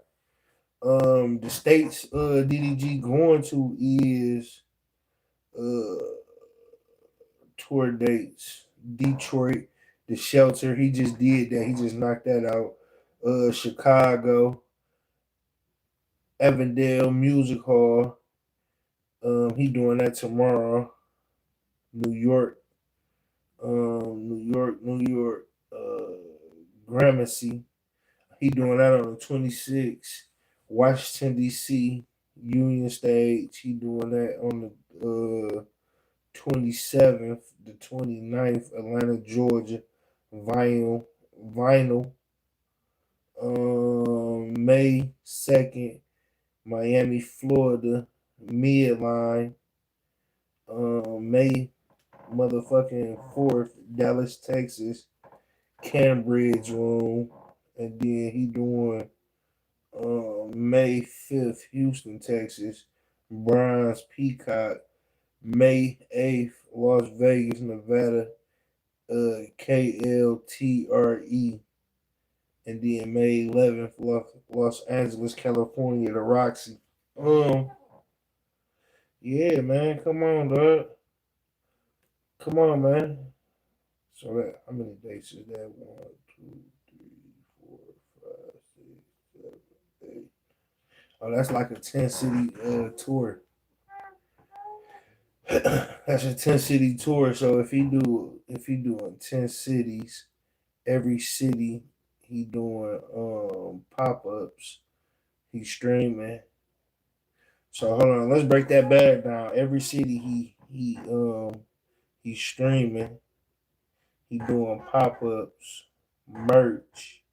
The states DDG going to is tour dates. Detroit, the shelter. He just did that. He just knocked that out. Chicago, Evandale Music Hall. He doing that tomorrow. New York. New York. Gramercy. He doing that on the 26th. Washington D.C. Union Stage. He doing that on the 27th, the 29th, Atlanta, Georgia, vinyl. May 2nd, Miami, Florida, midline. May motherfucking 4th, Dallas, Texas, Cambridge Room. And then he doing May 5th, Houston, Texas, Bronze Peacock. May 8th, Las Vegas, Nevada, KLTRE. And then May 11th, Los Angeles, California, the Roxy. Yeah, man, come on, dog. Come on, man. So that how many dates is that? 1, 2, 3, 4, 5, 6, 7, 8. Oh, that's like a 10-city tour. That's a 10-city tour. So if he doing 10 cities, every city he doing pop-ups, he's streaming. So hold on, let's break that bag down. Every city he's streaming, he doing pop-ups, merch,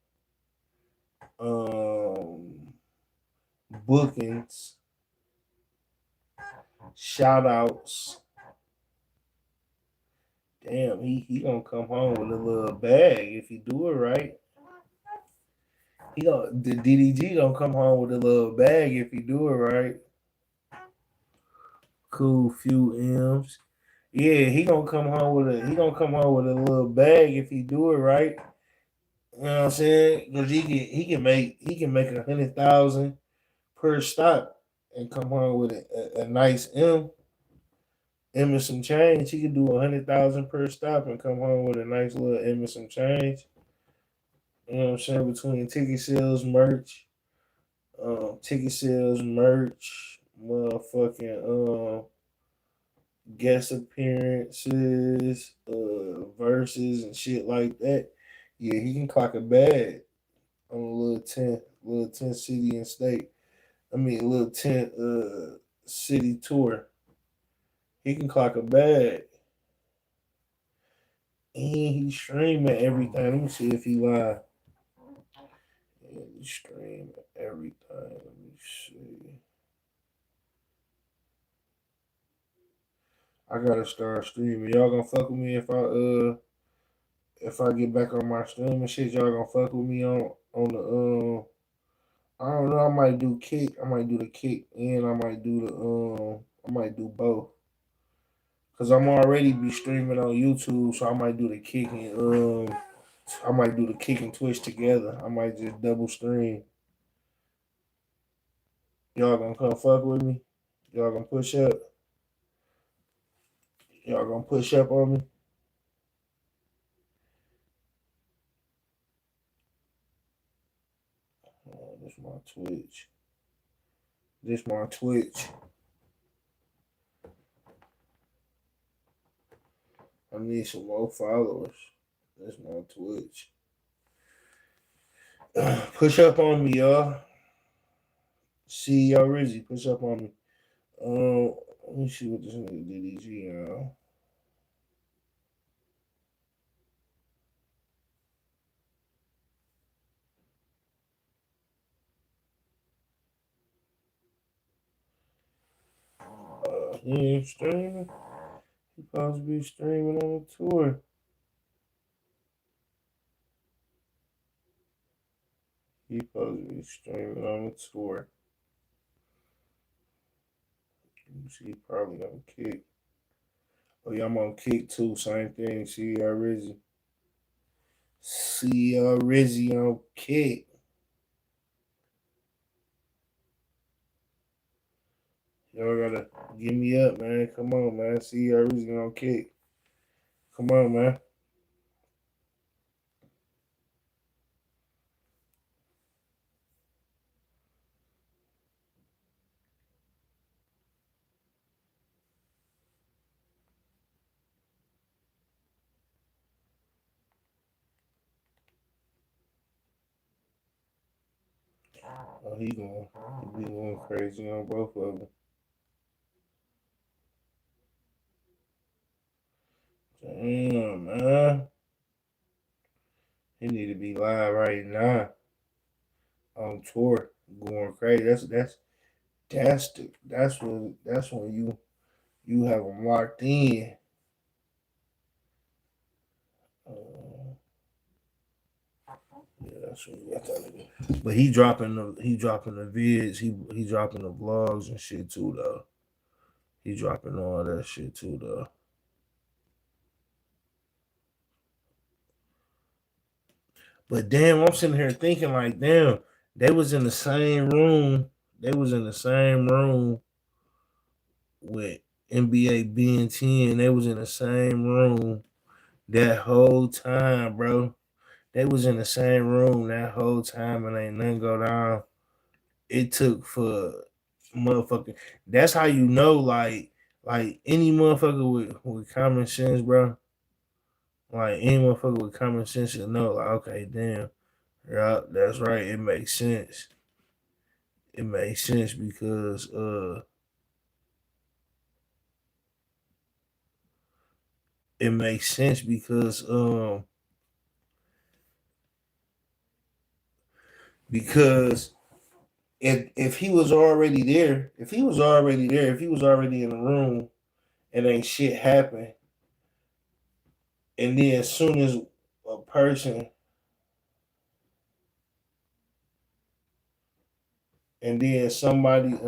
bookings, shout outs. Damn, he gonna come home with a little bag if he do it right. The DDG gonna come home with a little bag if he do it right. Cool few M's. Yeah, he gonna come home with a little bag if he do it right. You know what I'm saying? Because he can make 100,000 per stop and come home with a nice M and some change. He can do 100,000 per stop and come home with a nice little M and some change. You know what I'm saying? Between ticket sales, merch, motherfucking guest appearances, verses and shit like that. Yeah, he can clock a bag on a little 10 city and state. I mean, a little 10 city tour. He can clock a bag. And he's streaming everything. Let me see if he live. Yeah, he's streaming everything. Let me see. I gotta start streaming. Y'all gonna fuck with me if I get back on my streaming shit? Y'all gonna fuck with me on the I don't know. I might do kick. I might do the kick, and I might do the I might do both. Cause I'm already be streaming on YouTube, so I might do the kick and I might do the kick and Twitch together. I might just double stream. Y'all gonna come fuck with me? Y'all gonna push up? Y'all gonna push up on me? This my Twitch. This my Twitch. I need some more followers. That's my Twitch. Push up on me, y'all. See y'all Rizzy. Push up on me. Let me see what this nigga DDG, y'all. He ain't streaming. He supposed to be streaming on the tour. He supposed to be streaming on the tour. He probably on Kick. Oh yeah, I'm on Kick too. Same thing. See y'all Rizzy. See y'all Rizzy on Kick. Y'all gotta give me up, man. Come on, man. See y'all Rizzy on Kick. Come on, man. Oh, he be going crazy on both of them. Damn, man. He need to be live right now on tour, going crazy. That's when you have them locked in. Yeah, that's what you got to. But he dropping the vids, he dropping the vlogs and shit too though. He dropping all that shit too though. But damn, I'm sitting here thinking like, damn, they was in the same room. They was in the same room with NBA Ben 10. They was in the same room that whole time, bro. They was in the same room that whole time and ain't nothing go down. It took for motherfucking. That's how you know, like any motherfucker with common sense, bro. Like any motherfucker with common sense should know, like, okay, damn, yeah, that's right. It makes sense. It makes sense because it makes sense because if he was already there, if he was already in the room and ain't shit happened, and then as soon as a person and then somebody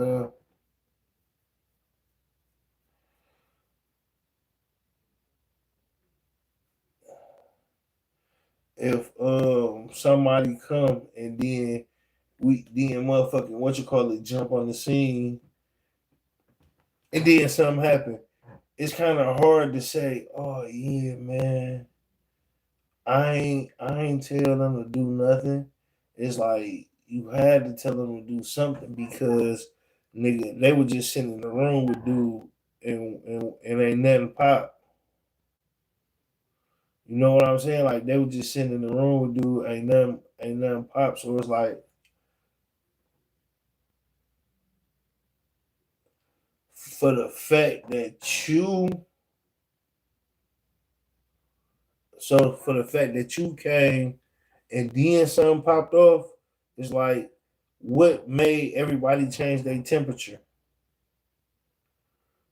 if somebody come and then motherfucking what you call it jump on the scene and then something happen, it's kind of hard to say, oh yeah, man, I ain't tell them to do nothing. It's like you had to tell them to do something because nigga, they were just sitting in the room with dude and ain't nothing pop. You know what I'm saying? Like they were just sitting in the room with dude, ain't nothing pop. So it's like for the fact that you came and then something popped off, it's like what made everybody change their temperature?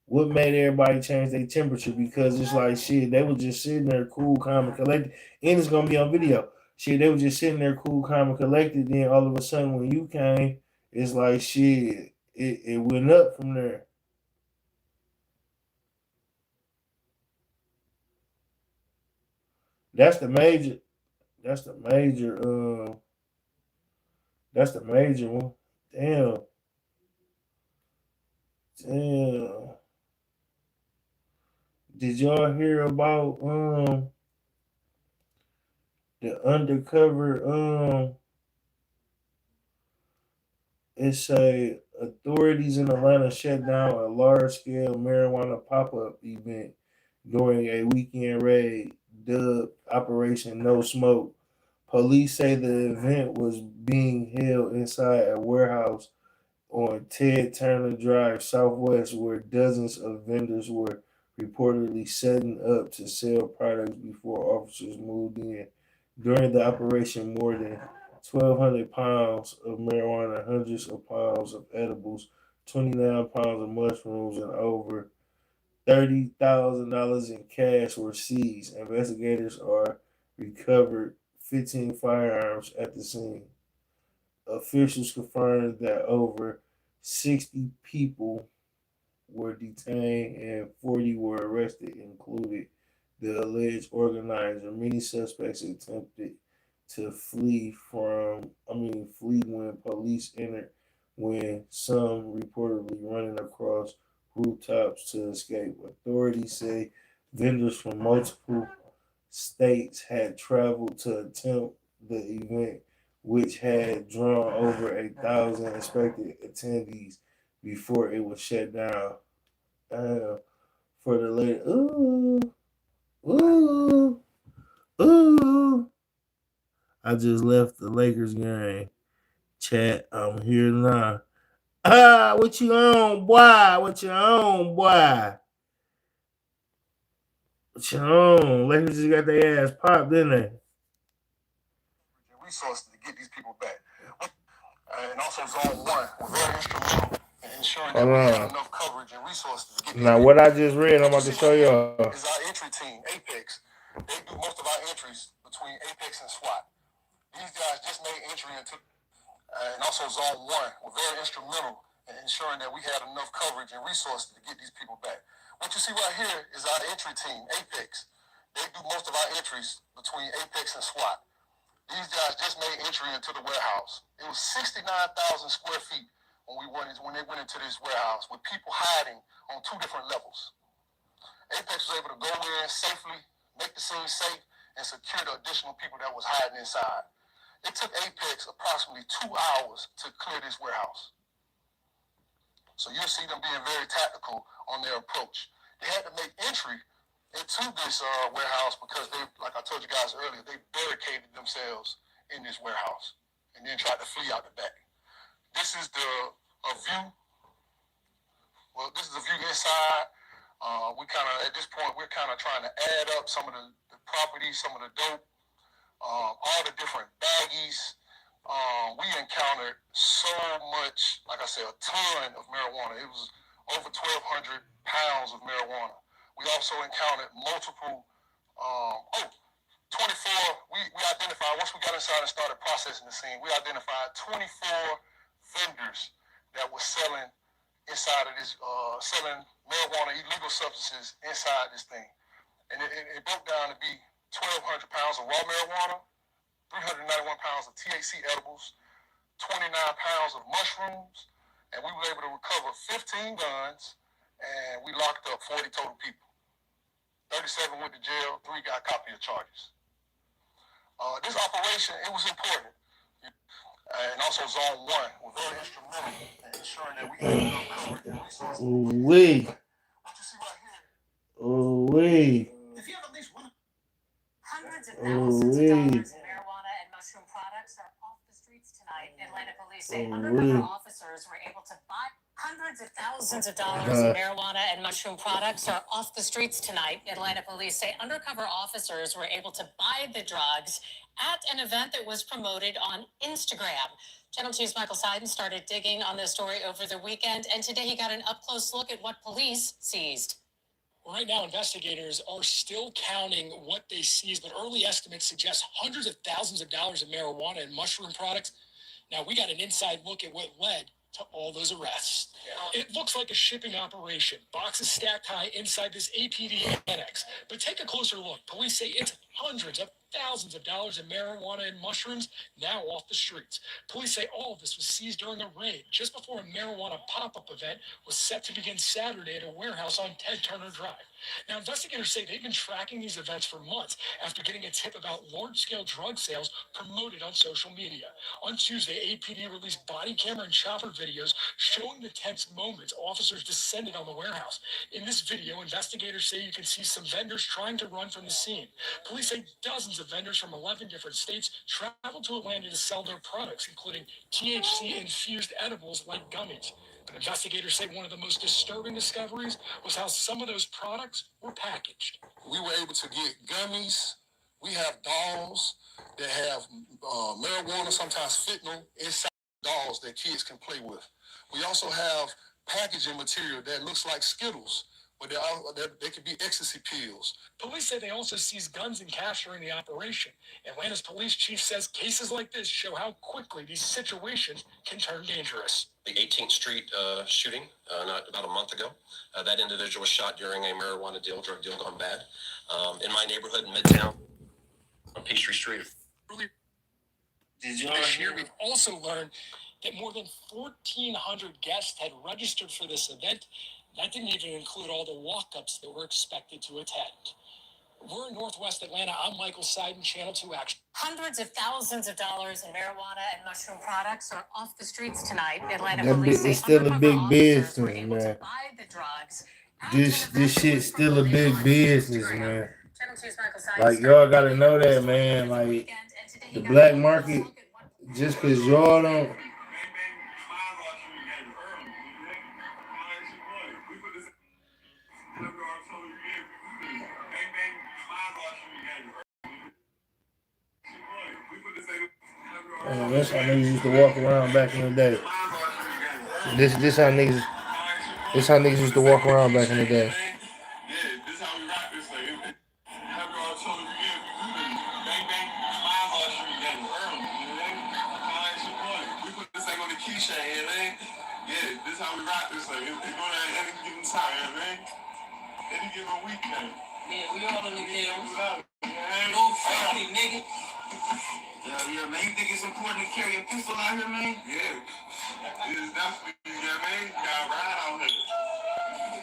What made everybody change their temperature? Because it's like shit, they were just sitting there cool, calm, and collected. And it's gonna be on video. Shit, they were just sitting there cool, calm, and collected. Then all of a sudden when you came, it's like shit, it went up from there. That's the major. That's the major. That's the major one. Damn. Damn. Did y'all hear about the undercover it say authorities in Atlanta shut down a large scale marijuana pop-up event during a weekend raid dubbed Operation No Smoke. Police say the event was being held inside a warehouse on Ted Turner Drive Southwest, where dozens of vendors were reportedly setting up to sell products before officers moved in. During the operation, more than 1,200 pounds of marijuana, hundreds of pounds of edibles, 29 pounds of mushrooms, and over $30,000 in cash were seized. Investigators are recovered 15 firearms at the scene. Officials confirmed that over 60 people were detained and 40 were arrested, including the alleged organizer. Many suspects attempted to flee when police entered, when some reportedly running across rooftops to escape. Authorities say vendors from multiple states had traveled to attempt the event, which had drawn over 1,000 expected attendees before it was shut down. For the late, ooh, ooh. I just left the Lakers game. Chat, I'm here now. What you on, boy? What you on, boy? What you on? Lakers just got their ass popped, didn't they? Resources to get these people back. And also Zone 1 was very instrumental in ensuring that we had enough coverage and resources to get these Now, people what I back. just read, I'm about to show y'all. Is our entry team, Apex. They do most of our entries between Apex and SWAT. These guys just made entry into, and also Zone 1 were very instrumental in ensuring that we had enough coverage and resources to get these people back. What you see right here is our entry team, Apex. They do most of our entries between Apex and SWAT. These guys just made entry into the warehouse. It was 69,000 square feet when they went into this warehouse with people hiding on 2 different levels. Apex was able to go in safely, make the scene safe, and secure the additional people that was hiding inside. It took Apex approximately 2 hours to clear this warehouse. So you'll see them being very tactical on their approach. They had to make entry into this warehouse because they, like I told you guys earlier, they barricaded themselves in this warehouse and then tried to flee out the back. This is a view. Well, this is a view inside. We kind of, at this point, we're kind of trying to add up some of the properties, some of the dope, all the different baggies. We encountered so much, like I said, a ton of marijuana. It was over 1,200 pounds of marijuana. We also encountered multiple, 24, we identified, once we got inside and started processing the scene, we identified 24 vendors that were selling inside of this, selling marijuana, illegal substances inside this thing. And it broke down to be 1,200 pounds of raw marijuana, 391 pounds of THC edibles, 29 pounds of mushrooms, and we were able to recover 15 guns, and we locked up 40 total people. 37 went to jail, 3 got copy of charges. This operation, it was important. And also Zone 1 was very instrumental in ensuring that we had enough coverage and resources. Ooh-wee. What you see right here. Ooh-wee. If you have at least one. Hundreds of thousands of dollars in marijuana and mushroom products are off the streets tonight. Atlanta police say undercover officers were able to buy hundreds of thousands of dollars in marijuana and mushroom products are off the streets tonight. Atlanta police say undercover officers were able to buy the drugs at an event that was promoted on Instagram. Channel 2's Michael Seiden started digging on this story over the weekend, and today he got an up-close look at what police seized. Right now, investigators are still counting what they seized, but early estimates suggest hundreds of thousands of dollars of marijuana and mushroom products. Now, we got an inside look at what led to all those arrests. It looks like a shipping operation. Boxes stacked high inside this APD annex. But take a closer look. Police say it's hundreds of thousands of dollars in marijuana and mushrooms now off the streets. Police say all of this was seized during a raid just before a marijuana pop-up event was set to begin Saturday at a warehouse on Ted Turner Drive. Now, investigators say they've been tracking these events for months after getting a tip about large-scale drug sales promoted on social media. On Tuesday, APD released body camera and chopper videos showing the tense moments officers descended on the warehouse. In this video, investigators say you can see some vendors trying to run from the scene. Police say dozens of vendors from 11 different states traveled to Atlanta to sell their products, including THC-infused edibles like gummies. But investigators say one of the most disturbing discoveries was how some of those products were packaged. We were able to get gummies. We have dolls that have marijuana, sometimes fentanyl, inside dolls that kids can play with. We also have packaging material that looks like Skittles, but they could be ecstasy pills. Police say they also seized guns and cash during the operation. Atlanta's police chief says cases like this show how quickly these situations can turn dangerous. The 18th Street shooting not about a month ago. That individual was shot during a marijuana deal, drug deal gone bad, in my neighborhood in Midtown on Peachtree Street. This year, we've also learned that more than 1,400 guests had registered for this event. That didn't even include all the walk-ups that were expected to attend. We're in Northwest Atlanta. I'm Michael Seiden, Channel 2 Action. Hundreds of thousands of dollars in marijuana and mushroom products are off the streets tonight. Atlanta police say It's still a big business, man. the drugs. This shit's still a big business, man. Like, y'all gotta know that, man. Like, the black market, just because y'all don't. That's how niggas used to walk around back in the day. This how niggas used to walk around back in the day. Yeah, man, you think it's important to carry a pistol out here, man? Yeah. It's definitely, you know what I mean? You gotta ride out here.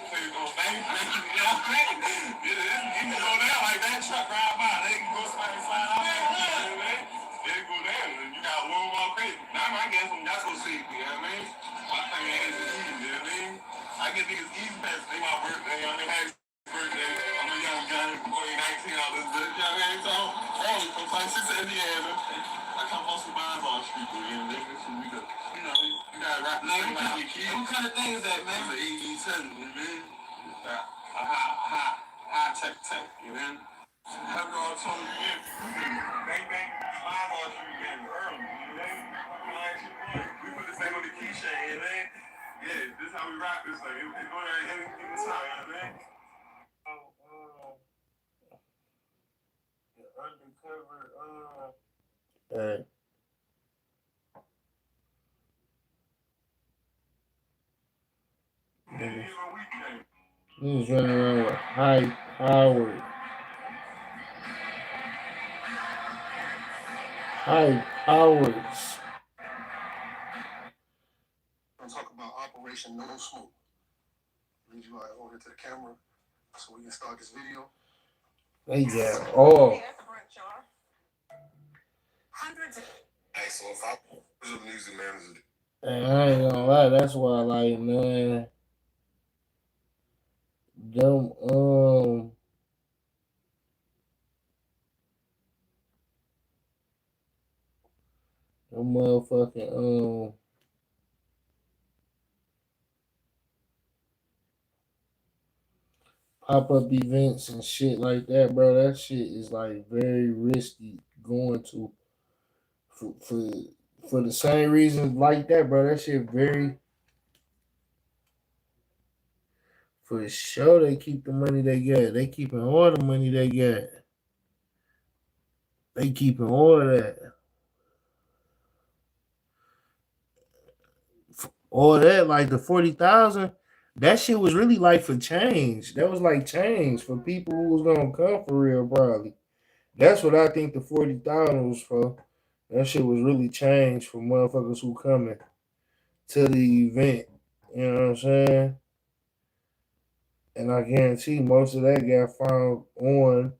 So you go bang, you know what I mean? You can go down like that, truck ride by, they can go slide out there, you know what I mean? They go down, and you got one more crazy. Now, I guess that's what see, you know what I mean? My thing is easy, you know what I mean? I get niggas easy pass, they my birthday, on their birthday. I'm a young gun, boy, 19, all this, you know what I mean? So, hey, from 26 to Indiana, I come mostly behind Wall Street, you know, you know, you gotta rap the same like your kids. What kind of thing is that, man? It's an AE-10, you know? High tech, you know? Have y'all told you, bang, fly Wall Street, man, early, you know? We put this thing on the keychain, you know? Yeah, this is how we rock this thing. It's going at any given time, you know? Undercover, He's running around with High Howard. High Howards. I'm talking about Operation No Smoke. Lead you right over to the camera so we can start this video. They got all. Hey, so if I was a music manager, And I ain't gonna lie, that's why, like, man, them motherfucking pop-up events and shit like that, bro. That shit is like very risky going to for the same reasons like that, bro. That shit very for sure. They keep the money they get. They keeping all the money they get. They keeping all of that. All that, like the 40,000, that shit was really like for change. That was like change for people who was gonna come for real, probably. That's what I think the 40,000 was for. That shit was really changed for motherfuckers who coming to the event. You know what I'm saying? And I guarantee most of that got found on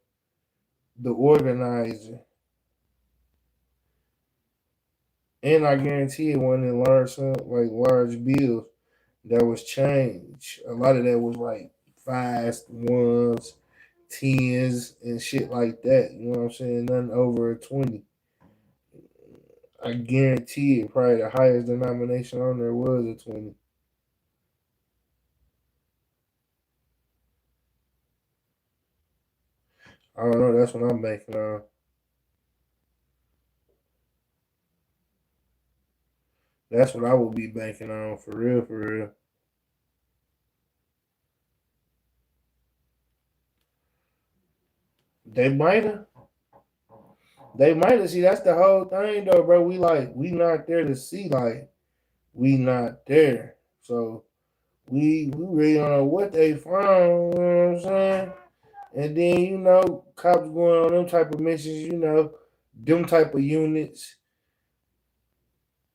the organizer. And I guarantee it wasn't in large bills that was changed. A lot of that was like fives, ones, tens, and shit like that. You know what I'm saying? Nothing over a 20. I guarantee it. Probably the highest denomination on there was a 20. I don't know. That's what I'm banking on. That's what I would be banking on for real, for real. They might have. They might have. See, that's the whole thing, though, bro. We not there to see. Like, we not there. So we really don't know what they found. You know what I'm saying? And then cops going on them type of missions. Them type of units.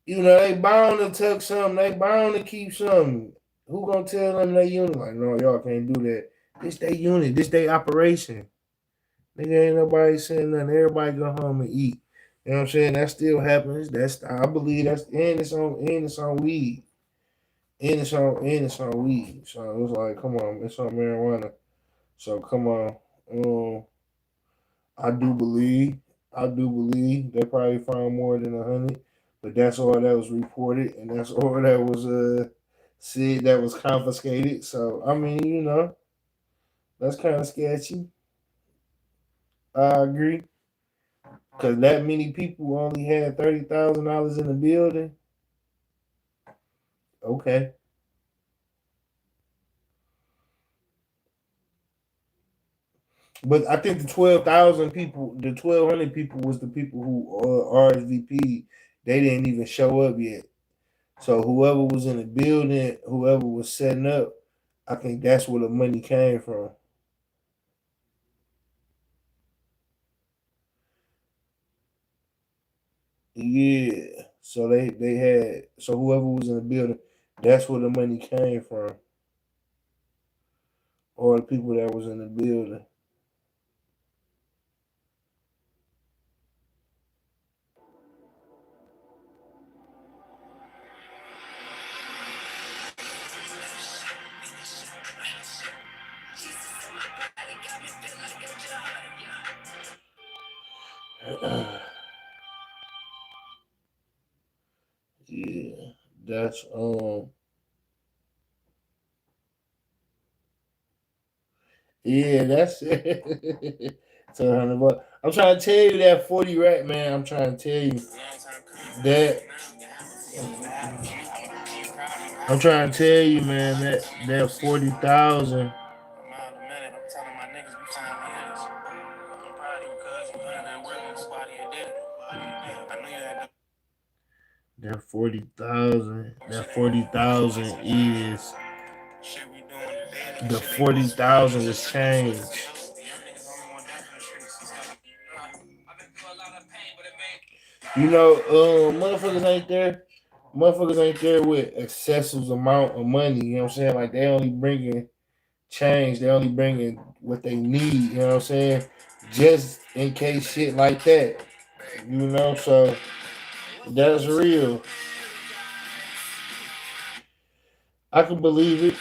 They bound to tuck something. They bound to keep something. Who gonna tell them they unit? Like, no, y'all can't do that. This they unit. This they operation. Nigga, ain't nobody saying nothing. Everybody go home and eat. You know what I'm saying? That still happens. I believe that's and it's on weed. And it's on weed. So it's like, come on, it's on marijuana. So come on. I do believe they probably found more than 100, but that's all that was reported, and that's all that was said that was confiscated. So I mean, that's kind of sketchy. I agree, because that many people only had $30,000 in the building. Okay. But I think the 12,000 people, the 1,200 people was the people who RSVP. They didn't even show up yet. So whoever was in the building, whoever was setting up, I think that's where the money came from. Yeah. So they had whoever was in the building, that's where the money came from. Or the people that was in the building. Yeah. That's yeah, that's it. So $100. I'm trying to tell you that 40 rack, man. I'm trying to tell you that. I'm trying to tell you, man, that 40,000. That 40,000. That 40,000 is the 40,000 is change. Motherfuckers ain't there. Motherfuckers ain't there with excessive amount of money. You know what I'm saying? Like they only bringing change. They only bringing what they need. You know what I'm saying? Just in case shit like that. So that's real. I can believe it.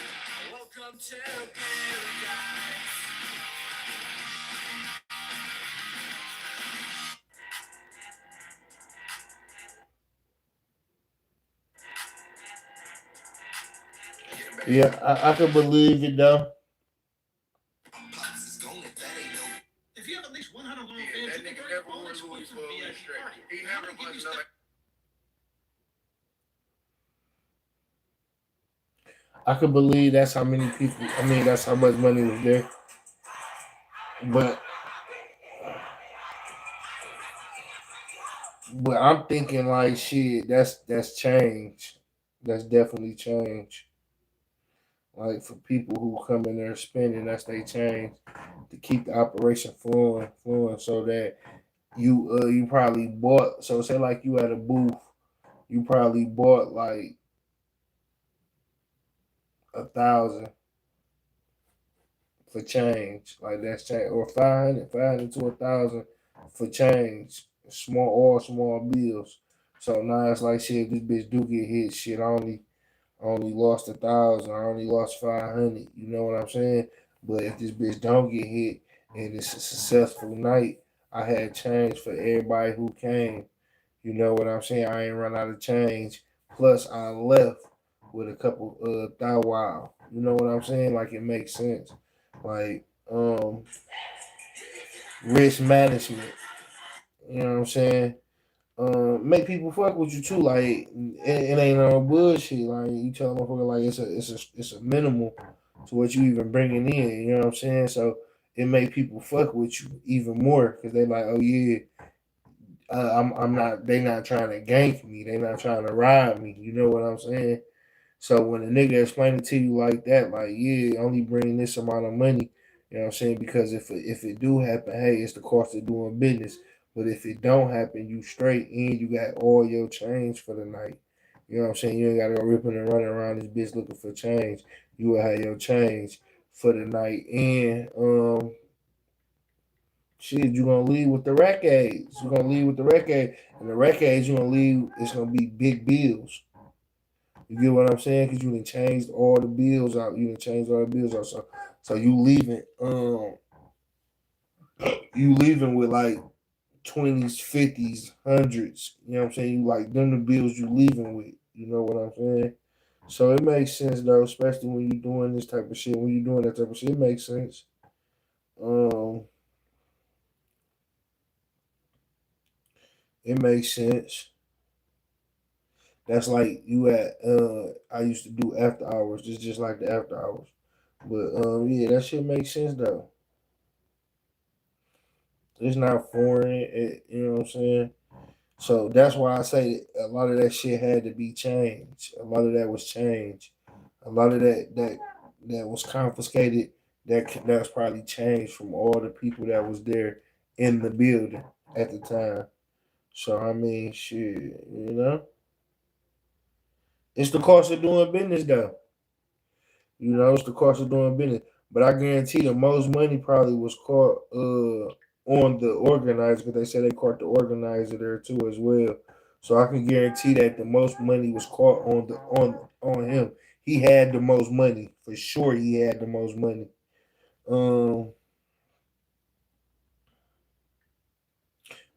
Yeah, I can believe it though. I could believe that's how many people. I mean, that's how much money was there. But I'm thinking like shit. That's change. That's definitely change. Like for people who come in there spending, that's they change. to keep the operation flowing, so that you probably bought. So say like you at a booth, you probably bought like 1,000 for change, like that's change, or 500 to 1,000 for change, small bills. So now it's like shit. If this bitch do get hit, shit, I only lost 1,000. I only lost 500. You know what I'm saying? But if this bitch don't get hit and it's a successful night, I had change for everybody who came. You know what I'm saying? I ain't run out of change. Plus, I left with a couple thou wow. You know what I'm saying? Like it makes sense. Like risk management. You know what I'm saying? Make people fuck with you too. Like it ain't no bullshit. Like you tell a motherfucker like it's a minimal to what you even bringing in. You know what I'm saying? So it make people fuck with you even more because they like, oh yeah, I'm not. They not trying to gank me. They not trying to rob me. You know what I'm saying? So when a nigga explain it to you like that, like yeah, only bring this amount of money. You know what I'm saying? Because if it do happen, hey, it's the cost of doing business. But if it don't happen, you straight in. You got all your change for the night. You know what I'm saying? You ain't gotta go ripping and running around this bitch looking for change. You will have your change for the night. And shit, you're gonna leave with the rec aids. You're gonna leave with the rec aid. And the rec aids you're gonna leave, it's gonna be big bills. You get what I'm saying? Because you done changed all the bills out. You done changed all the bills out. So you leaving with like 20s, 50s, hundreds. You know what I'm saying? You like them the bills you leaving with. You know what I'm saying? So it makes sense though, especially when you're doing this type of shit. When you're doing that type of shit, it makes sense. Um, it makes sense. That's like you at I used to do after hours. It's just like the after hours. But yeah, that shit makes sense though. It's not foreign, you know what I'm saying? So that's why I say a lot of that shit had to be changed. A lot of that was changed. A lot of that was confiscated. That was probably changed from all the people that was there in the building at the time. So I mean, shit, it's the cost of doing business though. It's the cost of doing business. But I guarantee the most money probably was caught on the organizer because they said they caught the organizer there too as well. So I can guarantee that the most money was caught on him. He had the most money for sure. He had the most money. Um,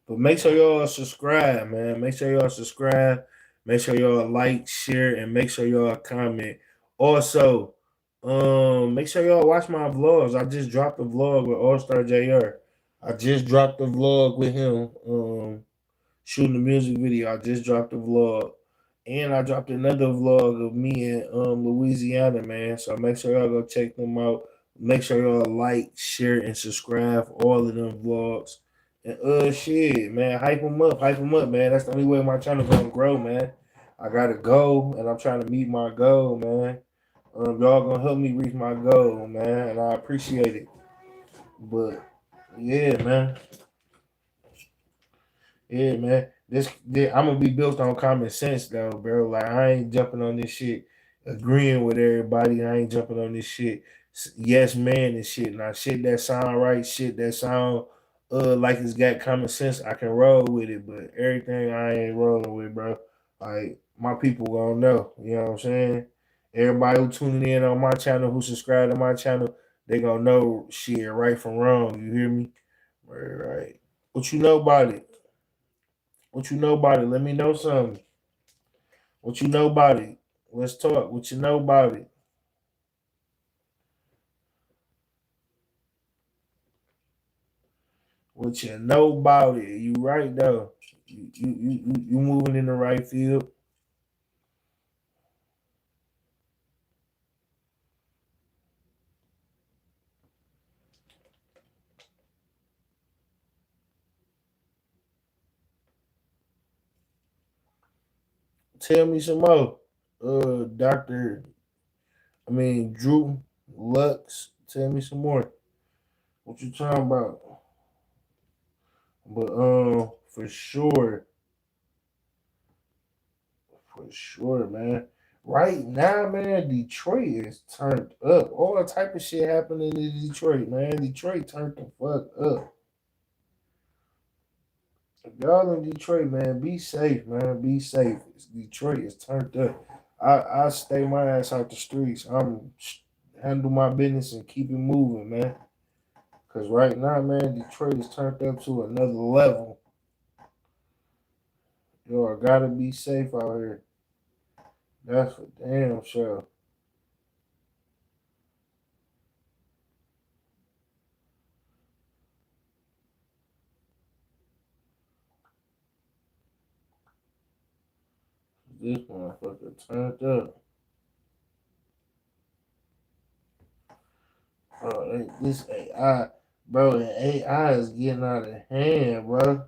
But make sure y'all subscribe, man. Make sure y'all subscribe. Make sure y'all like, share, and make sure y'all comment. Also, make sure y'all watch my vlogs. I just dropped a vlog with Allstar JR. I just dropped a vlog with him. Shooting a music video. I just dropped a vlog. And I dropped another vlog of me in Louisiana, man. So make sure y'all go check them out. Make sure y'all like, share, and subscribe for all of them vlogs. And shit, man, hype them up, man. That's the only way my channel gonna grow, man. I gotta go, and I'm trying to meet my goal, man. Y'all gonna help me reach my goal, man, and I appreciate it. But yeah, man. Yeah, man. I'm gonna be built on common sense though, bro. Like I ain't jumping on this shit, agreeing with everybody. I ain't jumping on this shit. Yes, man, and shit. Now, shit that sound right, shit that sound like it's got common sense. I can roll with it, but everything I ain't rolling with, bro. Like my people gonna know. You know what I'm saying? Everybody who tuning in on my channel, who subscribe to my channel, they gonna know shit right from wrong. You hear me? Right. What you know about it? What you know about it? Let me know something. What you know about it? Let's talk. What you know about it? What you know about it? You right though. You moving in the right field. Tell me some more. Doctor. Drew Lux. Tell me some more. What you talking about? But for sure, man. Right now, man, Detroit is turned up. All type of shit happening in Detroit, man. Detroit turned the fuck up. If y'all in Detroit, man, be safe, man. Be safe. Detroit is turned up. I stay my ass out the streets. I'm handle my business and keep it moving, man. Cause right now, man, Detroit is turned up to another level. Y'all gotta be safe out here. That's for damn sure. This motherfucker turned up. Bro, this AI, bro, the AI is getting out of hand, bro.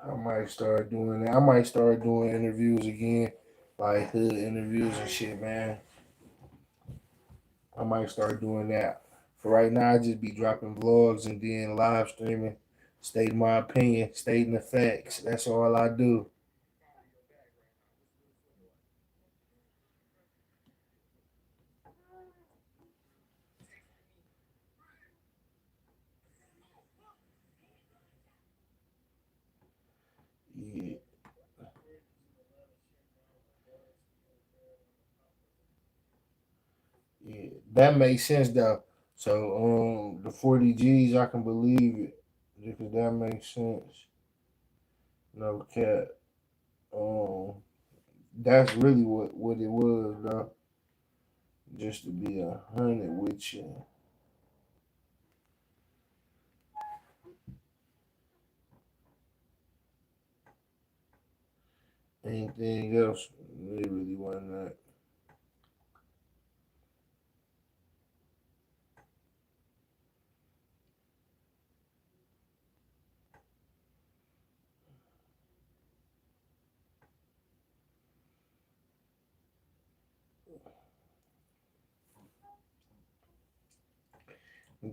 I might start doing that. I might start doing interviews again, like hood interviews and shit, man. I might start doing that. For right now, I just be dropping vlogs and then live streaming, stating my opinion, stating the facts. That's all I do. Yeah, yeah, that makes sense though. So the 40 G's, I can believe it because that makes sense. No cap. Um, that's really what it was though. Just to be 100 with you. Anything else? It really wasn't that.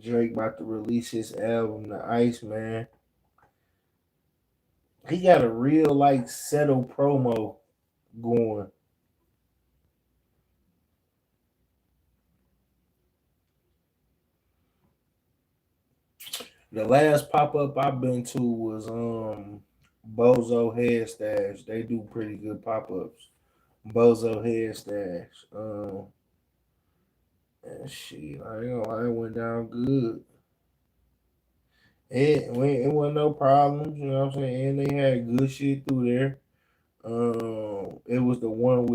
Drake about to release his album, The Ice Man. He got a real like settle promo going. The last pop up I've been to was Bozo Head Stash. They do pretty good pop ups. Bozo Head Stash. And shit, I ain't gonna lie, it went down good. It wasn't no problems, you know what I'm saying? And they had good shit through there. It was the one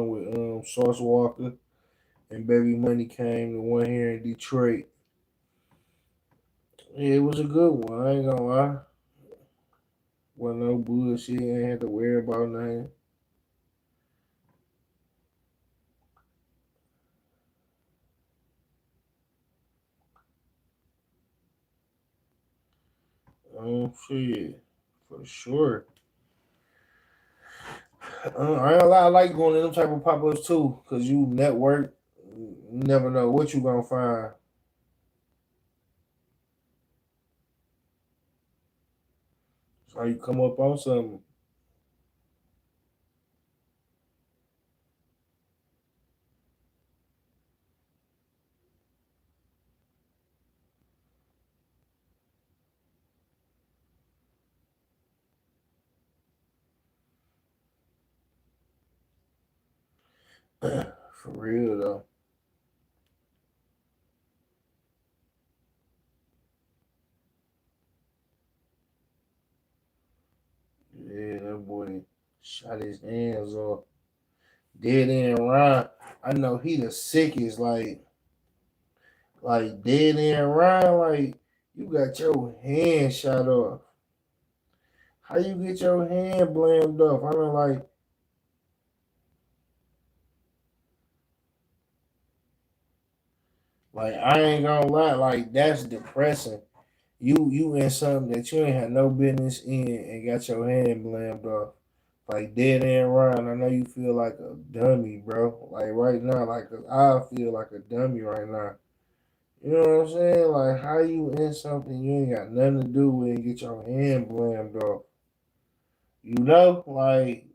with Sauce Walker and Baby Money came, the one here in Detroit. Yeah, it was a good one, I ain't gonna lie. Wasn't no bullshit, ain't had to worry about nothing. Shit, for sure. I ain't gonna lie, I like going to them type of pop ups too, cause you network. You never know what you gonna find. So you come up on something. For real though. Yeah, that boy shot his hands off. Dead end Ron. I know he the sickest. Like like dead end run, like you got your hand shot off. How you get your hand blamed off? I mean, like I ain't gonna lie, like that's depressing. You in something that you ain't had no business in and got your hand blamed off. Like dead end run. I know you feel like a dummy, bro. Like right now, like 'cause I feel like a dummy right now. You know what I'm saying? Like how you in something you ain't got nothing to do with and get your hand blamed off. You know, like,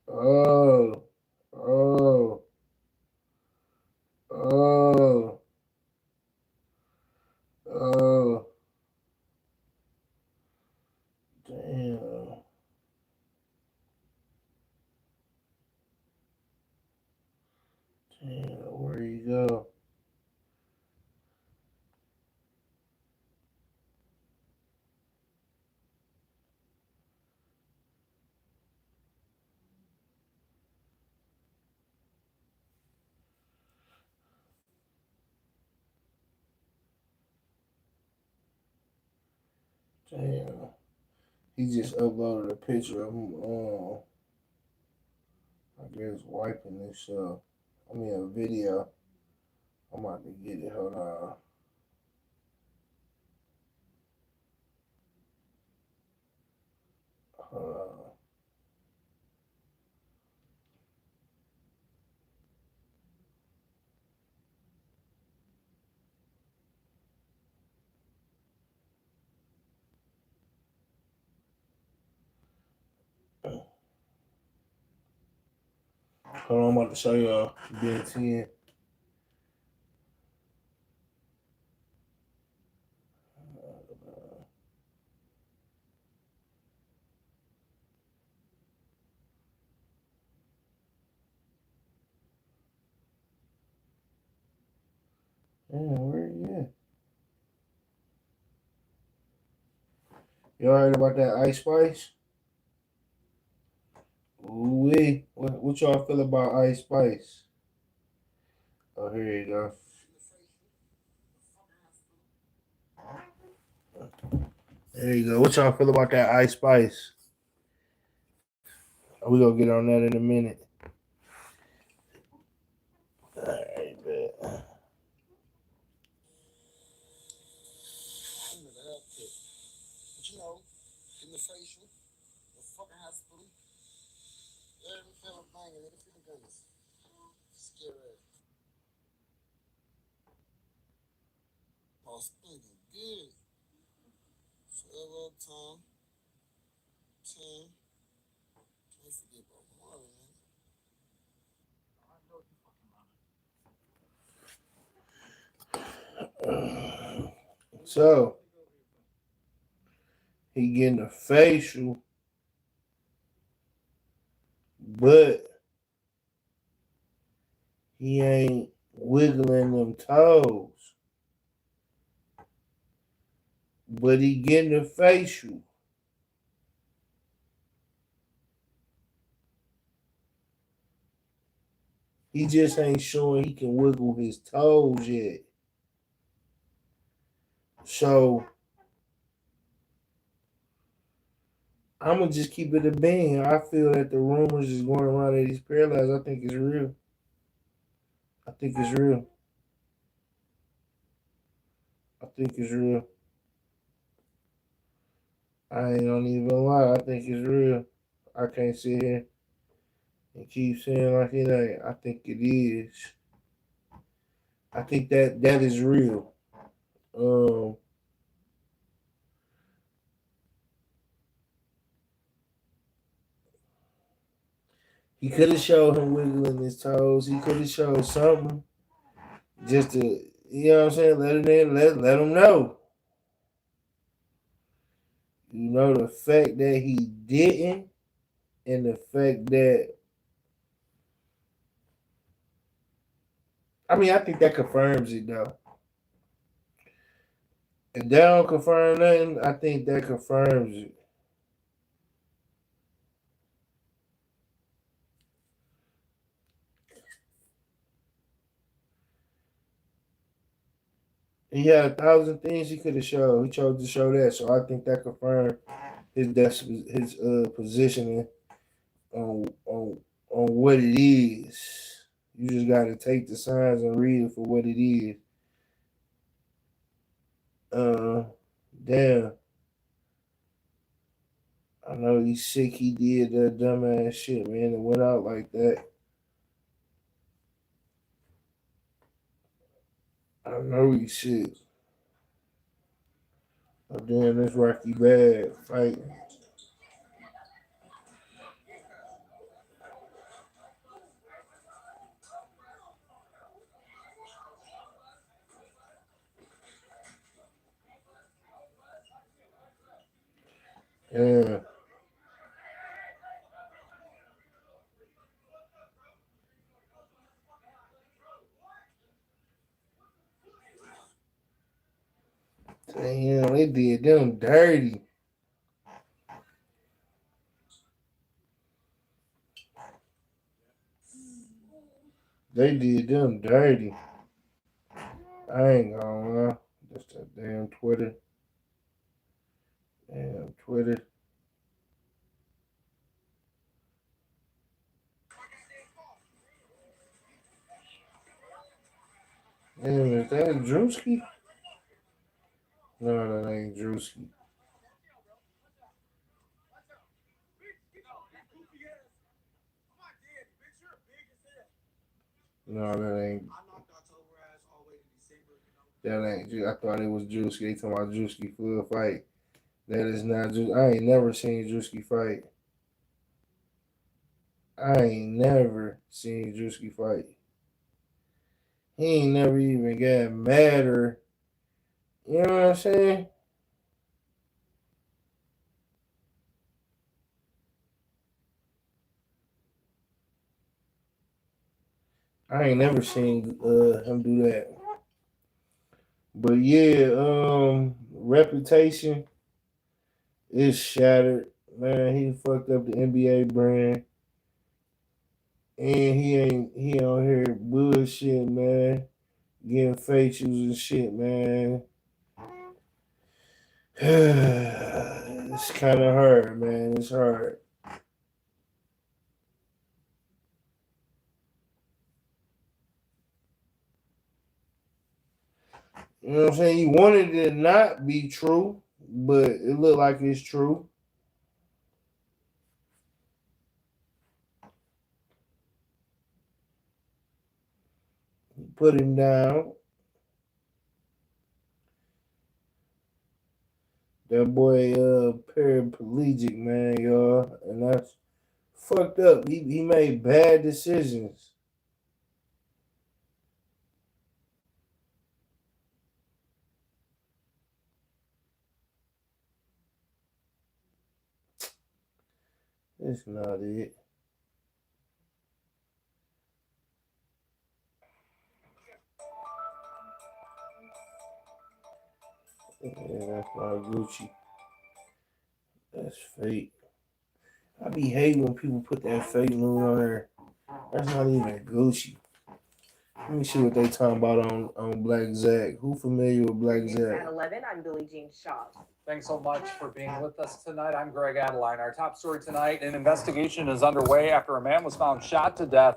oh, oh, oh, oh, damn, damn, where you go? Damn, he just uploaded a picture of him. I guess wiping himself. I mean, a video. I'm about to get it. Hold on. Hold on. Hold on, I'm about to show y'all Ben 10. Damn, where you at? Y'all heard about that Ice Spice? Ooh wee. What y'all feel about Ice Spice? Oh, here you go. There you go. What y'all feel about that Ice Spice? We gonna get on that in a minute. All right, bet. So he getting a facial, but he ain't wiggling them toes. But he getting a facial. He just ain't showing he can wiggle his toes yet. So I'm gonna just keep it a bean. I feel that the rumors is going around that he's paralyzed. I think it's real. I think it's real. I think it's real. I ain't gonna even lie. I think it's real. I can't sit here and keep saying like it ain't. I think it is. I think that is real. Um, he could have showed him wiggling his toes. He could have showed something just to, you know what I'm saying, let him in, let him know. You know, the fact that he didn't, and the fact that, I mean, I think that confirms it though. If that don't confirm nothing, I think that confirms it. He had 1,000 things he could have showed. He chose to show that, so I think that confirmed his positioning on what it is. You just got to take the signs and read it for what it is. Damn. I know he's sick. He did that dumbass shit, man. It went out like that. I know he's sick. Oh, damn, this Rocky bad fighting. Yeah. Damn, they did them dirty. They did them dirty. I ain't gonna lie. Just that damn Twitter. Damn Twitter. Damn, is that Drewski? No, that ain't Drewski. No, that ain't. I thought it was Drewski. They talking about Drewski full fight. That is not Drewski. I ain't never seen Drewski fight. I ain't never seen Drewski fight. He ain't never even got mad or, you know what I'm saying? I ain't never seen him do that. But yeah, reputation is shattered. Man, he fucked up the NBA brand. And he on here bullshit, man. Getting facials and shit, man. It's kind of hard, man. It's hard. You know what I'm saying? You wanted it to not be true, but it looked like it's true. Put him down. That boy paraplegic, man, y'all. And that's fucked up. He made bad decisions. That's not it. Yeah, that's not Gucci. That's fake. I be hating when people put that fake moon on there. That's not even Gucci. Let me see what they talking about on Black Zach. Who familiar with Black Zach? At 11, I'm Billie Jean Shaw. Thanks so much for being with us tonight. I'm Greg Adeline. Our top story tonight, an investigation is underway after a man was found shot to death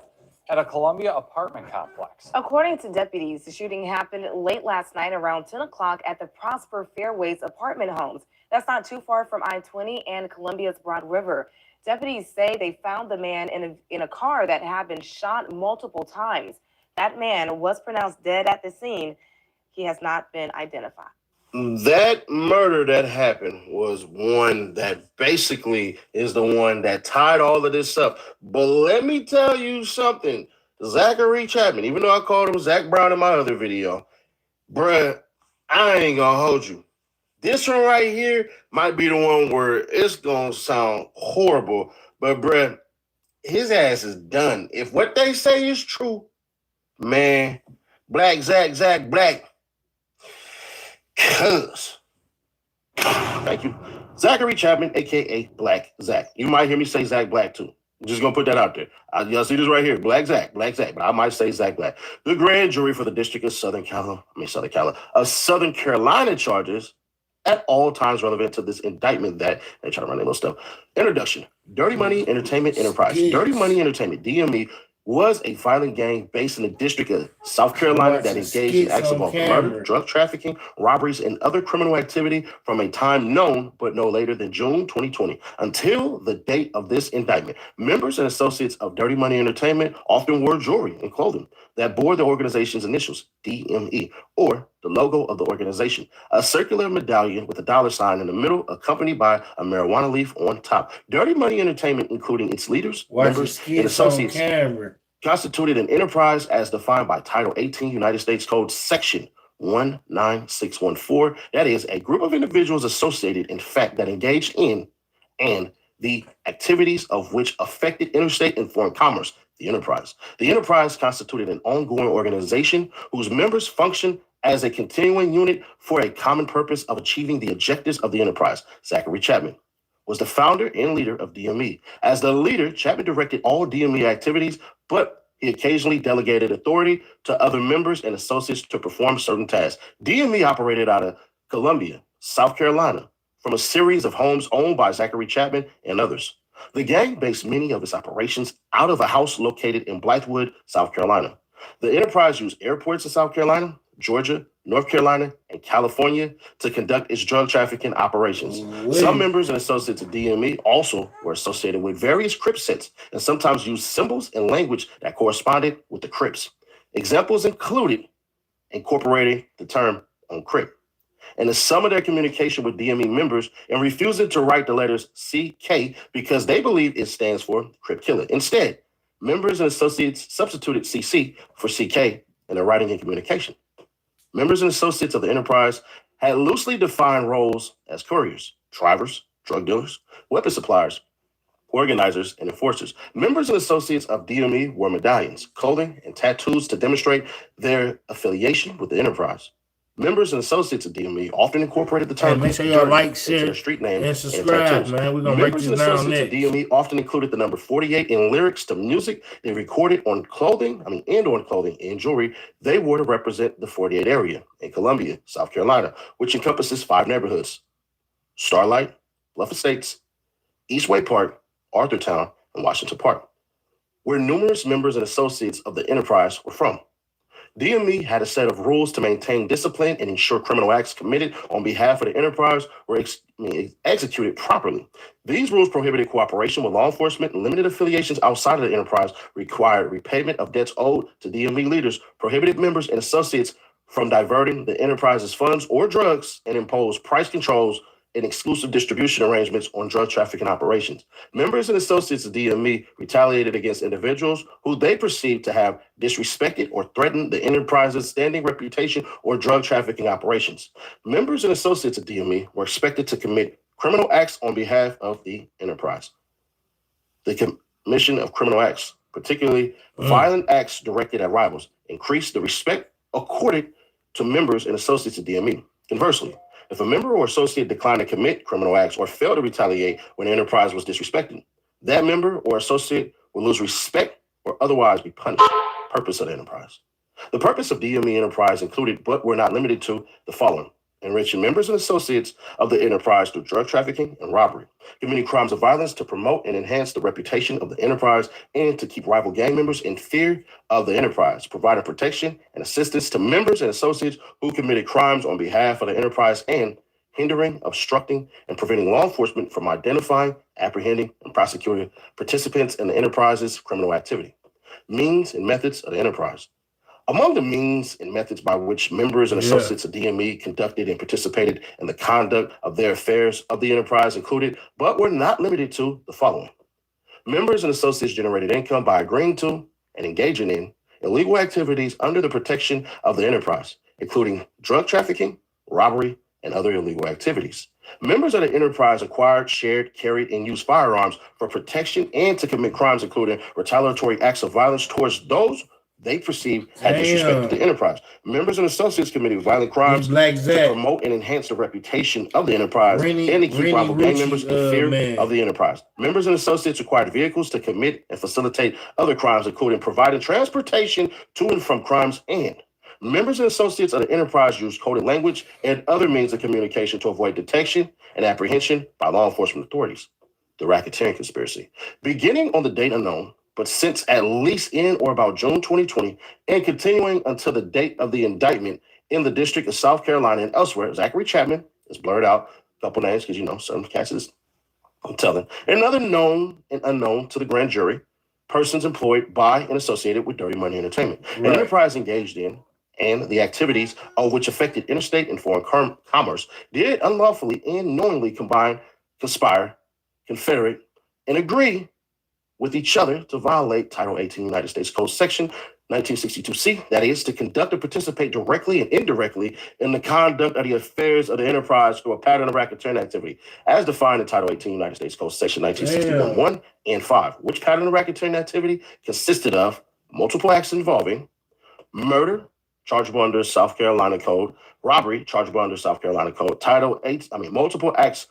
at a Columbia apartment complex. According to deputies, the shooting happened late last night around 10 o'clock at the Prosper Fairways apartment homes. That's not too far from I-20 and Columbia's Broad River. Deputies say they found the man in a car that had been shot multiple times. That man was pronounced dead at the scene. He has not been identified. That murder that happened was one that basically is the one that tied all of this up. But let me tell you something. Zachary Chapman, even though I called him Zach Brown in my other video, bruh, I ain't gonna hold you. This one right here might be the one where it's gonna sound horrible, but bruh, his ass is done. If what they say is true, man, Black Zach Black, cuz. Thank you. Zachary Chapman, a.k.a. Black Zach. You might hear me say Zach Black, too. I'm just gonna put that out there. Y'all see this right here, Black Zach, but I might say Zach Black. The grand jury for the District of Southern Carolina charges at all times relevant to this indictment that they try to run their little stuff. Introduction: Dirty Money Entertainment Enterprise. Dirty Money Entertainment (DME) was a violent gang based in the District of South Carolina that engaged in acts of murder, drug trafficking, robberies, and other criminal activity from a time known but no later than June 2020 until the date of this indictment. Members and associates of Dirty Money Entertainment often wore jewelry and clothing that bore the organization's initials, DME, or the logo of the organization, a circular medallion with a $sign in the middle, accompanied by a marijuana leaf on top. Dirty Money Entertainment, including its leaders, members, and associates, constituted an enterprise as defined by Title 18 United States Code Section 19614. That is a group of individuals associated, in fact, that engaged in and the activities of which affected interstate and foreign commerce. The enterprise. The enterprise constituted an ongoing organization whose members function as a continuing unit for a common purpose of achieving the objectives of the enterprise. Zachary Chapman was the founder and leader of DME. As the leader, Chapman directed all DME activities, but he occasionally delegated authority to other members and associates to perform certain tasks. DME operated out of Columbia, South Carolina, from a series of homes owned by Zachary Chapman and others. The gang based many of its operations out of a house located in Blythewood, South Carolina. The enterprise used airports in South Carolina, Georgia, North Carolina, and California to conduct its drug trafficking operations. Some members and associates of DME also were associated with various Crip sets and sometimes used symbols and language that corresponded with the Crips. Examples included incorporating the term on Crip and the sum of their communication with DME members and refusing to write the letters CK because they believe it stands for Crip Killer. Instead, members and associates substituted CC for CK in their writing and communication. Members and associates of the enterprise had loosely defined roles as couriers, drivers, drug dealers, weapon suppliers, organizers, and enforcers. Members and associates of DME wore medallions, clothing, and tattoos to demonstrate their affiliation with the enterprise. Members and associates of DME often incorporated the term make sure y'all like, share, their street name and subscribe, man. We're gonna break this down next. Members and associates of DME often included the number 48 in lyrics to music they recorded on clothing, and jewelry they wore to represent the 48 area in Columbia, South Carolina, which encompasses 5 neighborhoods: Starlight, Bluff Estates, Eastway Park, Arthurtown, and Washington Park, where numerous members and associates of the enterprise were from. DME had a set of rules to maintain discipline and ensure criminal acts committed on behalf of the enterprise were executed properly. These rules prohibited cooperation with law enforcement, and limited affiliations outside of the enterprise, required repayment of debts owed to DME leaders, prohibited members and associates from diverting the enterprise's funds or drugs, and imposed price controls and exclusive distribution arrangements on drug trafficking operations. Members and associates of DME retaliated against individuals who they perceived to have disrespected or threatened the enterprise's standing reputation or drug trafficking operations. Members and associates of DME were expected to commit criminal acts on behalf of the enterprise. The commission of criminal acts, particularly violent acts directed at rivals, increased the respect accorded to members and associates of DME. Conversely, if a member or associate declined to commit criminal acts or failed to retaliate when the enterprise was disrespected, that member or associate would lose respect or otherwise be punished. Purpose of the enterprise. The purpose of DME enterprise included, but were not limited to, the following: enriching members and associates of the enterprise through drug trafficking and robbery, committing crimes of violence to promote and enhance the reputation of the enterprise and to keep rival gang members in fear of the enterprise, providing protection and assistance to members and associates who committed crimes on behalf of the enterprise, and hindering, obstructing, and preventing law enforcement from identifying, apprehending, and prosecuting participants in the enterprise's criminal activity. Means and methods of the enterprise. Among the means and methods by which members and associates of DME conducted and participated in the conduct of their affairs of the enterprise included, but were not limited to, the following: members and associates generated income by agreeing to and engaging in illegal activities under the protection of the enterprise, including drug trafficking, robbery, and other illegal activities. Members of the enterprise acquired, shared, carried, and used firearms for protection and to commit crimes including retaliatory acts of violence towards those they perceived had disrespected the enterprise. Members and associates committed violent crimes to promote and enhance the reputation of the enterprise and to keep rival gang members in fear of the enterprise. Members and associates acquired vehicles to commit and facilitate other crimes, including providing transportation to and from crimes, and members and associates of the enterprise used coded language and other means of communication to avoid detection and apprehension by law enforcement authorities. The racketeering conspiracy. Beginning on the date unknown, but since at least in or about June 2020 and continuing until the date of the indictment in the District of South Carolina and elsewhere, Zachary Chapman is blurred out, a couple names because, some cases I'm telling, and other known and unknown to the grand jury, persons employed by and associated with Dirty Money Entertainment. An enterprise engaged in and the activities of which affected interstate and foreign commerce did unlawfully and knowingly combine, conspire, confederate, and agree with each other to violate Title 18 United States Code Section 1962C, that is, to conduct or participate directly and indirectly in the conduct of the affairs of the enterprise through a pattern of racketeering activity, as defined in Title 18 United States Code Section 1961 1 and 5, which pattern of racketeering activity consisted of multiple acts involving murder, chargeable under South Carolina Code, robbery, chargeable under South Carolina Code, multiple acts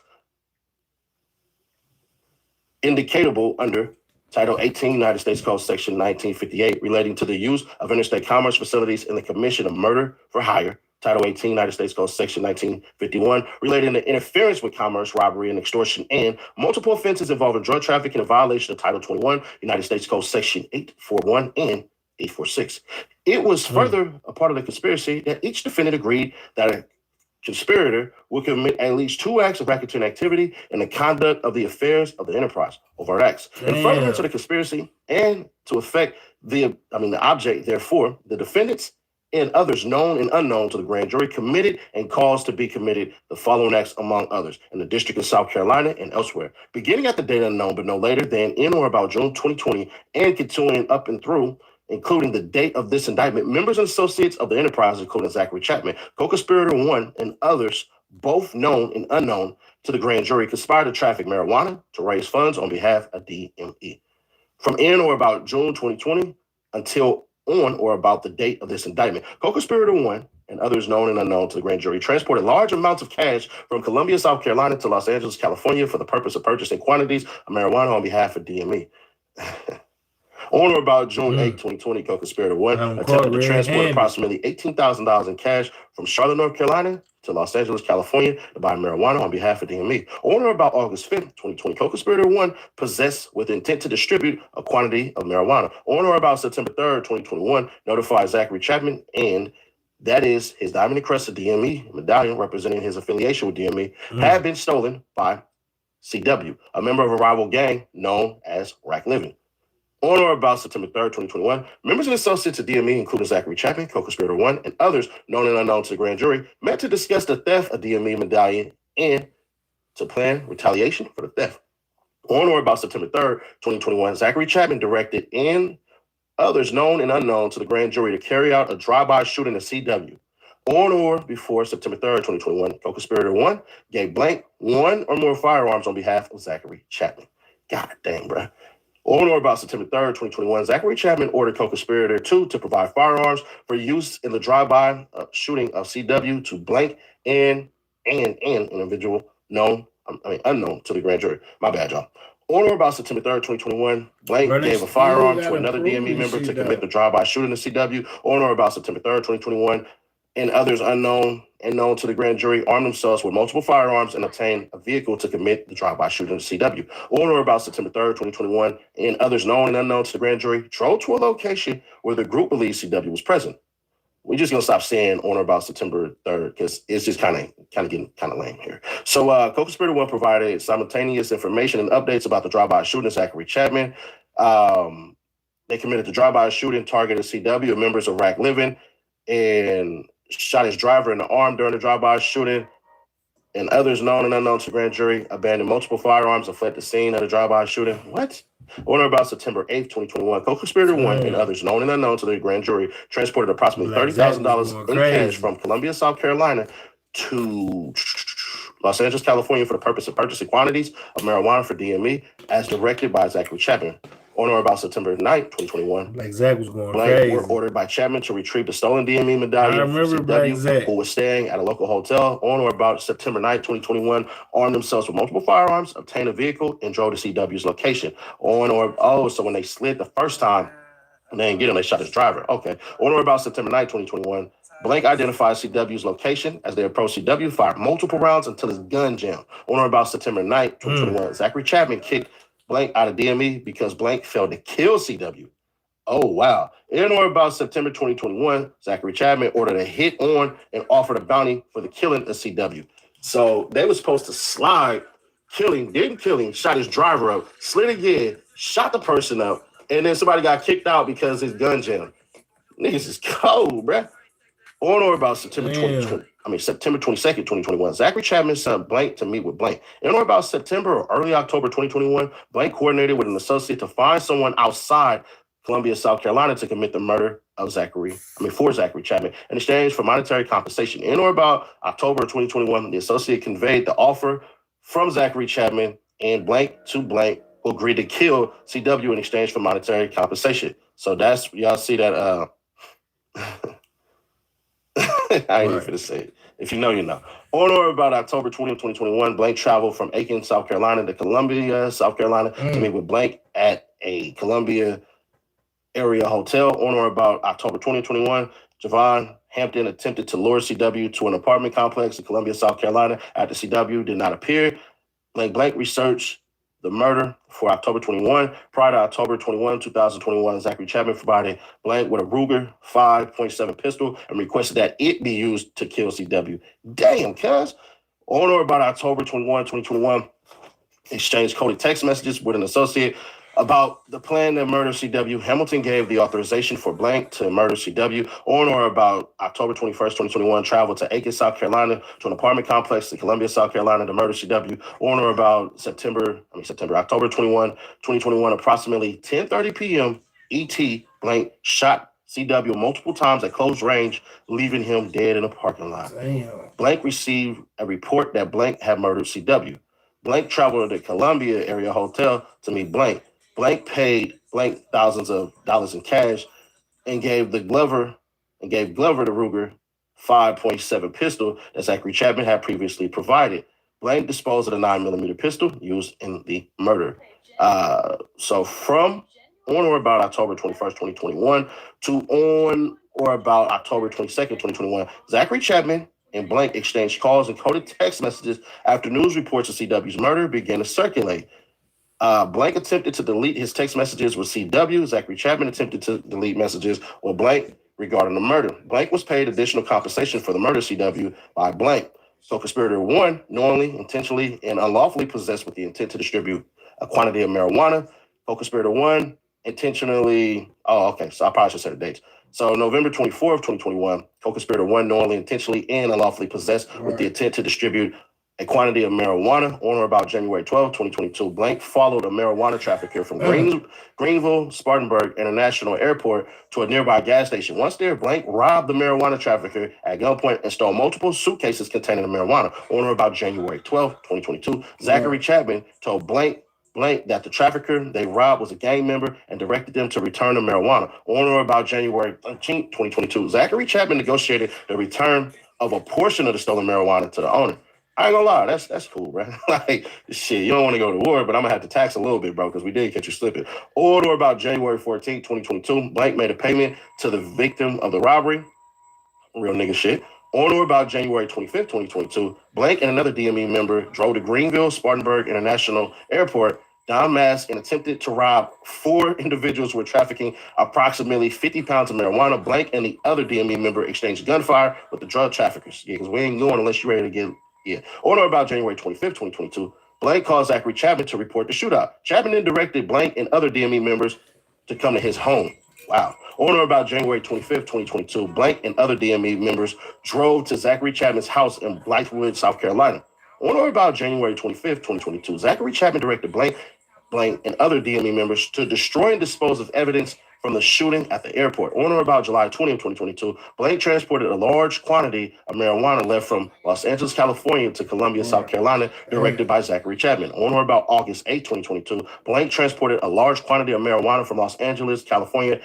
indicatable under Title 18 United States Code Section 1958 relating to the use of interstate commerce facilities in the commission of murder for hire, Title 18 United States Code Section 1951 relating to interference with commerce, robbery, and extortion, and multiple offenses involving drug trafficking and violation of Title 21 United States Code Section 841 and 846. It was further a part of the conspiracy that each defendant agreed that a conspirator will commit at least 2 acts of racketeering activity in the conduct of the affairs of the enterprise, overt acts. And further to the conspiracy and to effect the object, therefore, the defendants and others known and unknown to the grand jury committed and caused to be committed the following acts, among others, in the District of South Carolina and elsewhere, beginning at the date unknown, but no later than in or about June 2020 and continuing up and through, including the date of this indictment. Members and associates of the enterprise, including Zachary Chapman, co-conspirator 1, and others, both known and unknown to the grand jury, conspired to traffic marijuana to raise funds on behalf of DME. From in or about June 2020 until on or about the date of this indictment, co-conspirator 1 and others known and unknown to the grand jury transported large amounts of cash from Columbia, South Carolina to Los Angeles, California for the purpose of purchasing quantities of marijuana on behalf of DME. On or about June 8, 2020, co-conspirator 1 attempted to transport approximately $18,000 in cash from Charlotte, North Carolina to Los Angeles, California to buy marijuana on behalf of DME. On or about August 5, 2020, co-conspirator 1 possessed with intent to distribute a quantity of marijuana. On or about September 3, 2021, notified Zachary Chapman and that is his diamond encrusted DME medallion representing his affiliation with DME had been stolen by CW, a member of a rival gang known as Rack Living. On or about September 3rd, 2021, members and associates of DME, including Zachary Chapman, co-conspirator 1, and others known and unknown to the grand jury, met to discuss the theft of DME medallion and to plan retaliation for the theft. On or about September 3rd, 2021, Zachary Chapman directed and others known and unknown to the grand jury to carry out a drive-by shooting at CW. On or before September 3rd, 2021, co-conspirator 1 gave blank 1 or more firearms on behalf of Zachary Chapman. God damn, bruh. On or about September 3rd, 2021, Zachary Chapman ordered co-conspirator 2 to provide firearms for use in the drive-by shooting of CW to blank and an individual unknown to the grand jury. My bad, y'all. On or about September 3rd, 2021, Blank gave a firearm to another DME member to commit the drive-by shooting in CW. On or about September 3rd, 2021, and others unknown and known to the grand jury armed themselves with multiple firearms and obtained a vehicle to commit the drive-by shooting in CW. On or about September 3rd, 2021, and others known and unknown to the grand jury drove to a location where the group believes CW was present. We're just gonna stop saying on or about September 3rd because it's just kind of getting lame here. So co-conspirator 1 provided simultaneous information and updates about the drive-by shooting of Zachary Chapman. They committed the drive-by shooting, targeted CW members of Rack Living, and shot his driver in the arm during the drive-by shooting. And others known and unknown to the grand jury abandoned multiple firearms and fled the scene of the drive-by shooting. What? On or about September 8th, 2021, co-conspirator 1 and others known and unknown to the grand jury transported approximately $30,000 in cash from Columbia, South Carolina to Los Angeles, California for the purpose of purchasing quantities of marijuana for DME as directed by Zachary Chapman. On or about September 9th, 2021, Black Zach was going Blank crazy. were ordered by Chapman to retrieve the stolen DME medallion I remember from Black CW, Zach. who was staying at a local hotel. On or about September 9th, 2021, armed themselves with multiple firearms, obtained a vehicle, and drove to CW's location. So when they slid the first time, and they didn't get him, they shot his driver. Okay. On or about September 9th, 2021, Blank identified CW's location as they approached CW, fired multiple rounds until his gun jammed. On or about September 9th, 2021, Zachary Chapman kicked Blank out of DME because Blank failed to kill CW. Oh, wow. In or about September 2021, Zachary Chapman ordered a hit on and offered a bounty for the killing of CW. So they were supposed to slide, didn't kill him, shot his driver up, slid again, shot the person up, and then somebody got kicked out because his gun jammed. Niggas is cold, bruh. On or about September 22nd, 2021, Zachary Chapman sent Blank to meet with Blank. In or about September or early October 2021, Blank coordinated with an associate to find someone outside Columbia, South Carolina to commit the murder of for Zachary Chapman in exchange for monetary compensation. In or about October 2021, the associate conveyed the offer from Zachary Chapman and Blank to Blank, who agreed to kill CW in exchange for monetary compensation. So that's, y'all see that, I ain't even finna say it. If you know, you know. On or about October 20th, 2021, Blank traveled from Aiken, South Carolina to Columbia, South Carolina to meet with Blank at a Columbia area hotel. On or about October 2021, Javon Hampton attempted to lure CW to an apartment complex in Columbia, South Carolina. After CW did not appear, Blank researched the murder for October 21. Prior to October 21, 2021, Zachary Chapman provided Blank with a Ruger 5.7 pistol and requested that it be used to kill CW. Damn, cuz. On or about October 21, 2021, exchanged coded text messages with an associate about the plan to murder CW. Hamilton gave the authorization for Blank to murder CW. On or about October 21st, 2021, traveled to Aiken, South Carolina to an apartment complex in Columbia, South Carolina to murder CW. On or about October 21, 2021, approximately 10:30 p.m. ET, Blank shot CW multiple times at close range, leaving him dead in a parking lot. Damn. Blank received a report that Blank had murdered CW. Blank traveled to the Columbia area hotel to meet Blank. Blank paid Blank thousands of dollars in cash and gave Glover the Ruger 5.7 pistol that Zachary Chapman had previously provided. Blank disposed of the 9mm pistol used in the murder. So from on or about October 21st, 2021 to on or about October 22nd, 2021, Zachary Chapman and Blank exchanged calls and coded text messages after news reports of CW's murder began to circulate. Blank attempted to delete his text messages with CW. Zachary Chapman attempted to delete messages with Blank regarding the murder. Blank was paid additional compensation for the murder of CW by Blank. So conspirator 1, knowingly, intentionally, and unlawfully possessed with the intent to distribute a quantity of marijuana. Co-conspirator 1, intentionally, so I probably should say the dates. So November 24th, 2021, co-conspirator 1 knowingly, intentionally, and unlawfully possessed with the intent to distribute a quantity of marijuana. On or about January 12, 2022, Blank followed a marijuana trafficker from Greenville, Spartanburg International Airport to a nearby gas station. Once there, Blank robbed the marijuana trafficker at gunpoint and stole multiple suitcases containing the marijuana. On or about January 12, 2022, Zachary Chapman told Blank that the trafficker they robbed was a gang member and directed them to return the marijuana. On or about January 13, 2022, Zachary Chapman negotiated the return of a portion of the stolen marijuana to the owner. I ain't gonna lie, that's cool, bro. Like, shit, you don't want to go to war, but I'm gonna have to tax a little bit, bro, because we did catch you slipping. On or about January 14, 2022, Blank made a payment to the victim of the robbery. Real nigga shit. On or about January 25th, 2022, Blank and another DME member drove to Greenville, Spartanburg International Airport, don masked, and attempted to rob 4 individuals who were trafficking approximately 50 pounds of marijuana. Blank and the other DME member exchanged gunfire with the drug traffickers. Yeah, because we ain't going unless you're ready to get. Yeah. On or about January 25th, 2022, Blank called Zachary Chapman to report the shootout. Chapman then directed Blank and other DME members to come to his home. Wow. On or about January 25th, 2022, Blank and other DME members drove to Zachary Chapman's house in Blythewood, South Carolina. On or about January 25th, 2022, Zachary Chapman directed Blank and other DME members to destroy and dispose of evidence from the shooting at the airport. On or about July 20th, 2022, Blank transported a large quantity of marijuana left from Los Angeles, California to Columbia, South Carolina, directed by Zachary Chapman. On or about August 8th, 2022, Blank transported a large quantity of marijuana from Los Angeles, California,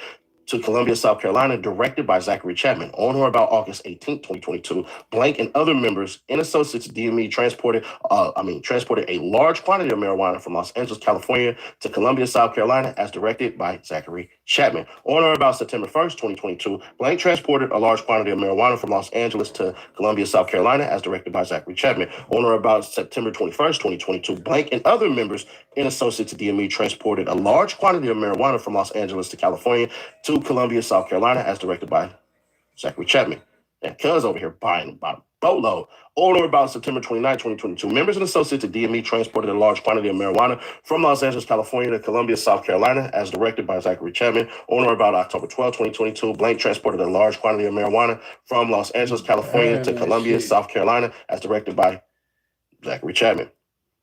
to Columbia, South Carolina, directed by Zachary Chapman. On or about August 18th, 2022, Blank and other members and associates of DME transported a large quantity of marijuana from Los Angeles, California to Columbia, South Carolina, as directed by Zachary Chapman. On or about September 1st, 2022, Blank transported a large quantity of marijuana from Los Angeles to Columbia, South Carolina, as directed by Zachary Chapman. On or about September 21st, 2022, Blank and other members and associates of DME transported a large quantity of marijuana from Los Angeles to California to Columbia, South Carolina, as directed by Zachary Chapman. And Cuz over here buying about a boatload. On or about September 29, 2022, members and associates of DME transported a large quantity of marijuana from Los Angeles, California to Columbia, South Carolina, as directed by Zachary Chapman. On or about October 12, 2022, Blank transported a large quantity of marijuana from Los Angeles, California to Columbia, South Carolina, as directed by Zachary Chapman.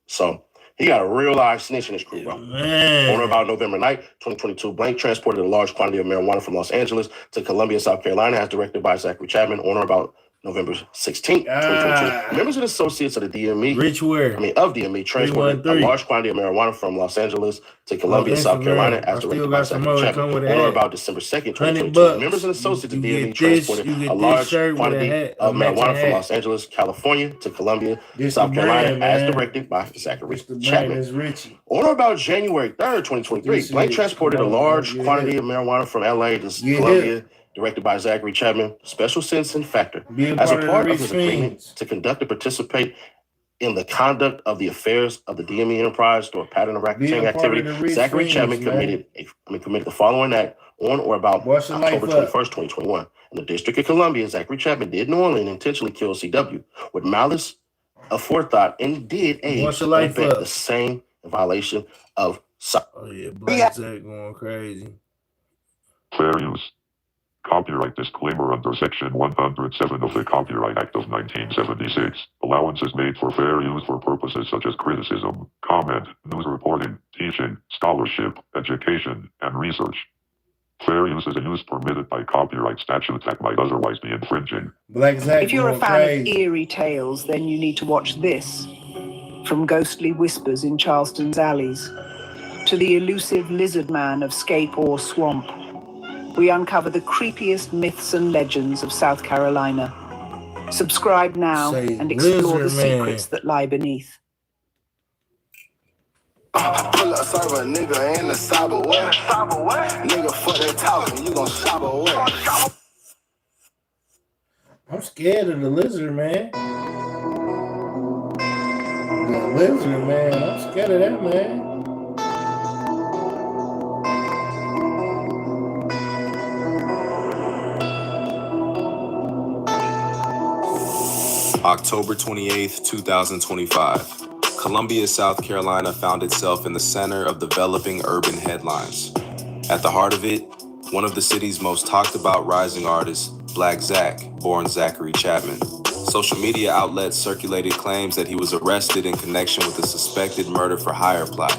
So he got a real live snitch in his crew, bro. Man. On or about November 9th, 2022, Blank transported a large quantity of marijuana from Los Angeles to Columbia, South Carolina, as directed by Zachary Chapman. On or about November 16th, 2022, members and associates of the DME, of DME, transported a large quantity of marijuana from Los Angeles to Columbia, South Carolina, as directed by Zachary Chapman. On or about December 2nd, 2022, members and associates of DME transported a large quantity of marijuana from Los Angeles, California to Columbia, South Carolina, as directed by Zachary Chapman. On or about January 3rd, 2023, Blank transported a large quantity of marijuana from LA to Columbia, directed by Zachary Chapman, special sentencing factor, as a part of his agreement to conduct and participate in the conduct of the affairs of the DME enterprise through a pattern of racketeering activity. Zachary Chapman committed the following act on or about October 21st, 2021. In the District of Columbia, Zachary Chapman did knowingly and intentionally kill CW with malice of forethought and did aid and abet the same in violation of. Oh yeah, Black Zach going crazy. Fair use. Copyright disclaimer under Section 107 of the Copyright Act of 1976. Allowance is made for fair use for purposes such as criticism, comment, news reporting, teaching, scholarship, education, and research. Fair use is a use permitted by copyright statutes that might otherwise be infringing. Black Zach if you're a fan of eerie tales, then you need to watch this. From ghostly whispers in Charleston's alleys to the elusive lizard man of Scape or Swamp, we uncover the creepiest myths and legends of South Carolina. Subscribe now and explore the secrets that lie beneath. Pull up, serve a nigga in the cyber way. Nigga, fuck that talking, you gon' shop away. I'm scared of the lizard, man. The lizard, man. I'm scared of that, man. October 28th, 2025. Columbia, South Carolina found itself in the center of developing urban headlines. At the heart of it, one of the city's most talked about rising artists, Black Zach, born Zachary Chapman. Social media outlets circulated claims that he was arrested in connection with a suspected murder for hire plot.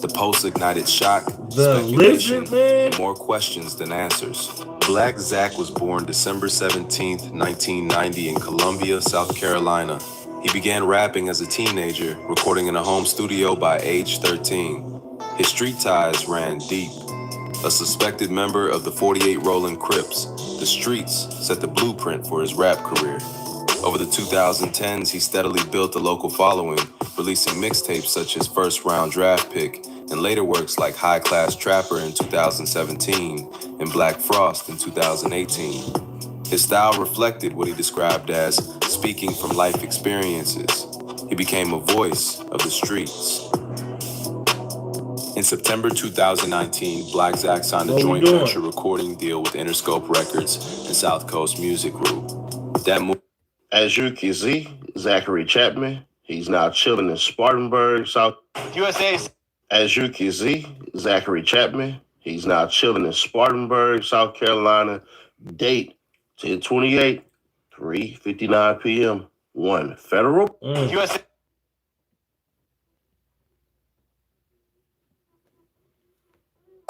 The post ignited shock, speculation, and more questions than answers. Black Zach was born December 17th, 1990 in Columbia, South Carolina. He began rapping as a teenager, recording in a home studio by age 13. His street ties ran deep. A suspected member of the 48 Rolling Crips, the streets set the blueprint for his rap career. Over the 2010s, he steadily built a local following, releasing mixtapes such as First Round Draft Pick, and later works like High Class Trapper in 2017 and Black Frost in 2018. His style reflected what he described as speaking from life experiences. He became a voice of the streets. In September 2019, Black Zach signed a joint venture recording deal with Interscope Records and South Coast Music Group. As you can see, Zachary Chapman, he's now chilling in Spartanburg, South USA. As you can see, Zachary Chapman, he's now chilling in Spartanburg, South Carolina. Date 10/28, 3:59 p.m. 1 federal. USA.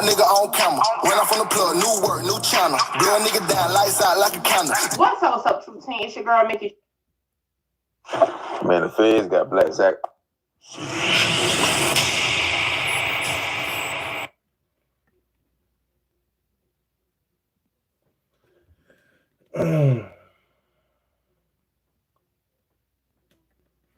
Nigga on camera, run off on the plug, new work, new channel. Blow a nigga down, lights out like a candle. What's up, True Team? It's your girl, Mickey. Man, the feds got Black Zach.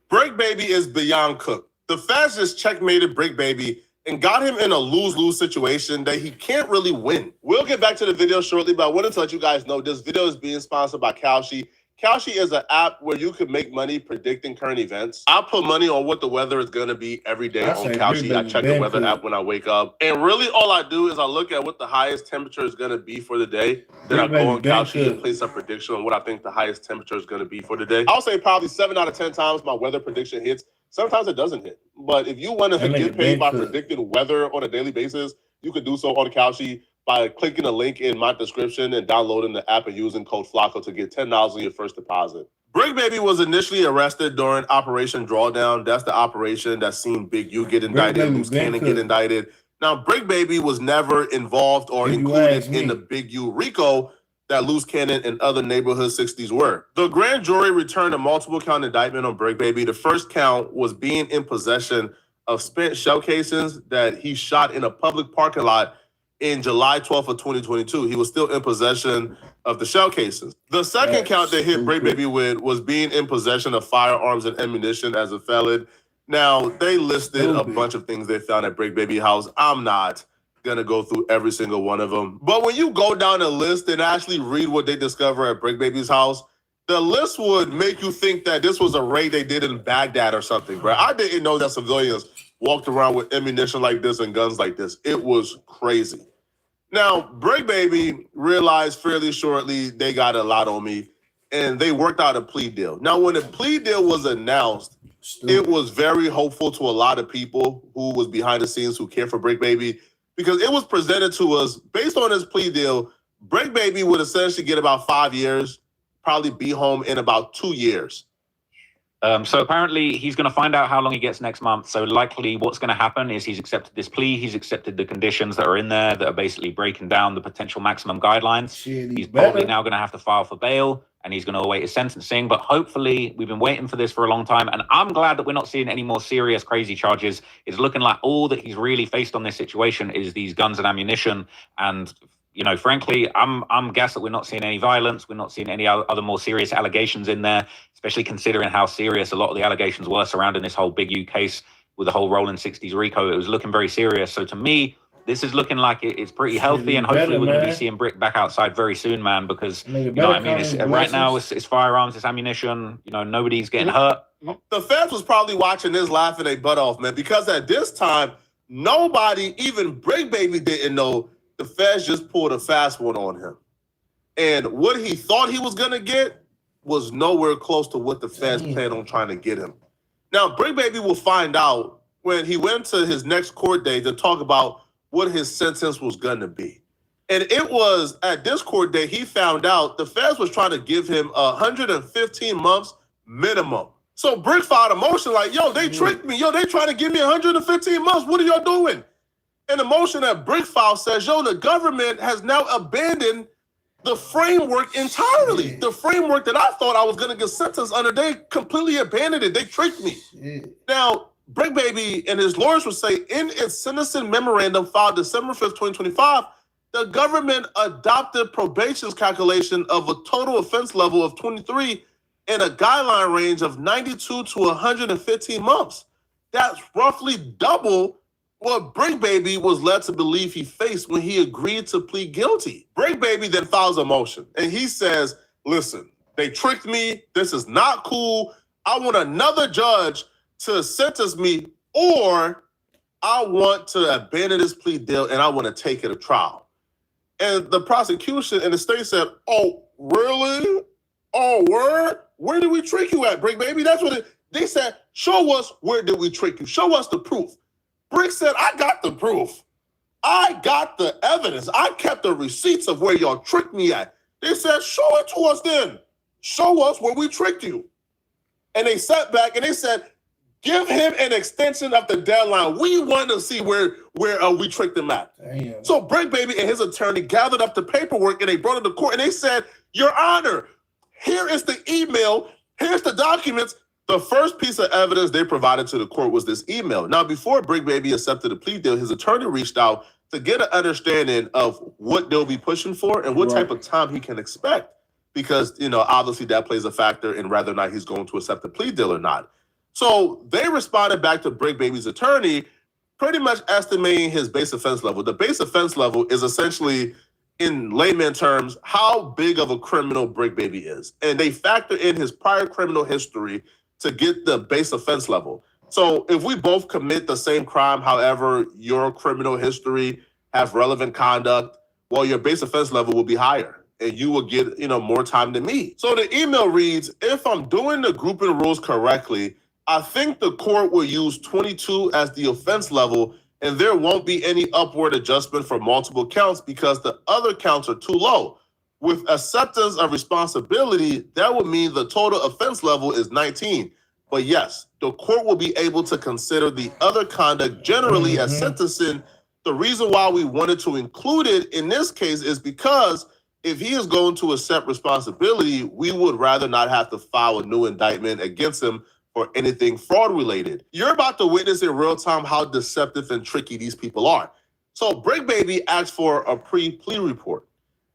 Break Baby is beyond cooked. The feds just checkmated Break Baby and got him in a lose-lose situation that he can't really win. We'll get back to the video shortly, but I wanted to let you guys know this video is being sponsored by Kalshi. Kalshi is an app where you can make money predicting current events. I put money on what the weather is going to be every day on Kalshi. I check the weather app when I wake up. And really all I do is I look at what the highest temperature is going to be for the day. Then I go on Kalshi and place a prediction on what I think the highest temperature is going to be for the day. I'll say probably 7 out of 10 times my weather prediction hits. Sometimes it doesn't hit. But if you want to get paid by predicting weather on a daily basis, you can do so on Kalshi by clicking the link in my description and downloading the app and using code FLACO to get $10 on your first deposit. Break Baby was initially arrested during Operation Drawdown. That's the operation that's seen Big U get indicted, Loose Cannon get indicted. Now, Break Baby was never involved or included in the Big U RICO that Loose Cannon and other neighborhood 60s were. The grand jury returned a multiple count indictment on Break Baby. The first count was being in possession of spent shell casings that he shot in a public parking lot in July 12th of 2022. He was still in possession of the shell casings. The second count that hit Break Baby with was being in possession of firearms and ammunition as a felon. Now, they listed a bunch of things they found at Break Baby house. I'm not gonna go through every single one of them. But when you go down the list and actually read what they discover at Break Baby's house, the list would make you think that this was a raid they did in Baghdad or something, bro. I didn't know that civilians walked around with ammunition like this and guns like this. It was crazy. Now, Break Baby realized fairly shortly they got a lot on me, and they worked out a plea deal. Now, when the plea deal was announced, it was very hopeful to a lot of people who was behind the scenes who care for Break Baby, because it was presented to us based on his plea deal. Break Baby would essentially get about 5 years, probably be home in about 2 years. So apparently he's going to find out how long he gets next month. So likely what's going to happen is he's accepted this plea. He's accepted the conditions that are in there that are basically breaking down the potential maximum guidelines. He's probably now going to have to file for bail, and he's going to await his sentencing. But hopefully, we've been waiting for this for a long time, and I'm glad that we're not seeing any more serious, crazy charges. It's looking like all that he's really faced on this situation is these guns and ammunition. And you know, frankly, I'm gassed that we're not seeing any violence. We're not seeing any other more serious allegations in there, especially considering how serious a lot of the allegations were surrounding this whole Big U case with the whole Rolling 60s RICO. It was looking very serious. So to me, this is looking like it's pretty healthy, and hopefully we're going to be seeing Brick back outside very soon, man, because, you know what I mean, it's, right now it's firearms, it's ammunition, you know, nobody's getting hurt. The feds was probably watching this laughing their butt off, man, because at this time, nobody, even Break Baby, didn't know the feds just pulled a fast one on him. And what he thought he was going to get was nowhere close to what the feds planned on trying to get him. Now, Break Baby will find out when he went to his next court date to talk about what his sentence was going to be. And it was at this court date he found out the feds was trying to give him 115 months minimum. So Brick filed a motion like, yo, they tricked me. Yo, they trying to give me 115 months. What are y'all doing? And the motion that Brick filed says, yo, the government has now abandoned the framework entirely. The framework that I thought I was going to get sentenced under, they completely abandoned it. They tricked me. Now, Break Baby and his lawyers would say in its sentencing memorandum filed December 5th, 2025, the government adopted probation's calculation of a total offense level of 23 and a guideline range of 92 to 115 months. That's roughly double what Break Baby was led to believe he faced when he agreed to plead guilty. Break Baby then files a motion, and he says, listen, they tricked me. This is not cool. I want another judge to sentence me, or I want to abandon this plea deal and I want to take it to trial. And the prosecution and the state said, oh, really? Oh, word? Where did we trick you at, Break Baby? That's what they said. Show us where did we trick you. Show us the proof. Brick said, I got the proof. I got the evidence. I kept the receipts of where y'all tricked me at. They said, show it to us then. Show us where we tricked you. And they sat back and they said, Give him an extension of the deadline. We want to see where we tricked him at. Damn. So Brick Baby and his attorney gathered up the paperwork and they brought it to court and they said, Your Honor, here is the email. Here's the documents. The first piece of evidence they provided to the court was this email. Now, before Brick Baby accepted the plea deal, his attorney reached out to get an understanding of what they'll be pushing for and what type of time he can expect. Because, obviously that plays a factor in whether or not he's going to accept the plea deal or not. So they responded back to Brick Baby's attorney, pretty much estimating his base offense level. The base offense level is essentially, in layman terms, how big of a criminal Brick Baby is. And they factor in his prior criminal history to get the base offense level. So if we both commit the same crime, however, your criminal history have relevant conduct, well, your base offense level will be higher and you will get, more time than me. So the email reads, if I'm doing the grouping rules correctly, I think the court will use 22 as the offense level and there won't be any upward adjustment for multiple counts because the other counts are too low. With acceptance of responsibility, that would mean the total offense level is 19. But yes, the court will be able to consider the other conduct generally as sentencing. The reason why we wanted to include it in this case is because if he is going to accept responsibility, we would rather not have to file a new indictment against him or anything fraud related. You're about to witness in real time how deceptive and tricky these people are. So Brick Baby asked for a pre-plea report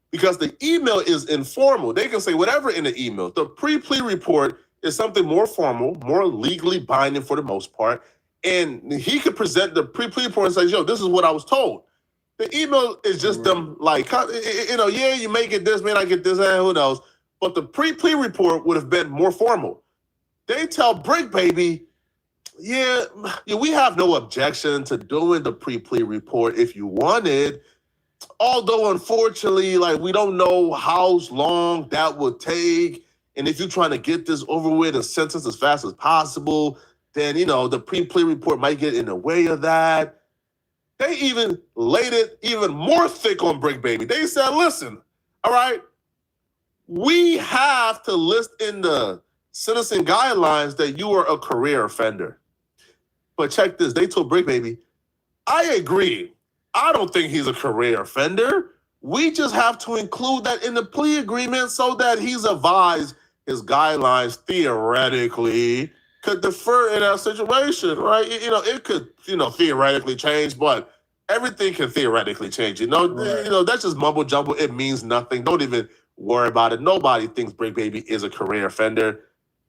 because the email is informal. They can say whatever in the email. The pre-plea report is something more formal, more legally binding for the most part. And he could present the pre-plea report and say, yo, this is what I was told. The email is just them like, yeah, you may get this, may not get this, who knows. But the pre-plea report would have been more formal. They tell Brick Baby, yeah, we have no objection to doing the pre-plea report if you wanted. Although, unfortunately, we don't know how long that would take. And if you're trying to get this over with and sentence as fast as possible, then, the pre-plea report might get in the way of that. They even laid it even more thick on Brick Baby. They said, listen, all right, we have to list in the sentencing guidelines that you are a career offender. But check this, they told Brick Baby, I agree. I don't think he's a career offender. We just have to include that in the plea agreement so that he's advised his guidelines theoretically could defer in that situation, right? It could, theoretically change, but everything can theoretically change. That's just mumbo jumbo. It means nothing. Don't even worry about it. Nobody thinks Brick Baby is a career offender.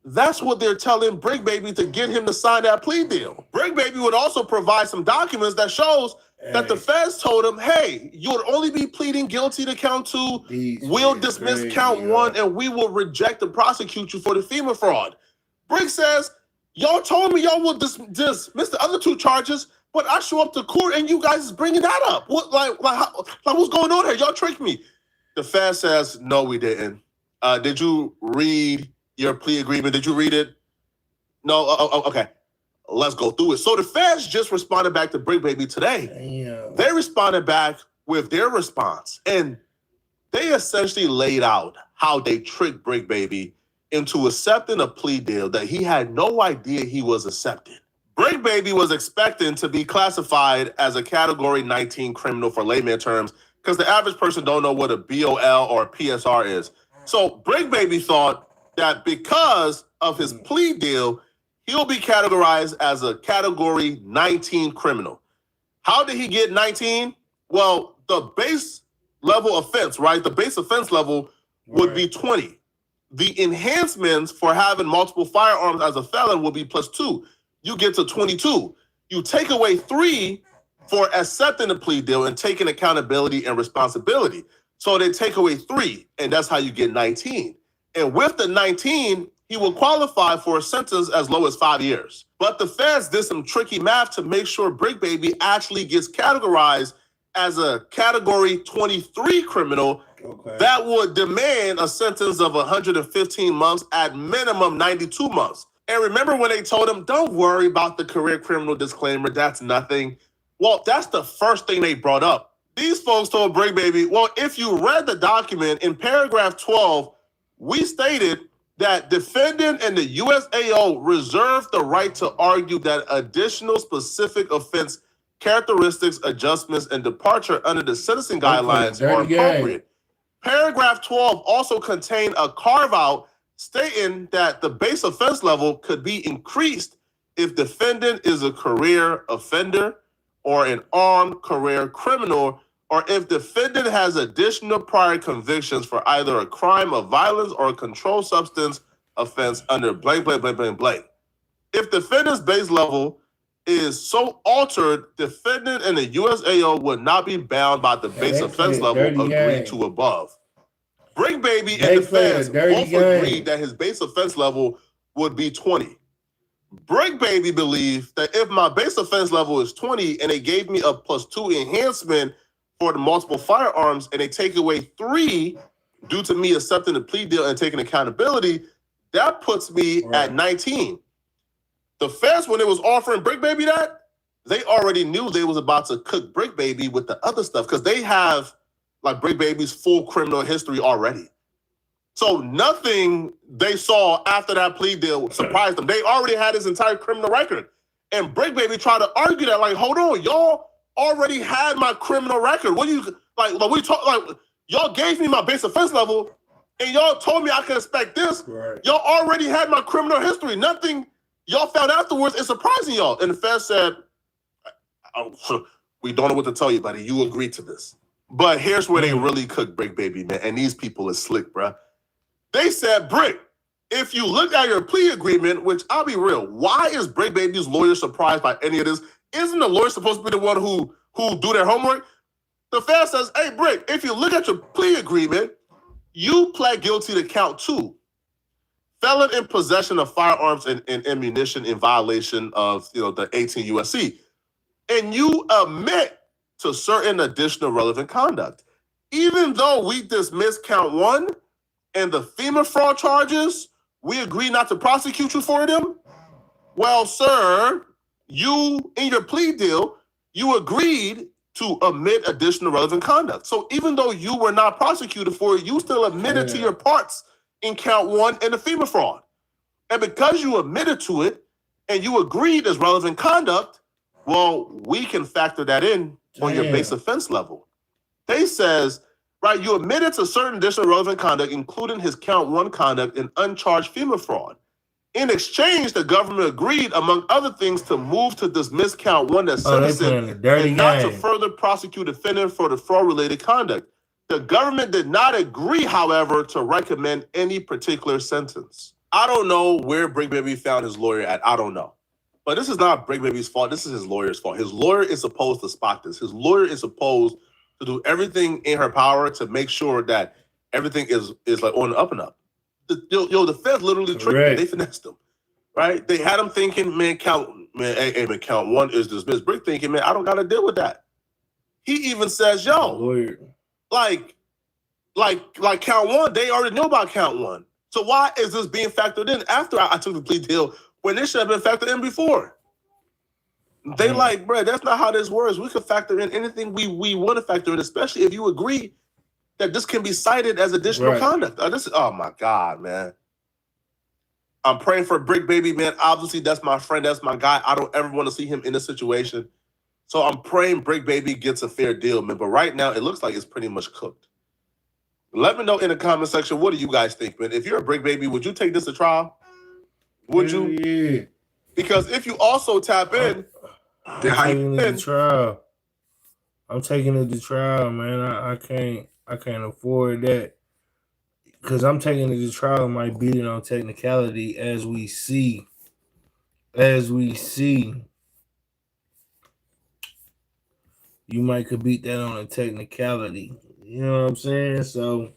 That's what they're telling Brick Baby to get him to sign that plea deal. Brick Baby would also provide some documents that shows that the feds told him, hey, you would only be pleading guilty to count 2. We'll dismiss count 1 and we will reject and prosecute you for the FEMA fraud. Brick says, y'all told me y'all will dismiss the other 2 charges, but I show up to court and you guys is bringing that up. What, what's going on here? Y'all tricked me. The Fed says, no, we didn't. Did you read your plea agreement? Did you read it? No? Okay. Let's go through it. So the Feds just responded back to Brick Baby today. Damn. They responded back with their response. And they essentially laid out how they tricked Brick Baby into accepting a plea deal that he had no idea he was accepting. Brick Baby was expecting to be classified as a Category 19 criminal for layman terms because the average person don't know what a BOL or a PSR is. So Brick Baby thought that because of his plea deal, he'll be categorized as a Category 19 criminal. How did he get 19? Well, the base level offense, right? The base offense level would be 20. The enhancements for having multiple firearms as a felon will be +2. You get to 22. You take away 3 for accepting the plea deal and taking accountability and responsibility. So they take away 3, and that's how you get 19. And with the 19, he will qualify for a sentence as low as 5 years. But the feds did some tricky math to make sure Brick Baby actually gets categorized as a Category 23 criminal. Okay. That would demand a sentence of 115 months, at minimum 92 months. And remember when they told him, don't worry about the career criminal disclaimer, that's nothing. Well, that's the first thing they brought up. These folks told Brick Baby, well, if you read the document in paragraph 12, we stated that defendant and the USAO reserve the right to argue that additional specific offense characteristics, adjustments, and departure under the sentencing guidelines are appropriate. Paragraph 12 also contained a carve-out stating that the base offense level could be increased if defendant is a career offender or an armed career criminal, or if defendant has additional prior convictions for either a crime of violence or a controlled substance offense under blank, blank, blank, blank, blank. If defendant's base level is so altered, defendant and the USAO would not be bound by the base offense level agreed to above. Brick Baby and the feds both agreed that his base offense level would be 20. Brick Baby believed that if my base offense level is 20 and they gave me a +2 enhancement for the multiple firearms and they take away 3 due to me accepting the plea deal and taking accountability, that puts me at 19. The feds, when they was offering Brick Baby that, they already knew they was about to cook Brick Baby with the other stuff because they have like Brick Baby's full criminal history already. So nothing they saw after that plea deal surprised them. They already had his entire criminal record. And Brick Baby tried to argue that, like, hold on, y'all already had my criminal record. What do you y'all gave me my base offense level and y'all told me I could expect this. Right. Y'all already had my criminal history. Nothing y'all found afterwards is surprising y'all. And the feds said, we don't know what to tell you, buddy. You agreed to this. But here's where they really cook Brick Baby, man. And these people are slick, bruh. They said, Brick, if you look at your plea agreement, which I'll be real, why is Brick Baby's lawyer surprised by any of this? Isn't the lawyer supposed to be the one who do their homework? The Fed says, hey, Brick, if you look at your plea agreement, you pled guilty to count 2. Felon in possession of firearms and ammunition in violation of the 18 USC. And you admit to certain additional relevant conduct. Even though we dismiss count 1 and the FEMA fraud charges, we agree not to prosecute you for them. Well, sir, you, in your plea deal, you agreed to omit additional relevant conduct. So even though you were not prosecuted for it, you still admitted to your parts in count 1 and the FEMA fraud. And because you admitted to it and you agreed as relevant conduct, well, we can factor that in on your base offense level. They says, right, you admitted to certain additional relevant conduct, including his count 1 conduct and uncharged FEMA fraud. In exchange, the government agreed, among other things, to move to dismiss count 1 as citizen and not to further prosecute defendant for the fraud-related conduct. The government did not agree, however, to recommend any particular sentence. I don't know where Brick Baby found his lawyer at. I don't know. But this is not Brick Baby's fault. This is his lawyer's fault. His lawyer is supposed to spot this. His lawyer is supposed to do everything in her power to make sure that everything is like on the up and up. The feds literally tricked him. They finessed him, right? They had him thinking, man, count 1 is dismissed. Brick thinking, man, I don't got to deal with that. He even says, yo, like count 1, they already know about count 1. So why is this being factored in after I took the plea deal when this should have been factored in before? They like, bro, that's not how this works. We could factor in anything we want to factor in, especially if you agree that this can be cited as additional conduct. Oh my God, man. I'm praying for Brick Baby, man. Obviously, that's my friend. That's my guy. I don't ever want to see him in this situation. So I'm praying Brick Baby gets a fair deal, man. But right now, it looks like it's pretty much cooked. Let me know in the comment section, what do you guys think, man? If you're a Brick Baby, would you take this to trial? Would you? Yeah. Because if you also tap in, I'm taking it to trial. I'm taking it to trial, man. I can't afford that. Because I'm taking it to trial, might beat it on technicality as we see. You might could beat that on a technicality. You know what I'm saying? So,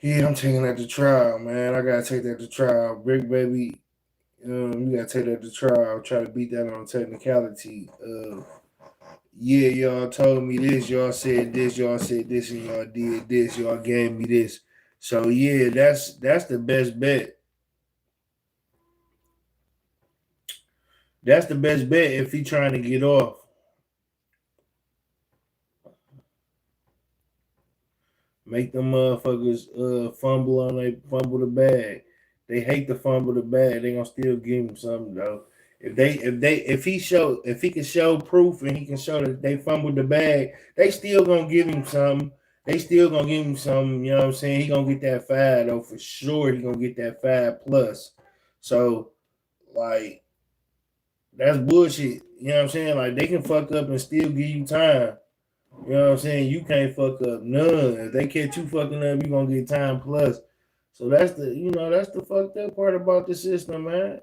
yeah, I'm taking that to trial, man. I got to take that to trial. Brick Baby, you got to take that to trial. Try to beat that on a technicality. Yeah, y'all told me this. Y'all said this. Y'all said this. And y'all did this. Y'all gave me this. So, yeah, that's the best bet. That's the best bet if he trying to get off. Make them motherfuckers fumble the bag. They hate to fumble the bag. They gonna still give him something though. If he can show proof and he can show that they fumbled the bag, they still gonna give him something. They still gonna give him something. You know what I'm saying? He gonna get that 5 though for sure. He gonna get that 5+. So like that's bullshit. You know what I'm saying? Like they can fuck up and still give you time. You know what I'm saying? You can't fuck up none. If they catch you fucking up, you gonna get time plus. So that's the fucked up part about the system, man.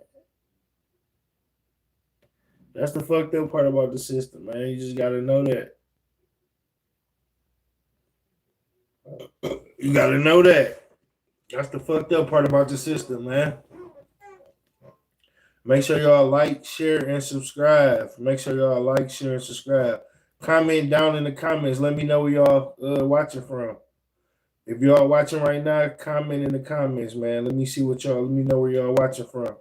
That's the fucked up part about the system, man. You just gotta know that. You gotta know that. That's the fucked up part about the system, man. Make sure y'all like, share, and subscribe. Make sure y'all like, share, and subscribe. Comment down in the comments. Let me know where y'all watching from. If y'all watching right now, comment in the comments, man. Let me know where y'all watching from.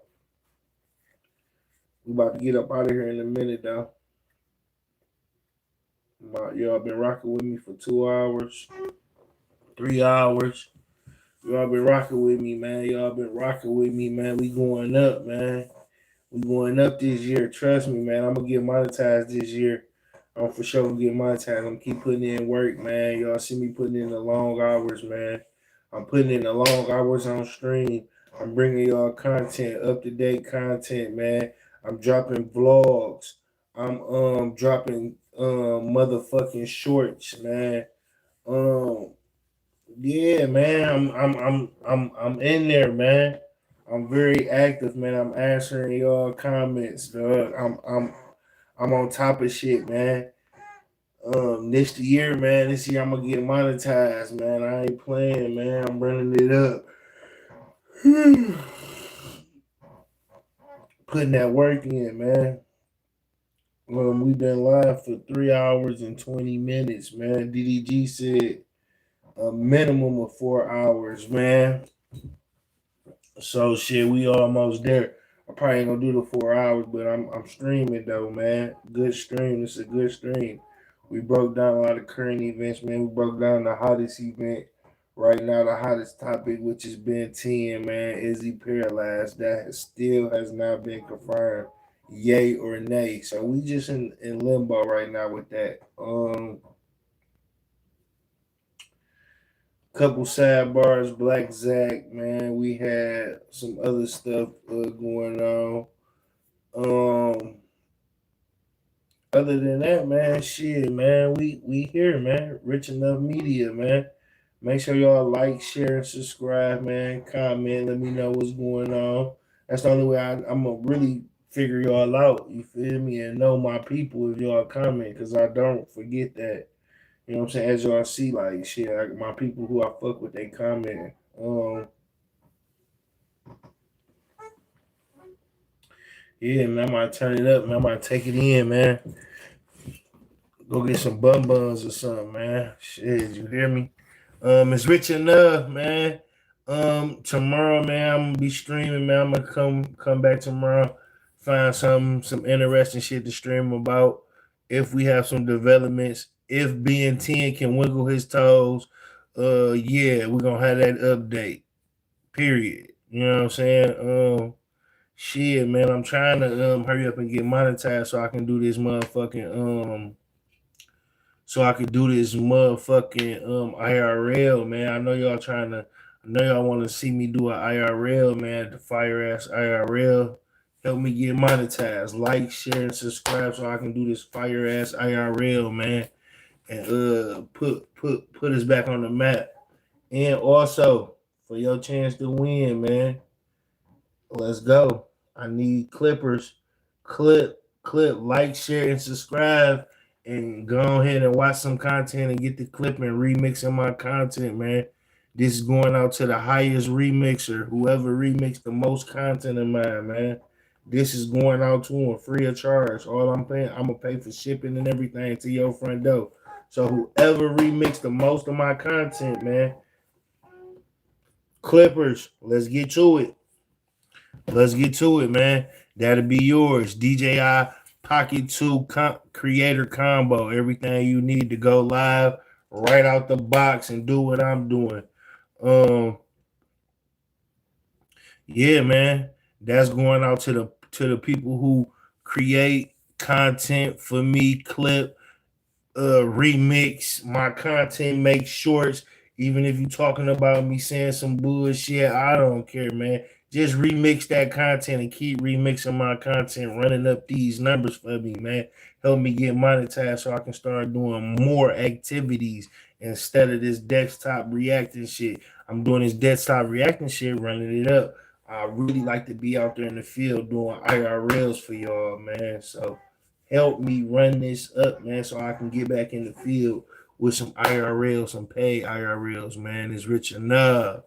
We about to get up out of here in a minute, though. Y'all been rocking with me for 2 hours, 3 hours. Y'all been rocking with me, man. We going up, man. We going up this year. Trust me, man. I'm gonna get monetized this year. I'm for sure gonna get monetized. I'm gonna keep putting in work, man. Y'all see me putting in the long hours, man. I'm putting in the long hours on stream. I'm bringing y'all content, up-to-date content, man. I'm dropping vlogs. I'm dropping motherfucking shorts, man. Yeah, man. I'm in there, man. I'm very active, man. I'm answering y'all comments, dog. I'm on top of shit, man. This year, man. This year I'm gonna get monetized, man. I ain't playing, man. I'm running it up. Putting that work in, man. We've been live for 3 hours and 20 minutes, man. DDG said a minimum of 4 hours, man. So shit, we almost there. I probably ain't gonna do the 4 hours, but I'm streaming though, man. Good stream. It's a good stream. We broke down a lot of current events, man. We broke down the hottest event right now, the hottest topic, which is Ben 10, man. Is he paralyzed? That still has not been confirmed, yay or nay. So we just in limbo right now with that. Couple sidebars, Black Zach, man. We had some other stuff going on. Other than that, man, shit, man, we here, man. Rich Enough Media, man. Make sure y'all like, share, and subscribe, man. Comment, let me know what's going on. That's the only way I'm gonna really figure y'all out. You feel me? And know my people if y'all comment, because I don't forget that. You know what I'm saying? As y'all see, like, shit, like my people who I fuck with, they comment. Yeah, man, I might turn it up, man. I might take it in, man. Go get some bum buns or something, man. Shit, you hear me? It's Rich Enough, man. Tomorrow, man, I'm gonna be streaming, man. I'm gonna come back tomorrow, find some interesting shit to stream about. If we have some developments, if Ben 10 can wiggle his toes, yeah, we're gonna have that update. Period. You know what I'm saying? Shit, man, I'm trying to hurry up and get monetized so I can do this motherfucking IRL, man. I know y'all want to see me do an IRL, man, the fire ass IRL. Help me get monetized. Like, share, and subscribe so I can do this fire ass IRL, man. And put us back on the map. And also, for your chance to win, man, let's go. I need clippers. Clip, like, share, and subscribe. And go ahead and watch some content and get the clip and remixing my content, man. This is going out to the highest remixer, whoever remixed the most content of mine, man. This is going out to them free of charge. All I'm paying, I'm gonna pay for shipping and everything to your front door. So whoever remixed the most of my content, man, clippers, let's get to it. Let's get to it, man. That'll be yours. DJI Pocket 2 creator combo. Everything you need to go live, right out the box and do what I'm doing. Yeah, man. That's going out to the people who create content for me, clip, remix my content, make shorts. Even if you're talking about me saying some bullshit, I don't care, man. Just remix that content and keep remixing my content, running up these numbers for me, man. Help me get monetized so I can start doing more activities instead of this desktop reacting shit. I'm doing this desktop reacting shit, running it up. I really like to be out there in the field doing IRLs for y'all, man. So help me run this up, man, so I can get back in the field with some IRLs, some paid IRLs, man. It's rich enough.